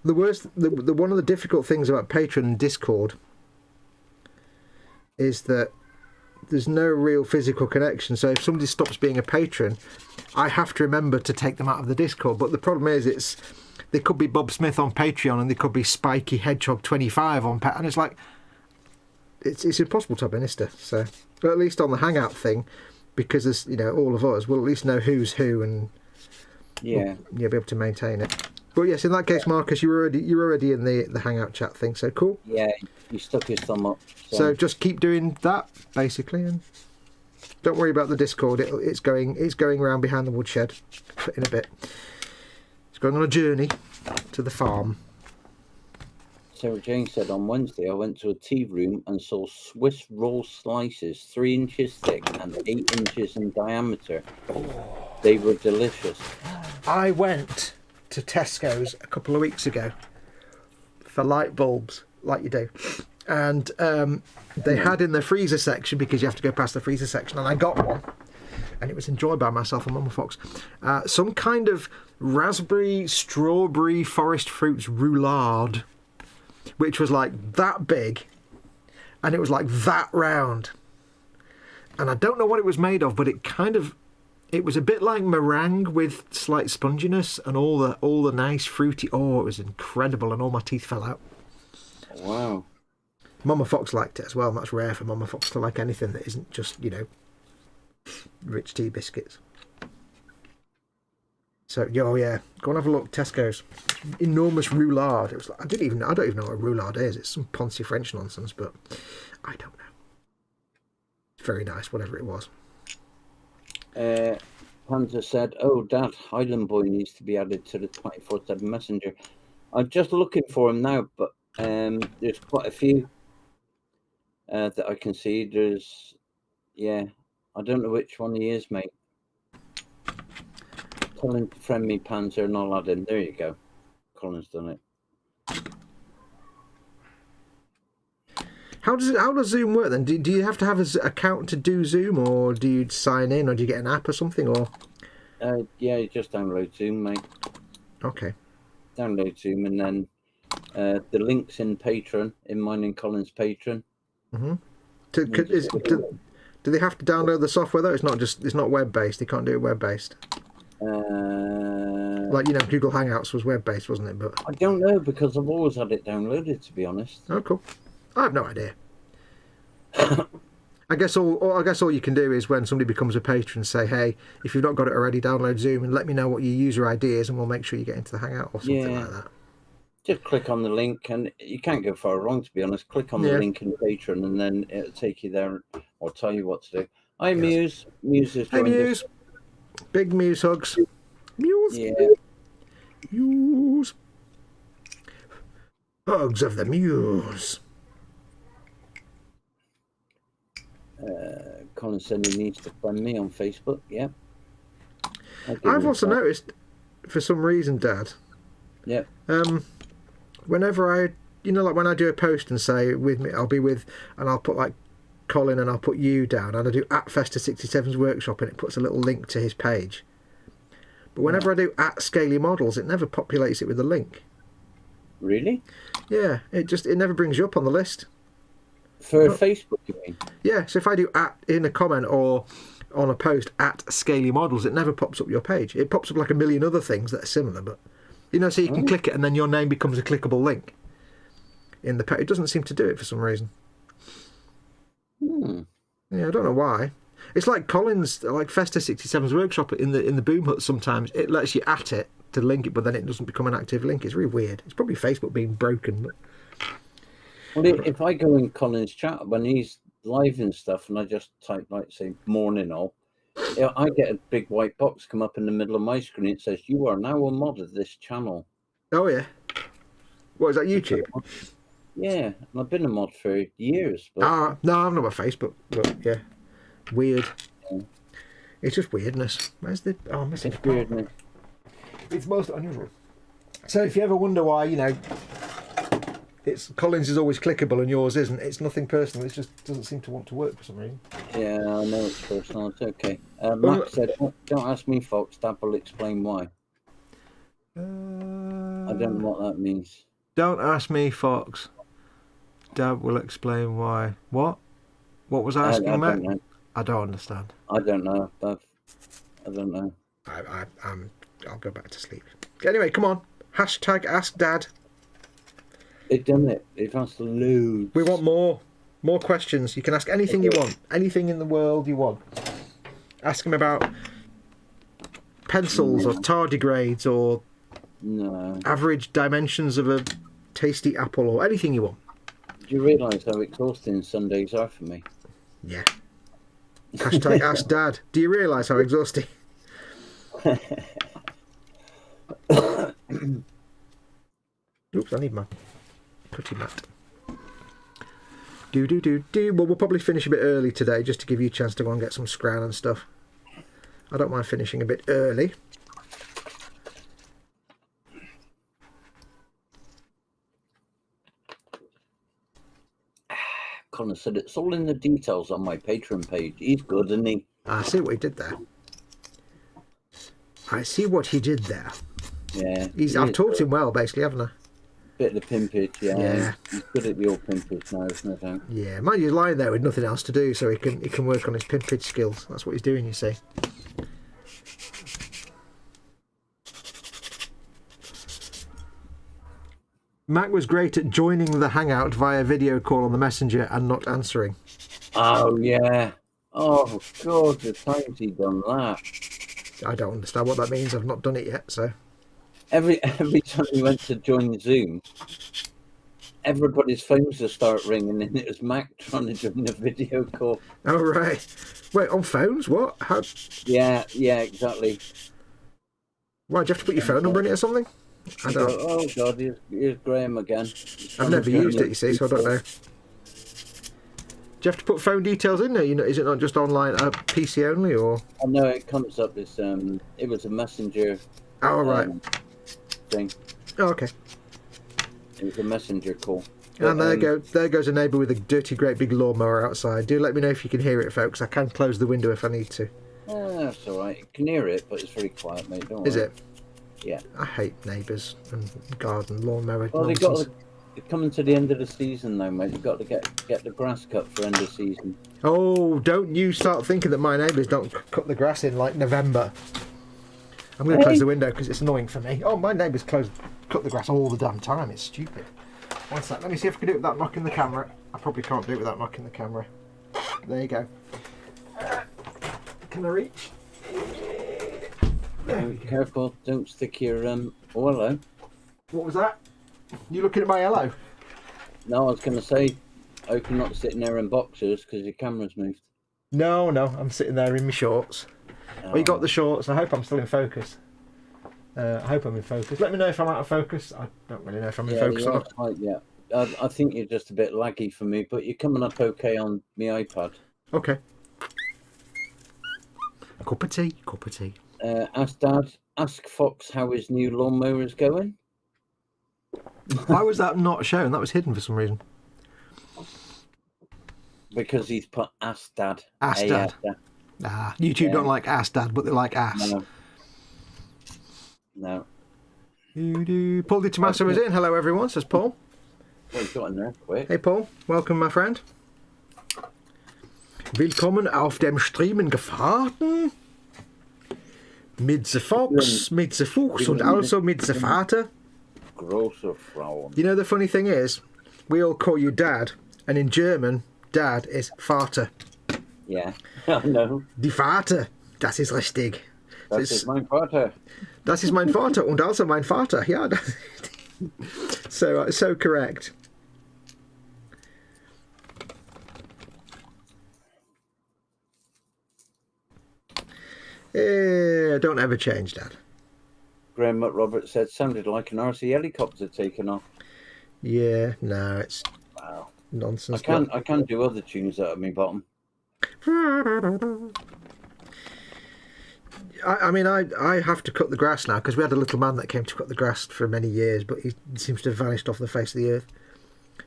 The one of the difficult things about Patreon and Discord is that there's no real physical connection. So if somebody stops being a patron, I have to remember to take them out of the Discord. But the problem is, they could be Bob Smith on Patreon and they could be Spiky Hedgehog 25 on and it's like it's impossible to administer. So at least on the Hangout thing, because there's all of us, we'll at least know who's who and be able to maintain it. But yes, in that case, Marcus, you're already in the Hangout chat thing, so cool. Yeah, you stuck his thumb up. So just keep doing that, basically, and don't worry about the Discord. It's going around behind the woodshed in a bit. It's going on a journey to the farm. Sarah Jane said on Wednesday I went to a tea room and saw Swiss roll slices 3 inches thick and 8 inches in diameter. They were delicious. I went to Tesco's a couple of weeks ago for light bulbs, like you do, and they had in the freezer section, because you have to go past the freezer section, and I got one, and it was enjoyed by myself and Mama Fox, some kind of raspberry strawberry forest fruits roulade, which was like that big and it was like that round, and I don't know what it was made of, but it was a bit like meringue with slight sponginess and all the nice fruity. Oh, it was incredible, and all my teeth fell out. Wow. Mama Fox liked it as well, and that's rare for Mama Fox to like anything that isn't just, rich tea biscuits. So, go and have a look. Tesco's enormous roulade. It was like, I don't even know what a roulade is. It's some poncy French nonsense, but I don't know. It's very nice, whatever it was. Panzer said, oh, Dad, Highland Boy needs to be added to the 24/7 Messenger. I'm just looking for him now, but there's quite a few that I can see. There's, I don't know which one he is, mate. Colin, friend me, Panzer, and I'll add him. There you go. Colin's done it. How does Zoom work then? Do you have to have an account to do Zoom, or do you sign in, or do you get an app or something, or? Yeah, you just download Zoom, mate. Okay. Download Zoom, and then the link's in Patreon, in mine and Colin's Patreon. Mm-hmm. Do they have to download the software though? It's not web based. They can't do it web based. Like Google Hangouts was web based, wasn't it? But I don't know, because I've always had it downloaded, to be honest. Oh, cool. I have no idea. I guess all you can do is when somebody becomes a patron, say, hey, if you've not got it already, download Zoom and let me know what your user ID is, and we'll make sure you get into the Hangout or something like that. Just click on the link, and you can't go far wrong, to be honest. Click on the link in Patreon, and then it'll take you there or tell you what to do. Hi, Muse. Muse is joined us. Big Muse hugs. Muse. Yeah. Muse. Hugs of the Muse. Colin said he needs to friend me on Facebook. Yeah. I've also noticed, for some reason, Dad. Yeah. Whenever I, like when I do a post and say with me, I'll be with, and I'll put like Colin and I'll put you down, and I do at Festa67's workshop, and it puts a little link to his page. But whenever I do at Scaly Models, it never populates it with a link. Really? Yeah, it never brings you up on the list. For Facebook, you mean? Yeah, so if I do at in a comment or on a post at Scaly Models, it never pops up your page. It pops up like a million other things that are similar, but so you can click it and then your name becomes a clickable link in the page. It doesn't seem to do it for some reason. Yeah, I don't know why. It's like Colin's, like Festa67's workshop in the Boom Hut. Sometimes it lets you at it to link it, but then it doesn't become an active link. It's really weird. It's probably Facebook being broken. But... Well, if I go in Colin's chat when he's live and stuff, and I just type, like, say, morning all, I get a big white box come up in the middle of my screen. It says, you are now a mod of this channel. Oh, yeah. What, is that YouTube? Yeah, and I've been a mod for years. But... no, I'm not on Facebook, but yeah. Weird. Yeah. It's just weirdness. Where's the... Oh, I'm missing it's weirdness. It's most unusual. So if you ever wonder why, it's Colin's is always clickable and yours isn't, it's nothing personal. It just doesn't seem to want to work for some reason. Yeah, I know it's personal. It's okay. Max said, don't ask me, Foxx. Dad will explain why. I don't know what that means. Don't ask me, Foxx. Dad will explain why. What? What was I asking, Matt? I don't understand. I don't know. I don't know. I'll go back to sleep. Anyway, come on. Hashtag Ask Dad. They've done it. They've asked loads. We want more. More questions. You can ask anything you want. Anything in the world you want. Ask him about pencils or tardigrades or average dimensions of a tasty apple or anything you want. Do you realise how exhausting Sundays are for me? Yeah. Hashtag Ask Dad. Do you realise how exhausting? Oops, I need my putty mat. Well, we'll probably finish a bit early today just to give you a chance to go and get some scran and stuff. I don't mind finishing a bit early. Colin said it's all in the details on my Patreon page. He's good, isn't he? I see what he did there. Yeah. I've taught him well, basically, haven't I? Bit of the pimpage, yeah. He's good at the old pimpage now, isn't it? Yeah, mind you, he's lying there with nothing else to do, so he can work on his pimpage skills. That's what he's doing, you see. Mac was great at joining the Hangout via video call on the Messenger and not answering. Oh, yeah. Oh, God, the times he done that. I don't understand what that means. I've not done it yet, so... Every time we went to join Zoom, everybody's phones would start ringing, and it was Mac trying to join the video call. Oh, right. Wait, on phones? What? How? Yeah, exactly. Why, do you have to put your phone number in it or something? I don't. Oh, God, here's Graham again. I've never used it, you see, so I don't know. Do you have to put phone details in there? Is it not just online, PC only, or? I know it comes up as it was a messenger. Oh, right. Thing. Oh, okay. It was a messenger call. And there goes a neighbour with a dirty, great big lawnmower outside. Do let me know if you can hear it, folks. I can close the window if I need to. That's all right. You can hear it, but it's very quiet, mate. Don't worry. Is it? Yeah. I hate neighbours and garden lawnmower. Well, nonsense. they're coming to the end of the season, though, mate. You've got to get the grass cut for end of season. Oh, don't you start thinking that my neighbours don't cut the grass in like November. I'm going to close the window because it's annoying for me. Oh, my neighbours cut the grass all the damn time. It's stupid. One sec. Let me see if I can do it without knocking the camera. I probably can't do it without knocking the camera. There you go. Can I reach? Careful, don't stick your hello. What was that? You looking at my hello? No, I was going to say, I hope you're not sitting there in boxers because your camera's moved. No, I'm sitting there in my shorts. Oh, you got the shorts. I hope I'm still in focus. I hope I'm in focus. Let me know if I'm out of focus. I don't really know if I'm in focus or not. Right, yeah. I think you're just a bit laggy for me, but you're coming up okay on my iPad. Okay. Cup of tea. Ask Foxx how his new lawnmower is going. Why was that not shown? That was hidden for some reason. Because he's put Ask Dad. Ask Dad. YouTube don't like Ask Dad, but they like ass. No. Paul Di Tommaso is in. Hello, everyone, says Paul. Oh, you got in there quick. Hey, Paul. Welcome, my friend. Willkommen auf dem Streamen gefahren. Mit the Fox, mit the Fuchs, and also mit the Vater. Große Frauen. You know, the funny thing is, we all call you Dad, and in German, Dad is Vater. Yeah, I know. Die Vater, das ist richtig. Das ist mein Vater. Das ist mein Vater und also mein Vater. Ja, so correct. Don't ever change, Dad. Graham McRoberts said, sounded like an RC helicopter taking off. Yeah, no, it's nonsense. I can do other tunes out of my bottom. I mean, I have to cut the grass now because we had a little man that came to cut the grass for many years, but he seems to have vanished off the face of the earth.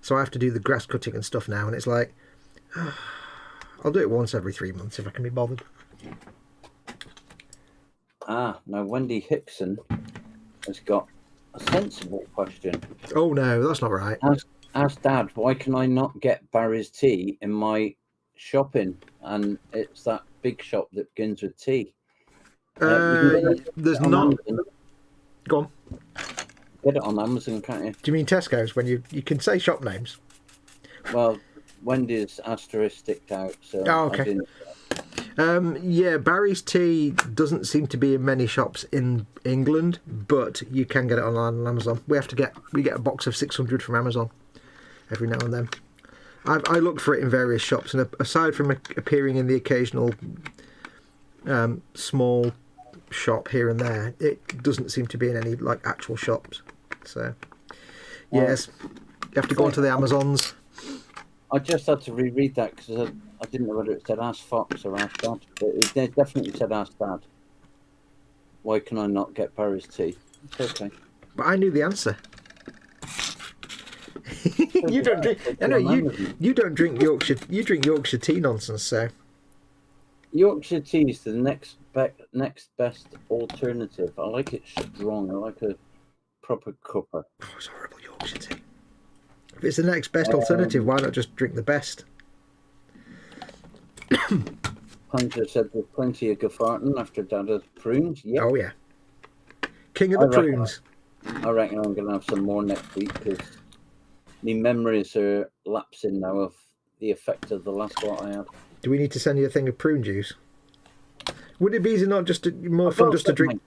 So I have to do the grass cutting and stuff now, and it's like, I'll do it once every 3 months if I can be bothered. Now Wendy Hickson has got a sensible question. Oh no, that's not right. Ask Dad, why can I not get Barry's tea in my shopping? And it's that big shop that begins with T. There's not. Go on. Get it on Amazon, can't you? Do you mean Tesco's? When you can say shop names? Well, Wendy's asterisk sticked out. So okay. Yeah, Barry's tea doesn't seem to be in many shops in England, but you can get it online on Amazon. We get a box of 600 from Amazon every now and then. I looked for it in various shops, and aside from appearing in the occasional small shop here and there, it doesn't seem to be in any like actual shops. So yes, you have to go onto the Amazons. I just had to reread that because I didn't know whether it said Ask Fox or Ask Dad, but it definitely said Ask Dad. Why can I not get Barry's tea? It's okay. But I knew the answer. You don't drink. I know you don't drink Yorkshire. You drink Yorkshire tea nonsense. So Yorkshire tea is the next best alternative. I like it strong. I like a proper cuppa. Oh, it's horrible Yorkshire tea. If it's the next best alternative, why not just drink the best? Hunter said there's plenty of Gefarten after Dada's prunes. Yep. Oh yeah, king of the prunes. I reckon I'm going to have some more next week because my memories are lapsing now of the effect of the last lot I had. Do we need to send you a thing of prune juice? Would it be easy not just more fun just to drink?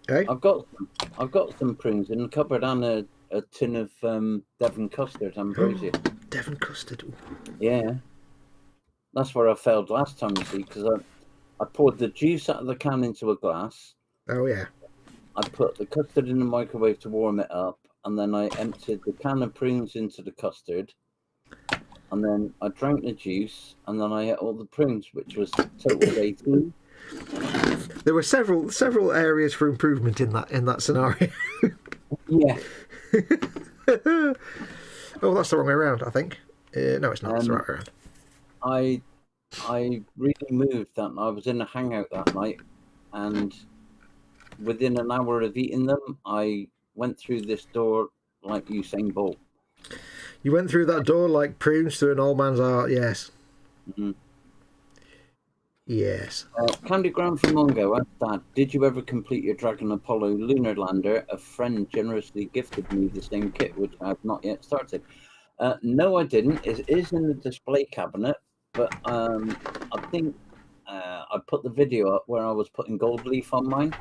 Hey? I've got some prunes in the cupboard and a tin of Devon custard ambrosia. Devon custard. Ooh. Yeah, that's where I failed last time. You see, because I poured the juice out of the can into a glass. Oh yeah. I put the custard in the microwave to warm it up, and then I emptied the can of prunes into the custard, and then I drank the juice, and then I ate all the prunes, which was total of 18. There were several areas for improvement in that scenario. Yeah. Oh, that's the wrong way around, I think. No, it's not. It's the right way around. I really moved that. I was in a hangout that night, and within an hour of eating them, I went through this door like Usain Bolt. You went through that door like prunes through an old man's heart, yes. Mm-hmm. Yes. Candy Graham from Mongo asked Dad, did you ever complete your Dragon Apollo lunar lander? A friend generously gifted me the same kit, which I have not yet started. No, I didn't. It is in the display cabinet, but I think I put the video up where I was putting gold leaf on mine.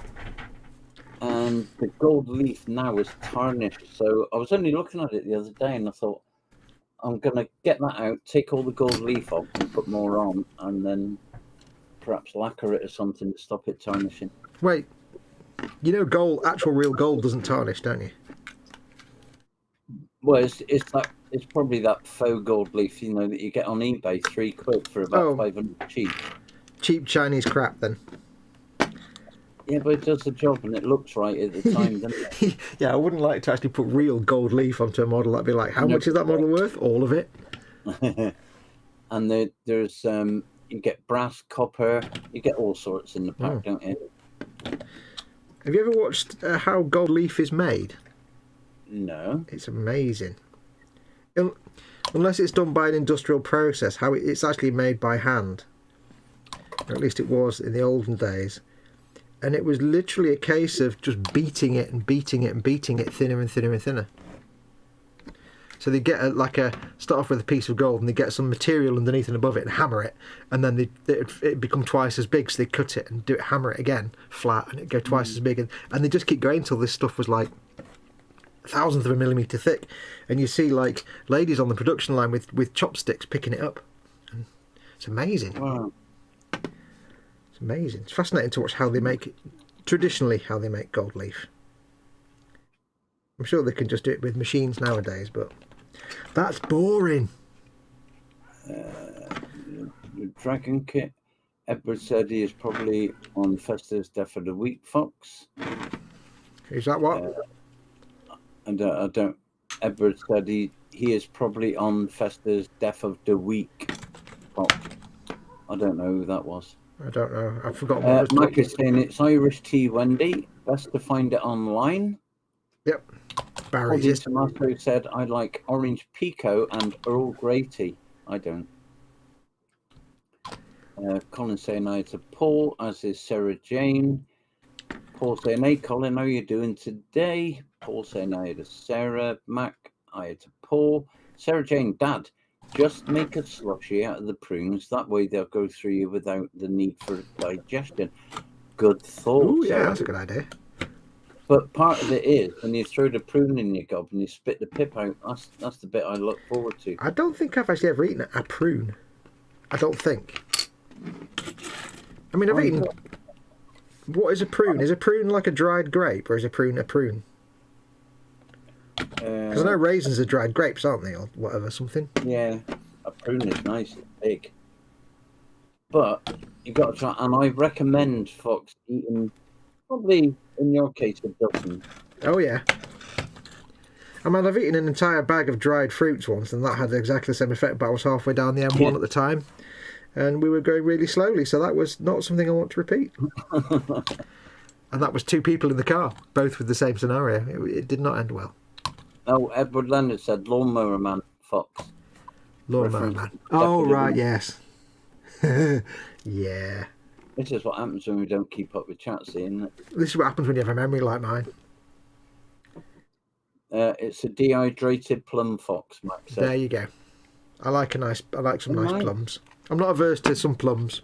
And the gold leaf now is tarnished. So I was only looking at it the other day and I thought, I'm going to get that out, take all the gold leaf off and put more on, and then perhaps lacquer it or something to stop it tarnishing. Wait, you know gold, actual real gold doesn't tarnish, don't you? Well, it's probably that faux gold leaf, you know, that you get on eBay, £3 for about 500 cheap. Cheap Chinese crap, then. Yeah, but it does the job and it looks right at the time, doesn't it? Yeah, I wouldn't like to actually put real gold leaf onto a model. That'd be like, how much is that model worth? All of it. And there's you get brass, copper, you get all sorts in the pack, don't you? Have you ever watched how gold leaf is made? No. It's amazing. Unless it's done by an industrial process, how it's actually made by hand. Or at least it was in the olden days. And it was literally a case of just beating it and beating it and beating it thinner and thinner and thinner. So they get start off with a piece of gold and they get some material underneath and above it and hammer it, and then it become twice as big, so they cut it and hammer it again flat and it go twice as big, and they just keep going until this stuff was like a thousandth of a millimetre thick, and you see like ladies on the production line with chopsticks picking it up. And it's amazing. Wow. It's amazing. It's fascinating to watch how they make gold leaf. I'm sure they can just do it with machines nowadays, but that's boring. The Dragon kit. Edward said he is probably on Festa's Death of the Week, Foxx. Is that what? I don't. Edward said he is probably on Festa's Death of the Week, Foxx. I don't know who that was. I don't know. I've forgotten what it was. Mike is saying it's Irish tea, Wendy. Best to find it online. Yep. Barry's. Tomato said, I like orange pico and Earl Grey tea. I don't. Colin saying hi to Paul, as is Sarah Jane. Paul saying, hey Colin, how are you doing today? Paul saying hi to Sarah. Mac, hi to Paul. Sarah Jane, Dad, just make a slushy out of the prunes. That way they'll go through you without the need for digestion. Good thought. Oh, yeah, that's a good idea. But part of it is when you throw the prune in your gob and you spit the pip out. That's the bit I look forward to. I don't think I've actually ever eaten a prune. I don't think. I mean, I've eaten. What is a prune? Is a prune like a dried grape, or is a prune a prune? Because I know raisins are dried grapes, aren't they, or whatever, something? Yeah, a prune is nice, it's big. But you got to try, and I recommend Foxx eating probably in your case a dozen. Oh yeah. I mean, I've eaten an entire bag of dried fruits once, and that had exactly the same effect. But I was halfway down the M1 at the time, and we were going really slowly, so that was not something I want to repeat. And that was two people in the car, both with the same scenario. It did not end well. Oh, Edward Leonard said Lawnmower Man, Foxx. Lawnmower Man. Oh, right, yes. Yeah. This is what happens when we don't keep up with chat, isn't it? This is what happens when you have a memory like mine. It's a dehydrated plum, Foxx, Max said. There you go. I like some nice plums. I'm not averse to some plums.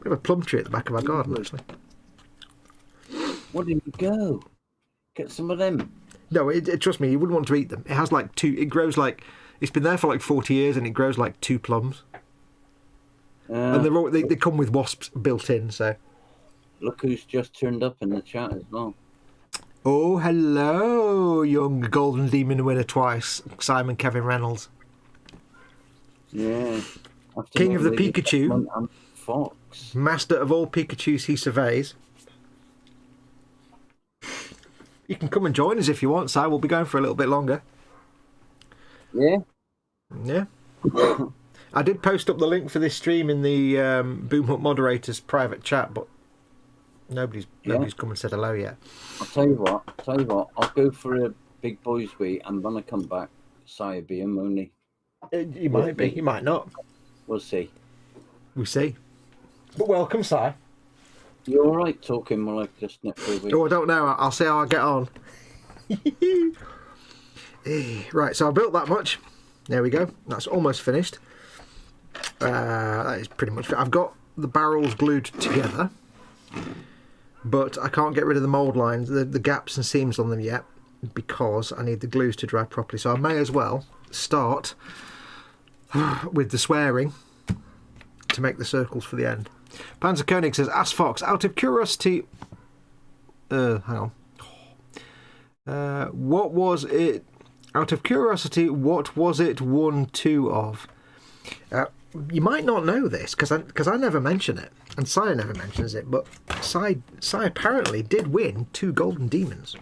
We have a plum tree at the back of our garden, actually. Where did you go? Get some of them. No, trust me, you wouldn't want to eat them. It has like two. It grows like it's been there for like 40 years, and it grows like 2 plums. And they come with wasps built in. So look who's just turned up in the chat as well. Oh, hello, young Golden Demon winner twice, Simon Kevin Reynolds. Yeah. King of the Pikachu. And Foxx. Master of all Pikachus he surveys. You can come and join us if you want, Si. We'll be going for a little bit longer. Yeah. Yeah. I did post up the link for this stream in the Boom Hut moderators private chat, but nobody's come and said hello yet. I'll tell you what. I'll go for a big boys week, and when I come back, Si be him only. You might be. You might not. We'll see. We'll see. But welcome, Si. You all right talking while I just nip for a week? Oh, I don't know. I'll see how I get on. Right, so I built that much. There we go. That's almost finished. That is pretty much. I've got the barrels glued together, but I can't get rid of the mould lines, the gaps and seams on them yet, because I need the glues to dry properly. So I may as well start with the swearing to make the circles for the end. Panzer Koenig says, ask Foxx, out of curiosity, hang on. What was it? Out of curiosity, what was it 1-2 of? You might not know this because I never mention it, and Si never mentions it. But Si apparently did win 2 golden demons.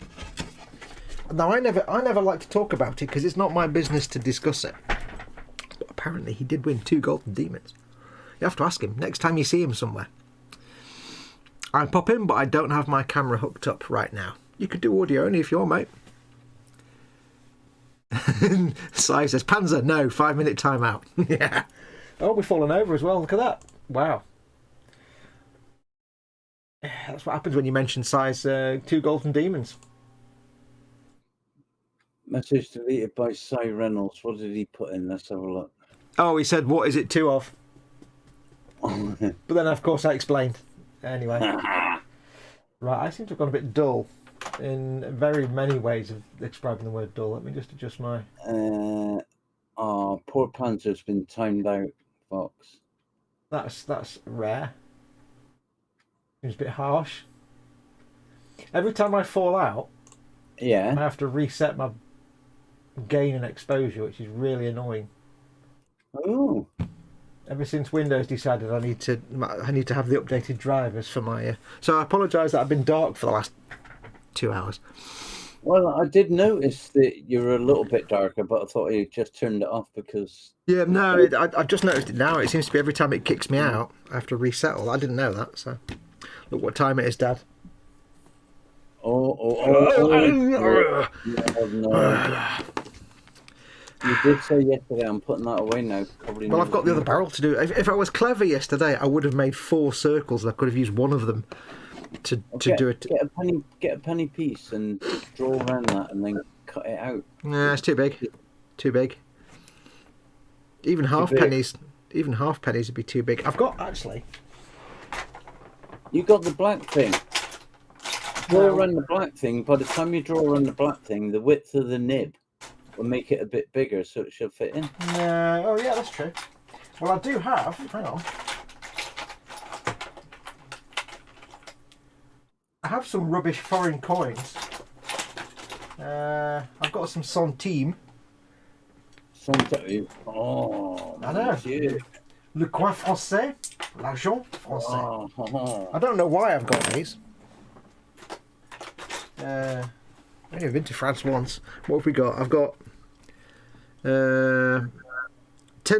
Now I never like to talk about it because it's not my business to discuss it. But apparently he did win 2 golden demons. You have to ask him next time you see him somewhere. I pop in, but I don't have my camera hooked up right now. You could do audio only if you're, mate. Si says, Panzer, no, 5-minute timeout. Yeah. Oh, we've fallen over as well. Look at that. Wow. That's what happens when you mention Si's 2 golden demons. Message deleted by Si Reynolds. What did he put in? Let's have a look. Oh, he said, what is it 2 of? But then, of course, I explained. Anyway. Right, I seem to have gone a bit dull in very many ways of describing the word dull. Let me just adjust my... Poor Panzer's been timed out, Fox. That's rare. Seems a bit harsh. Every time I fall out, yeah, I have to reset my gain and exposure, which is really annoying. Oh. Ever since Windows decided I need to have the updated drivers for my... So I apologise that I've been dark for the last 2 hours. Well, I did notice that you're a little bit darker, but I thought you just turned it off because... Yeah, no, I've just noticed it now. It seems to be every time it kicks me out, I have to resettle. I didn't know that, so... Look what time it is, Dad. Oh. No. You did say yesterday, I'm putting that away now. Probably. Well, I've got the other barrel to do. If I was clever yesterday, I would have made 4 circles and I could have used one of them to do it. Get a penny piece and draw around that and then cut it out. Nah, it's too big. Too big. Even half pennies would be too big. I've got, actually... You got the black thing. Draw around the black thing. By the time you draw around the black thing, the width of the nib will make it a bit bigger so it should fit in. Oh yeah, that's true. Well, I do have, hang on. I have some rubbish foreign coins. I've got some centimes. Oh, I know. Dieu. Le coin français, l'argent français. Oh. I don't know why I've got these. I've only been to France once. What have we got? I've got 10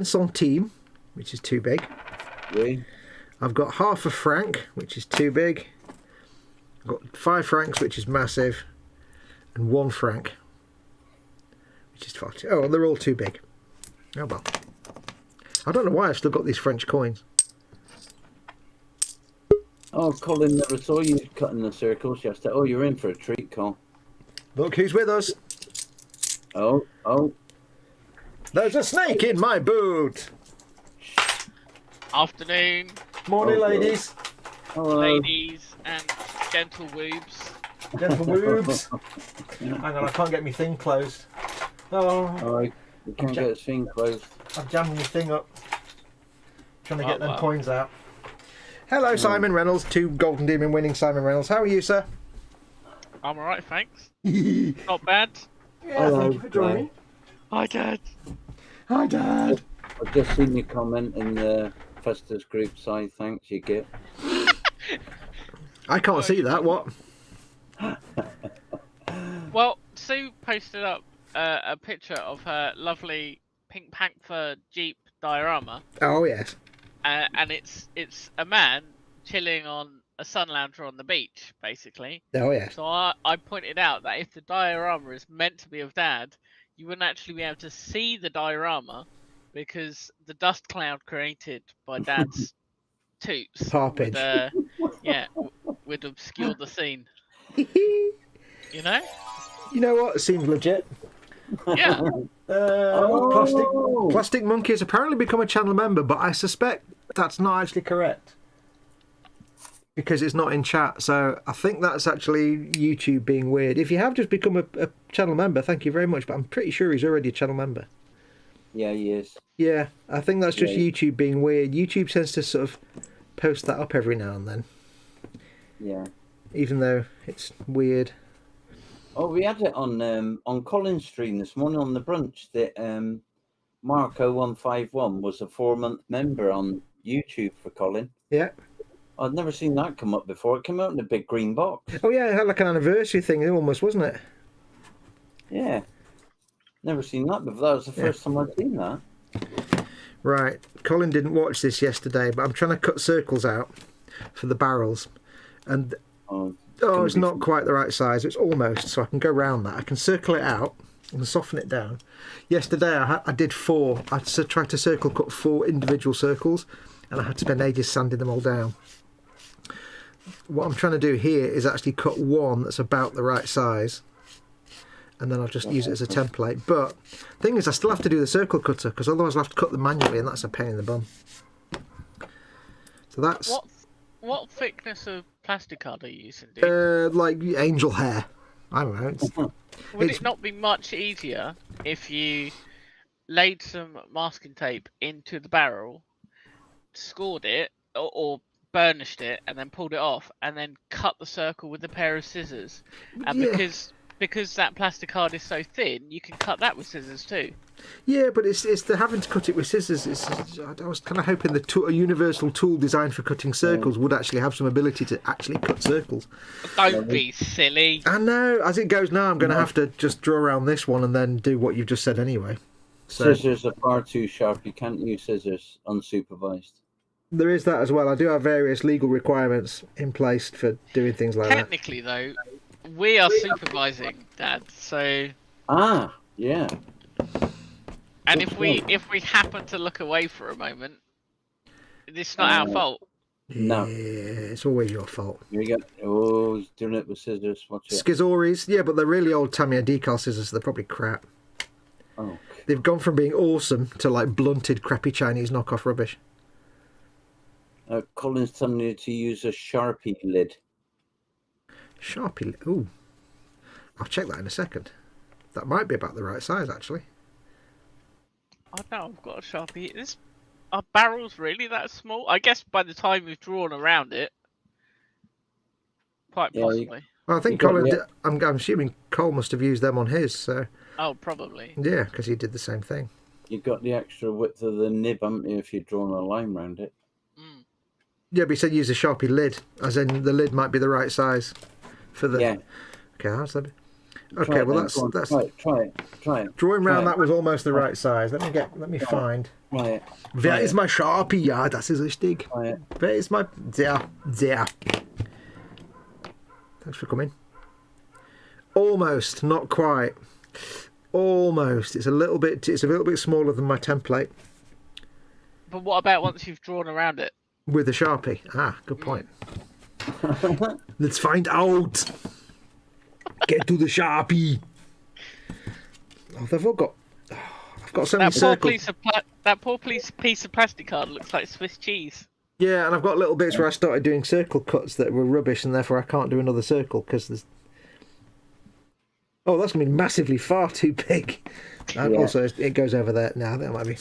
centimes, which is too big. Oui. I've got half a franc, which is too big. I've got 5 francs, which is massive, and 1 franc, which is far too... Oh, they're all too big. Oh well. I don't know why I've still got these French coins. Oh, Colin never saw you cutting the circles yesterday. Oh, you're in for a treat, Col. Look who's with us. Oh. There's a snake in my boot. Afternoon, Morning, ladies. Hello. ladies and gentle woobs. Gentle boobs. Hang on, I can't get my thing closed. Oh, You can't get his thing closed. I've jammed my thing up. Trying to get them coins out. Hello, Simon Reynolds. 2 Golden Demon winning Simon Reynolds. How are you, sir? I'm alright, thanks. Not bad. Yeah, Hello, thank you for joining me. Hi, Dad. Hi, Dad. I've just seen you comment in the Festus group side. Thanks, you get. I can't see that. What? Well, Sue posted up a picture of her lovely Pink Panther Jeep diorama, Oh yes. and it's a man chilling on a sun lounger on the beach, basically. Oh yes. So I pointed out that if the diorama is meant to be of Dad, you wouldn't actually be able to see the diorama because the dust cloud created by Dad's toots Harpage. would obscure the scene. You You know? know what? It seems legit. Yeah. Plastic Monkey has apparently become a channel member, but I suspect that's not actually correct because it's not in chat. So I think that's actually YouTube being weird. If you have just become a channel member, thank you very much. But I'm pretty sure he's already a channel member. Yeah, he is. Yeah, I think that's just Yeah. YouTube being weird. YouTube tends to sort of post that up every now and then, Yeah. even though it's weird. Oh, we had it on Colin's stream this morning on the brunch that Marco151 was a 4-month member on YouTube for Colin. Yeah. I'd never seen that come up before. It came out in a big green box. Oh yeah, it had like an anniversary thing almost, wasn't it? Yeah. Never seen that before. That was the first time I'd seen that. Right. Colin didn't watch this yesterday, but I'm trying to cut circles out for the barrels. And it's not quite the right size. It's almost, so I can go round that. I can circle it out and soften it down. Yesterday I did 4. I tried to circle cut 4 individual circles, and I had to spend ages sanding them all down. What I'm trying to do here is actually cut one that's about the right size, and then I'll just use it as a template. But the thing is, I still have to do the circle cutter, because otherwise I'll have to cut them manually, and that's a pain in the bum. So that's... What thickness of plastic card are you using, dude? like angel hair. I don't know. Would it not be much easier if you laid some masking tape into the barrel, scored it, or burnished it, and then pulled it off, and then cut the circle with a pair of scissors? And because that plastic card is so thin, you can cut that with scissors too. Yeah, but it's the having to cut it with scissors. I was kind of hoping a universal tool designed for cutting circles would actually have some ability to actually cut circles. Don't be silly. I know. As it goes now, I'm going to have to just draw around this one and then do what you've just said anyway. So, scissors are far too sharp. You can't use scissors unsupervised. There is that as well. I do have various legal requirements in place for doing things like Technically, though, we are supervising, Dad. So. Yeah. And if we happen to look away for a moment, it's not our fault. No. Yeah, it's always your fault. Here you go. Oh, he's doing it with scissors. Watch it. Schizories, yeah, but they're really old Tamiya decal scissors. So they're probably crap. Oh. They've gone from being awesome to like blunted, crappy Chinese knockoff rubbish. Colin's telling you to use a Sharpie lid. Sharpie? Ooh. I'll check that in a second. That might be about the right size, actually. Oh no, I've got a Sharpie. Are barrels really that small? I guess by the time we've drawn around it, quite possibly. Well, I think Colin. I'm assuming Cole must have used them on his. So. Oh, probably. Yeah, because he did the same thing. You've got the extra width of the nib, haven't you, if you've drawn a line around it? Mm. Yeah, but he said use a Sharpie lid, as in the lid might be the right size for the. Yeah. Okay, how's that? Okay, well that's try it. Drawing round that was almost the right size. Let me find. Try it. Where is my Sharpie? Ja, das ist richtig. Where is my there? Thanks for coming. Almost, not quite. Almost. It's a little bit smaller than my template. But what about once you've drawn around it? With a Sharpie. Good point. Let's find out. Get to the Sharpie. Oh, they've all got. I've got so many circles. That poor piece of plastic card looks like Swiss cheese. Yeah, and I've got little bits where I started doing circle cuts that were rubbish, and therefore I can't do another circle because there's. Oh, that's going to be massively far too big. And also, it goes over there. Now that might be.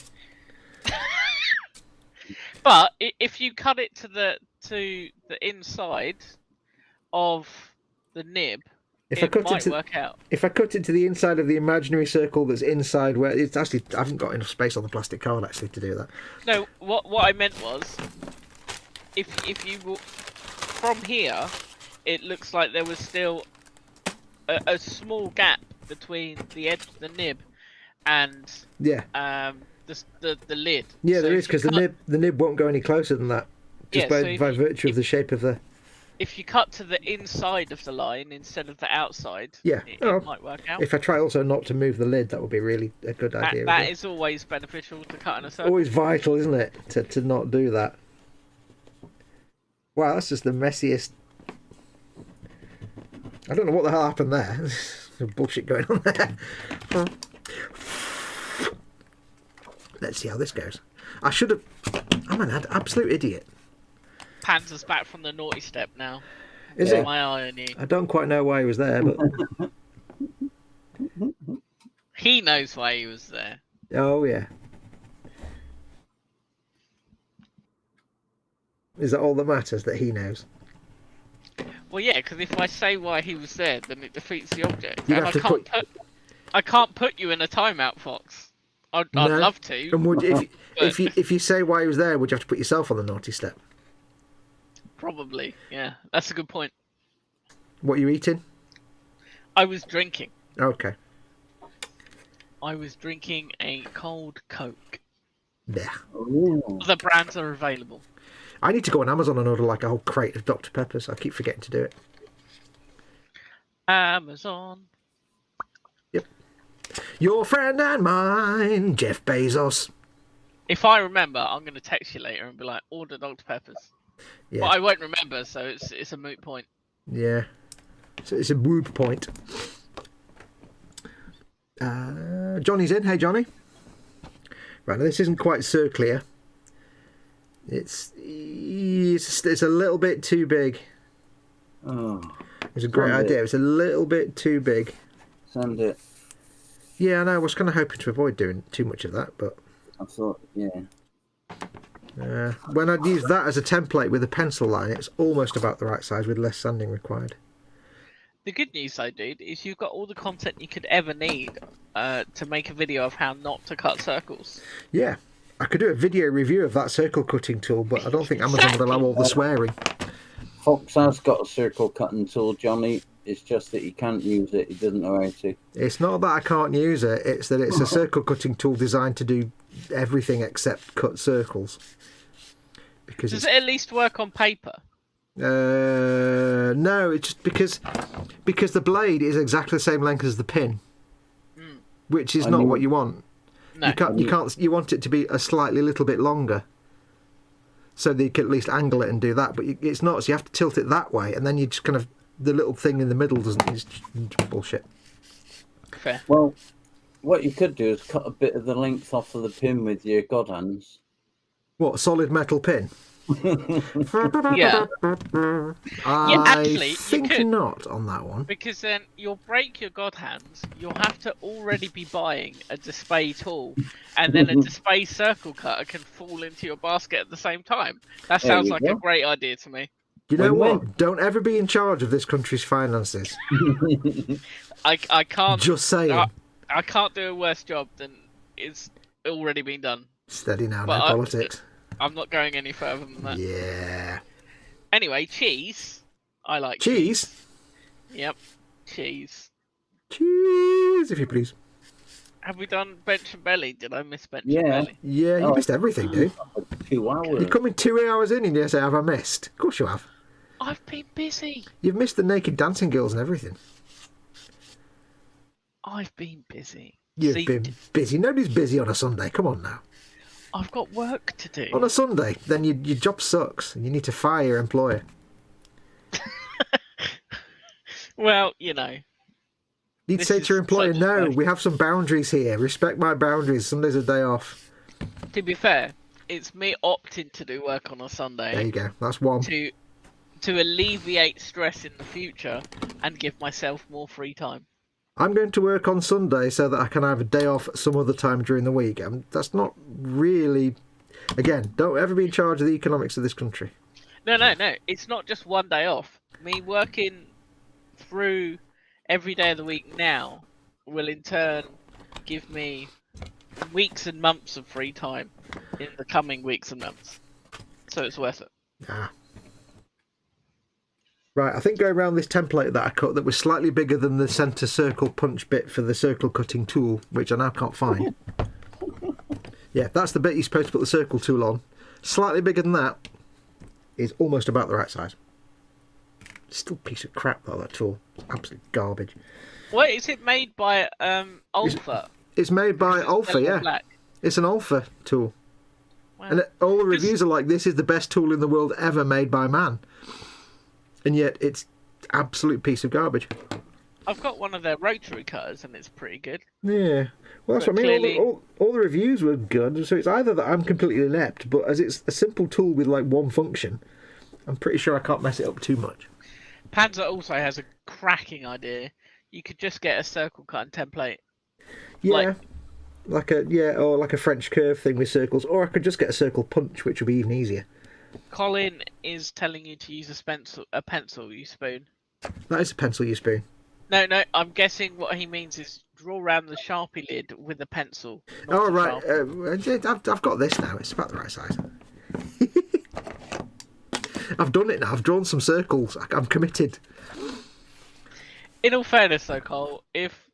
But if you cut it to the inside of the nib, it might work out. If I cut it to the inside of the imaginary circle that's inside where it's actually, I haven't got enough space on the plastic card actually to do that. No, what I meant was, if you from here, it looks like there was still a small gap between the edge of the nib and Yeah. the lid. Yeah, So there if is, because you the nib won't go any closer than that. Just Yeah, by so virtue of the shape of the. if you cut to the inside of the line instead of the outside, Yeah. it might work out. If I try also not to move the lid, that would be really a good idea. That is always beneficial to cut in a circle. Always vital, isn't it, to not do that? Wow, that's just the messiest. I don't know what the hell happened there. There's some bullshit going on there. Let's see how this goes. I should have. I'm an absolute idiot. Panzer's back from the naughty step now. Is it? My eye on you. I don't quite know why he was there, but. He knows why he was there. Oh, yeah. Is that all that matters, that he knows? Well, yeah, because if I say why he was there, then it defeats the object. You'd And have to I can't put you in a timeout, Fox. I'd No. love to. And would but if you say why he was there, would you have to put yourself on the naughty step? Probably, yeah. That's a good point. What are you eating? I was drinking. Okay. I was drinking a cold Coke. Yeah. Ooh. Other brands are available. I need to go on Amazon and order like a whole crate of Dr. Peppers. I keep forgetting to do it. Amazon. Yep. Your friend and mine, Jeff Bezos. If I remember, I'm going to text you later and be like, order Dr. Peppers. Yeah. But I won't remember, so it's a moot point. Yeah. So it's a whoop point. Johnny's in. Hey, Johnny. Right, now this isn't quite circular. It's a little bit too big. Oh, It's a great idea. It's a little bit too big. send it. Yeah, I know. I was kind of hoping to avoid doing too much of that, but I thought, yeah. when I'd use that as a template with a pencil line, it's almost about the right size with less sanding required. The good news, though, dude, is you've got all the content you could ever need to make a video of how not to cut circles. Yeah, I could do a video review of that circle cutting tool, but I don't think Amazon would allow all the swearing. Fox has got a circle cutting tool, Johnny. It's just that he can't use it. He doesn't know how to. It's not that I can't use it, it's that it's a circle cutting tool designed to do everything except cut circles. Because Does it at least work on paper? no, it's just because the blade is exactly the same length as the pin, which is not what you want. No. You want it to be a slightly little bit longer, so that you can at least angle it and do that. But it's not, so you have to tilt it that way, and then you just kind of the little thing in the middle doesn't. It's bullshit. Fair. Well, what you could do is cut a bit of the length off of the pin with your god hands. What, a solid metal pin? Yeah. I you think could. not on that one. Because then you'll break your god hands, you'll have to already be buying a display tool, and then a display circle cutter can fall into your basket at the same time. That There sounds you like go. a great idea to me. You know Win-win. what? Don't ever be in charge of this country's finances. I can't Just saying. I can't do a worse job than it's already been done. Steady now, But no politics. I'm not going any further than that. Yeah. Anyway, cheese. I like Cheese? Yep, cheese. Cheese, if you please. Have we done bench and belly? Did I miss bench Yeah. and belly? Yeah, you Oh. missed everything, dude. 2 hours. You come in 2 hours in and you say, have I missed? Of course you have. I've been busy. You've missed the naked dancing girls and everything. I've been busy. You've See, been busy. Nobody's busy on a Sunday. Come on now. I've got work to do. On a Sunday, then your job sucks and you need to fire your employer. Well, you know. You'd This say is to your employer, such no, work. we have some boundaries here. Respect my boundaries. Sunday's a day off. To be fair, it's me opting to do work on a There Sunday you go. That's one. to alleviate stress in the future and give myself more free time. I'm going to work on Sunday so that I can have a day off some other time during the week. That's not really... Again, don't ever be in charge of the economics of this country. No. It's not just one day off. Me working through every day of the week now will in turn give me weeks and months of free time in the coming weeks and months. So it's worth it. Ah. Right, I think go around this template that I cut that was slightly bigger than the centre circle punch bit for the circle cutting tool, which I now can't find. Yeah, that's the bit you're supposed to put the circle tool on. Slightly bigger than that is almost about the right size. Still a piece of crap though, that tool. It's absolute garbage. What is it made by? Alpha. It's made by Alpha, yeah. Black. It's an Alpha tool. Wow. And all the reviews are like, this is the best tool in the world ever made by man. And yet it's absolute piece of garbage. I've got one of their rotary cutters and it's pretty good. Yeah. Well, that's But what I mean. clearly- All the reviews were good, so it's either that I'm completely inept, but as it's a simple tool with like one function, I'm pretty sure I can't mess it up too much. Panzer also has a cracking idea. You could just get a circle cutting template. Yeah. Or like a French curve thing with circles, or I could just get a circle punch, which would be even easier. Colin is telling you to use a pencil, you spoon. That is a pencil, you spoon. No, I'm guessing what he means is draw around the Sharpie lid with a pencil. not Oh a right, Sharpie. I've got this now. It's about the right size. I've done it now. I've drawn some circles. I'm committed. In all fairness, though, Cole, if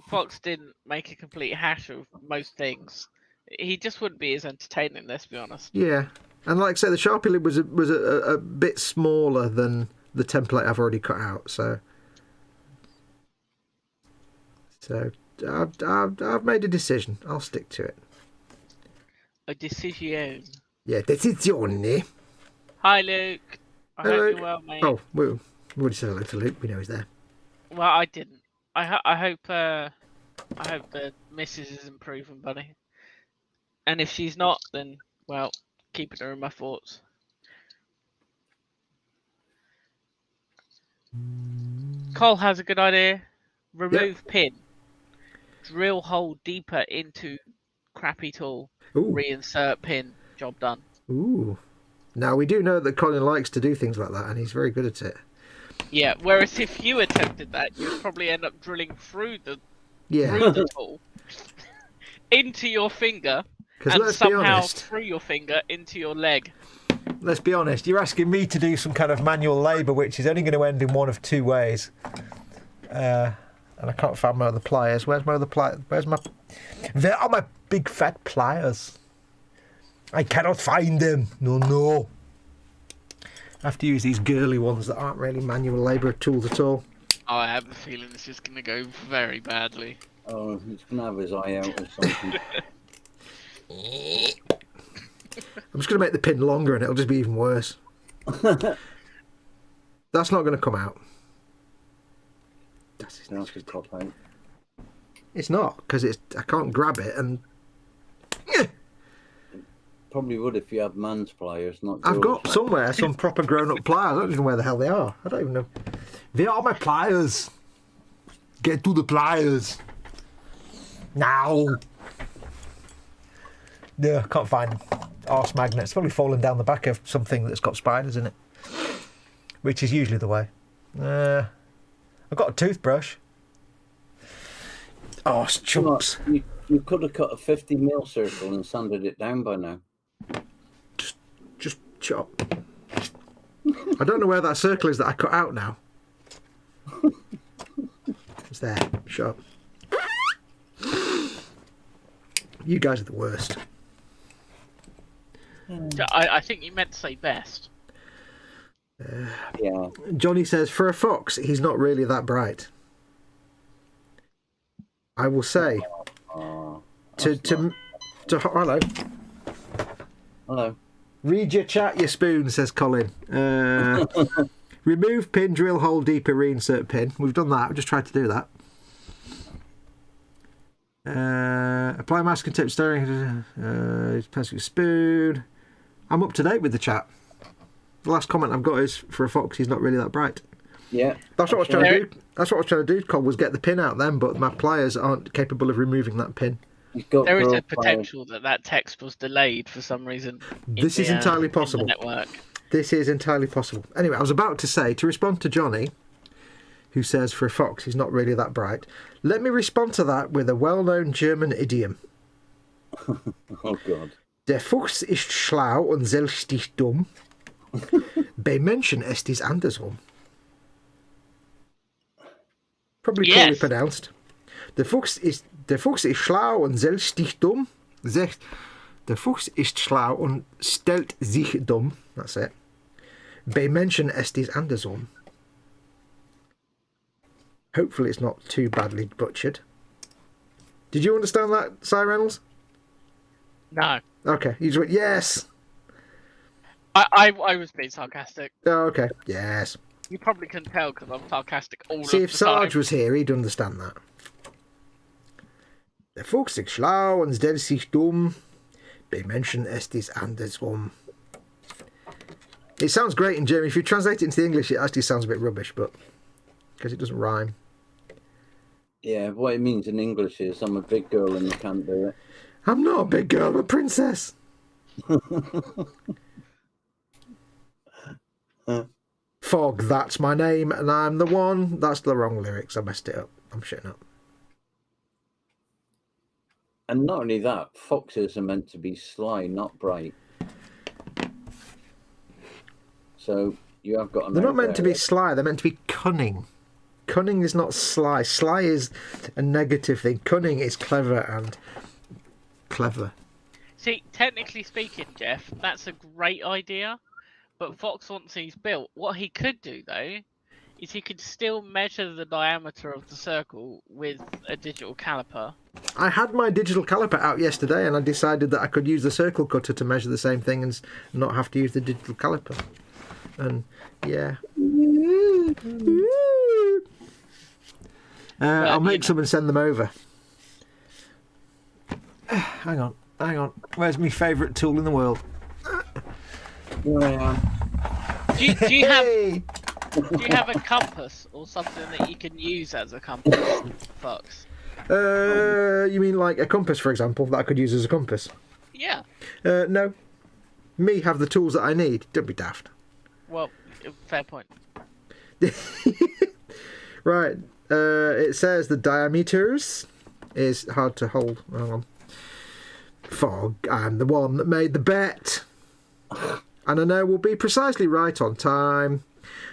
Foxx didn't make a complete hash of most things, he just wouldn't be as entertaining. Let's be honest. Yeah, and like I say, the Sharpie lid was a bit smaller than the template I've already cut out. So I've made a decision. I'll stick to it. A decision. Yeah, decisione. Hi, Luke. I Hello. hope you're well, mate. Oh, we already said hello to Luke. We know he's there. Well, I didn't. I hope the missus is improving, buddy. And if she's not, then well, keeping her in my thoughts. Cole has a good idea. Remove pin. Drill hole deeper into crappy tool. Ooh. Reinsert pin. Job done. Ooh. Now, we do know that Colin likes to do things like that, and he's very good at it. Yeah, whereas if you attempted that, you'd probably end up drilling through the Yeah, tool into your finger, because and let's be somehow honest. through your finger into your leg. Let's be honest. You're asking me to do some kind of manual labour, which is only going to end in one of two ways. And I can't find my other pliers. Where's my other pliers? Where are my big fat pliers? I cannot find them. No. I have to use these girly ones that aren't really manual labour tools at all. Oh, I have a feeling it's just going to go very badly. Oh, he's going to have his eye out or something. I'm just going to make the pin longer and it'll just be even worse. That's not going to come out. That's a cop out. It's not, because I can't grab it and... Probably would if you had man's pliers, not I've yours. got somewhere some proper grown-up pliers. I don't even know where the hell they are. I don't even know. Where are my pliers? Get to the pliers. Now. No, can't find them. Arse magnet. It's probably fallen down the back of something that's got spiders in it. Which is usually the way. I've got a toothbrush. Arse chumps. You could have cut a 50mm circle and sanded it down by now. Just chop. I don't know where that circle is that I cut out now. It's there. Shut up. You guys are the worst. I think you meant to say best. Yeah. Johnny says, for a fox, he's not really that bright. I will say hello. Hello. Read your chat, you spoon, says Colin. Remove pin, drill hole deeper, reinsert pin. We've done that. We just tried to do that. Apply masking tape, stirring. Passing spoon. I'm up to date with the chat. The last comment I've got is, for a fox, he's not really that bright. Yeah. That's what I was trying to do. That's what I was trying to do, Cole, was get the pin out then, but my pliers aren't capable of removing that pin. There is a potential that text was delayed for some reason. This is entirely possible. In the network. This is entirely possible. Anyway, I was about to say, to respond to Johnny, who says, for a fox, he's not really that bright, let me respond to that with a well-known German idiom. Oh, God. Der Fuchs ist schlau und selbst nicht dumm. Bei Menschen ist es andersrum. Probably Yes. poorly pronounced. Der Fuchs ist schlau und stellt sich dumm. Der Fuchs ist schlau und stellt sich dumm. That's it. Bei Menschen ist es andersrum. Hopefully it's not too badly butchered. Did you understand that, Cy Reynolds? No. Okay, you just went, yes! I was being sarcastic. Oh, okay, yes. You probably couldn't tell because I'm sarcastic all See, of if the time. Sarge was here, he'd understand that. Der Fuchs ist schlau und stellt sich dumm. Bei Menschen ist es andersrum. It sounds great in German. If you translate it into the English, it actually sounds a bit rubbish, but because it doesn't rhyme. Yeah, what it means in English is I'm a big girl and I can't do it. I'm not a big girl, I'm a princess. Fog, that's my name, and I'm the one. That's the wrong lyrics. I messed it up. I'm shitting up. And not only that, foxes are meant to be sly, not bright. So you have got. They're not meant to be sly. They're meant to be cunning. Cunning is not sly. Sly is a negative thing. Cunning is clever and clever. See, technically speaking, Jeff, that's a great idea. But Foxx, once he's built, what he could do though, is he could still measure the diameter of the circle with a digital caliper. I had my digital caliper out yesterday, and I decided that I could use the circle cutter to measure the same thing and not have to use the digital caliper. And yeah. I'll make some and send them over. Hang on. Where's my favourite tool in the world? Here I am. Do you have a compass or something that you can use as a compass, Foxx? You mean like a compass, for example, that I could use as a compass? Yeah. No. Me have the tools that I need. Don't be daft. Well, fair point. Right. It says the diameters is hard to hold. Hang on. Fog, I'm the one that made the bet. And I know we'll be precisely right on time.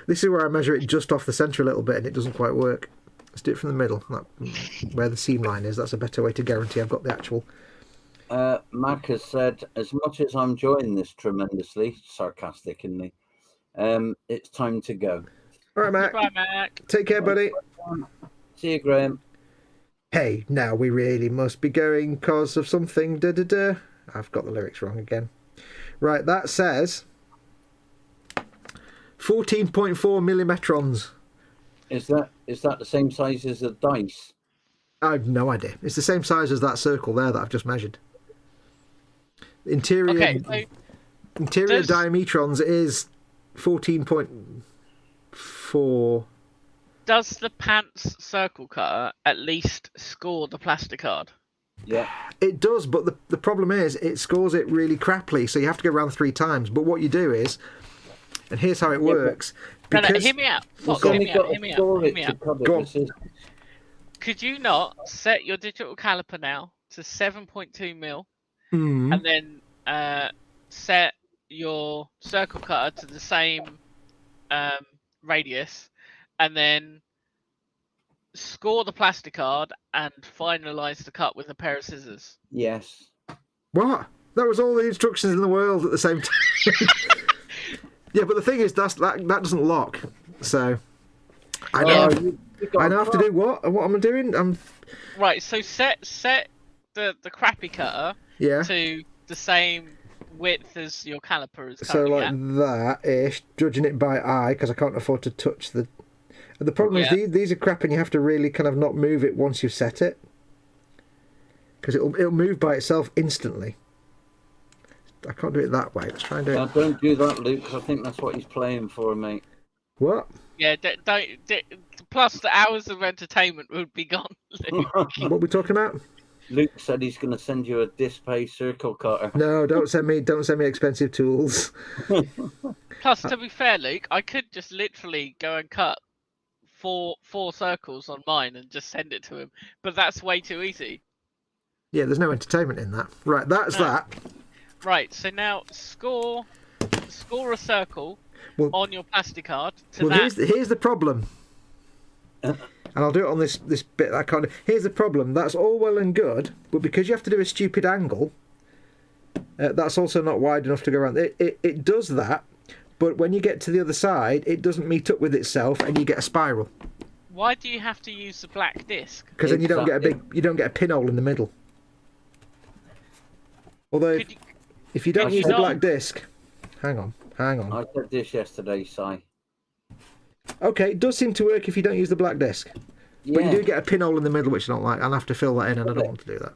This is where I measure it just off the centre a little bit and it doesn't quite work. Let's do it from the middle, where the seam line is. That's a better way to guarantee I've got the actual... Mac has said, as much as I'm enjoying this tremendously, sarcastically, it's time to go. All right, Mac. Bye, Mac. Take care, buddy. See you, Graham. Hey, now we really must be going because of something. Da-da-da. I've got the lyrics wrong again. Right, that says 14.4 millimetrons. Is that the same size as the dice? I have no idea. It's the same size as that circle there that I've just measured. Interior diametrons is 14.4. Does the pants circle cutter at least score the plastic card? Yeah. It does, but the problem is it scores it really crappily, so you have to go around 3 times. But what you do is, and here's how it works. No, hear me out. Foxx, hear me out. Go on. Could you not set your digital caliper now to 7.2 mil, Mm. and then set your circle cutter to the same radius, and then score the plastic card and finalise the cut with a pair of scissors? Yes. What? That was all the instructions in the world at the same time. Yeah, but the thing is, that doesn't lock. So I now have to do what? What am I doing? Right. So set the crappy cutter to the same width as your caliper is. So like that ish, judging it by eye because I can't afford to touch the. The problem is these are crap, and you have to really kind of not move it once you've set it, because it'll move by itself instantly. I can't do it that way. Let's try and do it. Don't do that, Luke. I think that's what he's playing for, mate. What? Yeah, don't. Plus, the hours of entertainment would be gone. What are we talking about? Luke said he's going to send you a display circle cutter. No, don't send me expensive tools. Plus, to be fair, Luke, I could just literally go and cut four circles on mine and just send it to him, but that's way too easy. Yeah, there's no entertainment in that. Right, that's that. Right, so now score score a circle Well- on your plastic card to Well, that. here's the problem. And I'll do it on this bit that I can't. Here's the problem. That's all well and good, but because you have to do a stupid angle, that's also not wide enough to go around. It does that, but when you get to the other side, it doesn't meet up with itself, and you get a spiral. Why do you have to use the black disc? Because then you don't get a pinhole in the middle. Although, if you don't use the black disc, hang on. I said this yesterday, Si. Okay, it does seem to work if you don't use the black disc. Yeah. But you do get a pinhole in the middle, which I don't like. I'll have to fill that in, and I don't want to do that.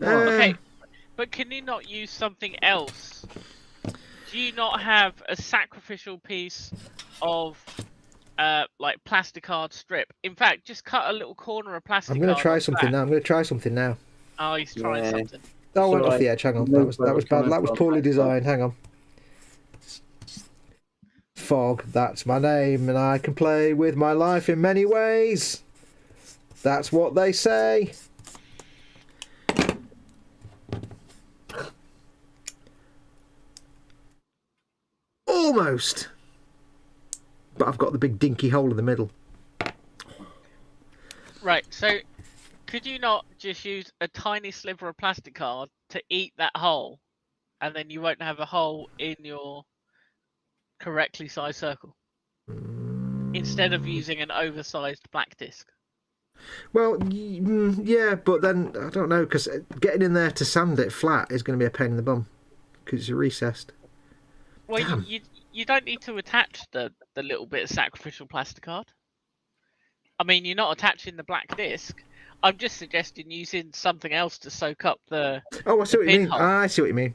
Okay, but can you not use something else? Do you not have a sacrificial piece of like plastic card strip? In fact, just cut a little corner of plastic. I'm going to try off something that. now. I'm going to try something now. Oh, he's trying something. That went So off the edge. Hang on. That was bad. That was poorly designed. Hang on. Fog, that's my name, and I can play with my life in many ways. That's what they say. Almost. But I've got the big dinky hole in the middle. Right, so could you not just use a tiny sliver of plastic card to eat that hole, and then you won't have a hole in your correctly sized circle, instead of using an oversized black disc? Well, yeah, but then, I don't know, because getting in there to sand it flat is going to be a pain in the bum, because it's recessed. Well, you don't need to attach the little bit of sacrificial plastic card. I mean, you're not attaching the black disc. I'm just suggesting using something else to soak up the. Oh, I see what you mean. pinhole. I see what you mean.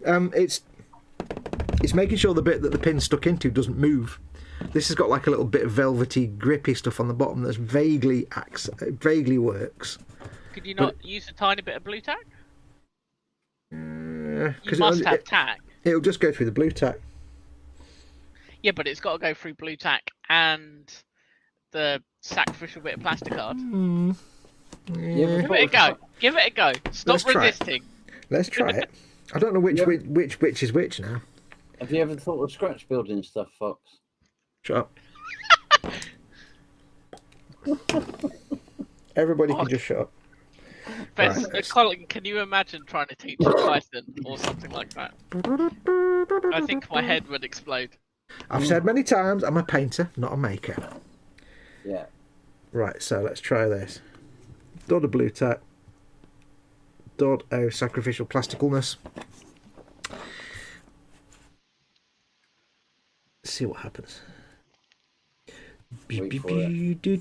It's making sure the bit that the pin's stuck into doesn't move. This has got like a little bit of velvety, grippy stuff on the bottom that's vaguely works. Could you not use a tiny bit of blue tack? You 'Cause must have tack. It'll just go through the blue tack. Yeah, but it's got to go through blue tack and the sacrificial bit of plastic card. Yeah. Give it a go. Give it a go. Stop Let's try it. resisting. Let's try it. I don't know which is which now. Have you ever thought of scratch building stuff, Fox? Shut up. Everybody can just shut up. Right. Colin, can you imagine trying to teach a Python or something like that? I think my head would explode. I've said many times, I'm a painter, not a maker. Yeah. Right, so let's try this. Dot of blue tack. Dot of sacrificial plasticalness. See what happens. Wait for it.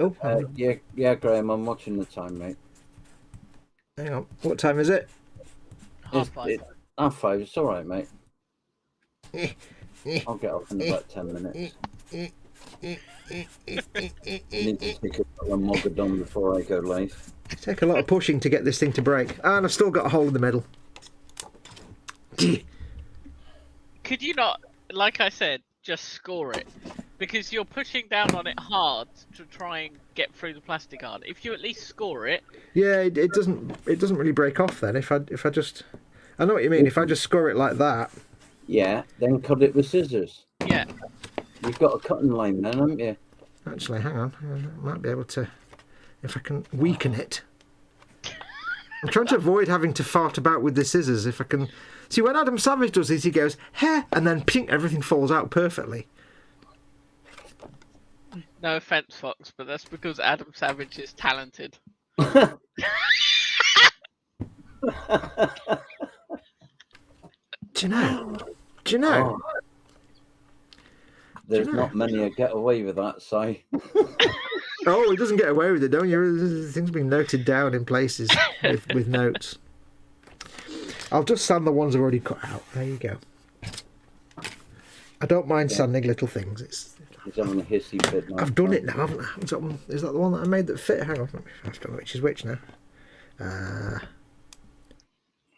Oh, Yeah, Graham, I'm watching the time, mate. hang on. What time is it? 5:30. 5:30. It's all right, mate. I'll get off in about 10 minutes. I need to take a couple of Mogadon before I go live. Take a lot of pushing to get this thing to break. And I've still got a hole in the middle. Could you not, like I said, just score it? Because you're pushing down on it hard to try and get through the plastic card. If you at least score it. Yeah, it doesn't really break off then. If I just, I know what you mean. If I just score it like that. Yeah, then cut it with scissors. Yeah. You've got a cutting line then, haven't you? Actually, hang on. I might be able to, if I can weaken it. I'm trying to avoid having to fart about with the scissors. If I can. See, when Adam Savage does this, he goes, "Heh," and then ping, everything falls out perfectly. No offense, Fox, but that's because Adam Savage is talented. Do you know? Oh. There's not many that get away with that, Si. Oh, he doesn't get away with it, don't you? Things being noted down in places with notes. I'll just sand the ones I've already cut out. There you go. I don't mind sanding little things. He's having a hissy fit now. I've done it now, haven't I? Is that the one that I made that fit? Hang on, I have to know which is which now. That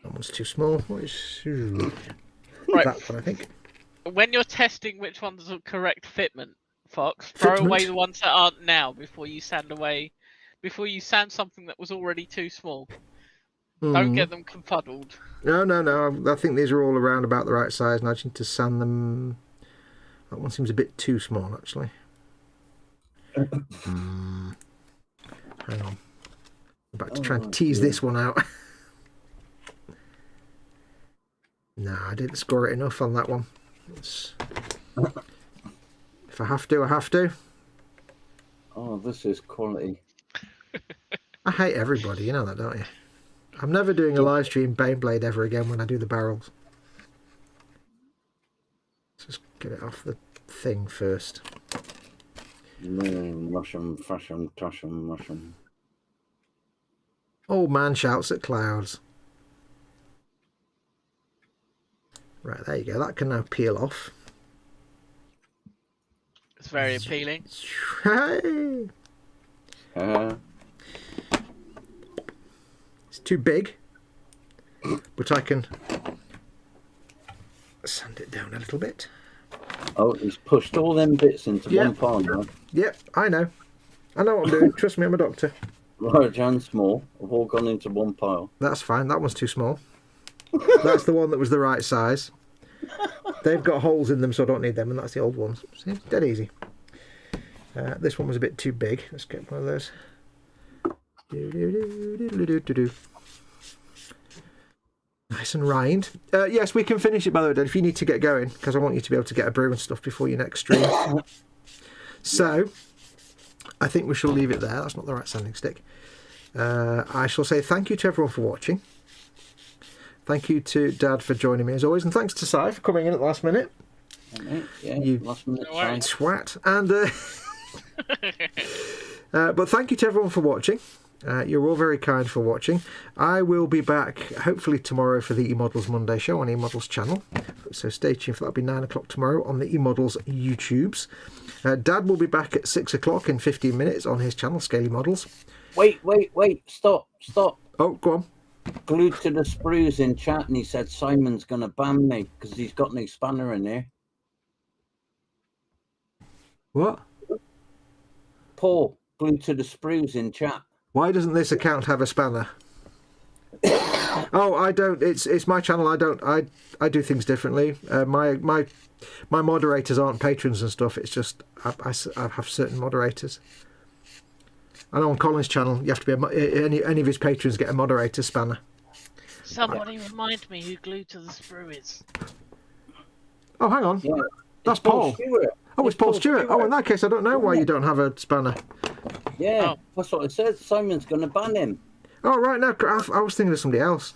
one's too small. What is Right. that one? I think. When you're testing which one's the correct fitment, Fox, throw away the ones that aren't now before you sand something that was already too small. Don't get them confuddled. No. I think these are all around about the right size, and I just need to sand them. That one seems a bit too small, actually. Hang on. I'm about to try and tease this one out. No, I didn't score it enough on that one. If I have to, I have to. Oh, this is quality. I hate everybody, you know that, don't you? I'm never doing a live stream Baneblade ever again when I do the barrels. Let's just get it off the thing first. Mushroom, fashion, mushroom, mushroom. Old man shouts at clouds. Right, there you go. That can now peel off. It's very appealing. Hey! It's too big, but I can sand it down a little bit. Oh, he's pushed all them bits into one pile now. Yep, I know. I know what I'm doing. Trust me, I'm a doctor. Large and small have all gone into one pile. That's fine. That one's too small. That's the one that was the right size. They've got holes in them, so I don't need them, and that's the old ones. See, dead easy. This one was a bit too big. Let's get one of those. Nice and rind. Yes, we can finish it, by the way, Dad, if you need to get going, because I want you to be able to get a brew and stuff before your next stream. So, I think we shall leave it there. That's not the right sanding stick. I shall say thank you to everyone for watching. Thank you to Dad for joining me as always, and thanks to Si for coming in at the last minute. Yeah, You last minute twat. And but thank you to everyone for watching. You're all very kind for watching. I will be back hopefully tomorrow for the eModels Monday show on eModels channel. So stay tuned for that. It'll be 9 o'clock tomorrow on the eModels YouTubes. Dad will be back at 6 o'clock in 15 minutes on his channel, Scaly Models. Wait. Stop. Oh, go on. Glued to the sprues in chat, and he said Simon's going to ban me because he's got no spanner in there. What? Paul, glued to the sprues in chat. Why doesn't this account have a spanner? Oh, I don't. It's my channel. I do things differently. My moderators aren't patrons and stuff. It's just I have certain moderators. I know on Colin's channel you have to be any of his patrons get a moderator spanner. Somebody remind me who glued to the sprue is. Oh, hang on. Yeah, that's Paul. Stewart. Oh, it's Paul Stewart. Oh, in that case, I don't know why you don't have a spanner. Yeah, that's what it says. Simon's going to ban him. Oh, right. No, I was thinking of somebody else.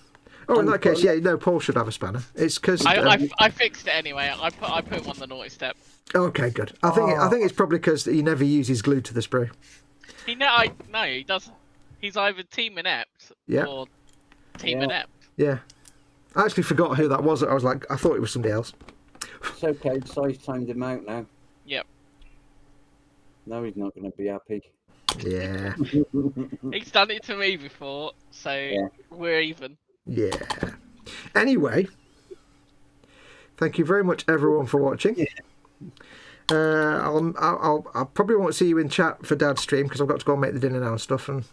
Oh, in that case, yeah, no, Paul should have a spanner. It's because I fixed it anyway. I put him on the naughty step. Okay, good. I think it's probably because he never uses glue to the sprue. No, he doesn't. He's either team inept or team inept. Yeah. I actually forgot who that was. I was like, I thought it was somebody else. It's okay. Si's timed him out now. Yep. No, he's not going to be happy. Yeah. He's done it to me before, so we're even. Yeah. Anyway, thank you very much, everyone, for watching. Yeah. I probably won't see you in chat for Dad's stream because I've got to go and make the dinner now and stuff and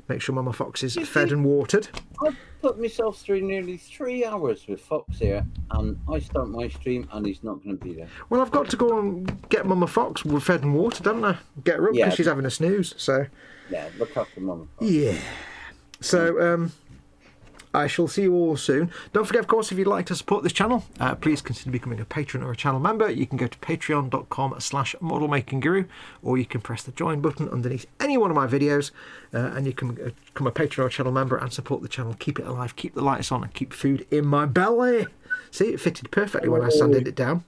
make sure Mama Fox is fed and watered. I've put myself through nearly 3 hours with Fox here, and I start my stream and he's not going to be there. Well, I've got to go and get Mama Fox fed and watered, haven't I? Get her up because she's having a snooze. So yeah, look after Mama Fox. Yeah. So I shall see you all soon. Don't forget, of course, if you'd like to support this channel, please consider becoming a patron or a channel member. You can go to patreon.com/modelmakingguru, or you can press the join button underneath any one of my videos, and you can become a patron or a channel member and support the channel, keep it alive, keep the lights on, and keep food in my belly. See, it fitted perfectly when I sanded it down.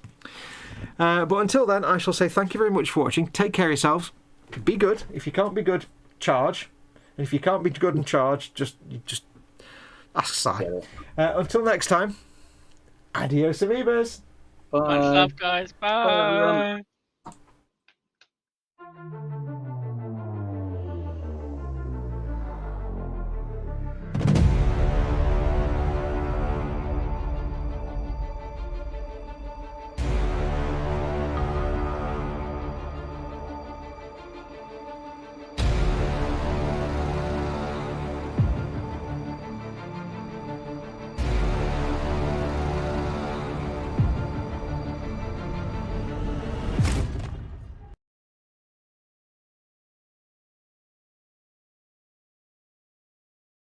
But until then, I shall say thank you very much for watching. Take care of yourselves. Be good. If you can't be good, charge. And if you can't be good and charge, just ask Si. Until next time, adios amoebas. Much love, guys. Bye. Bye.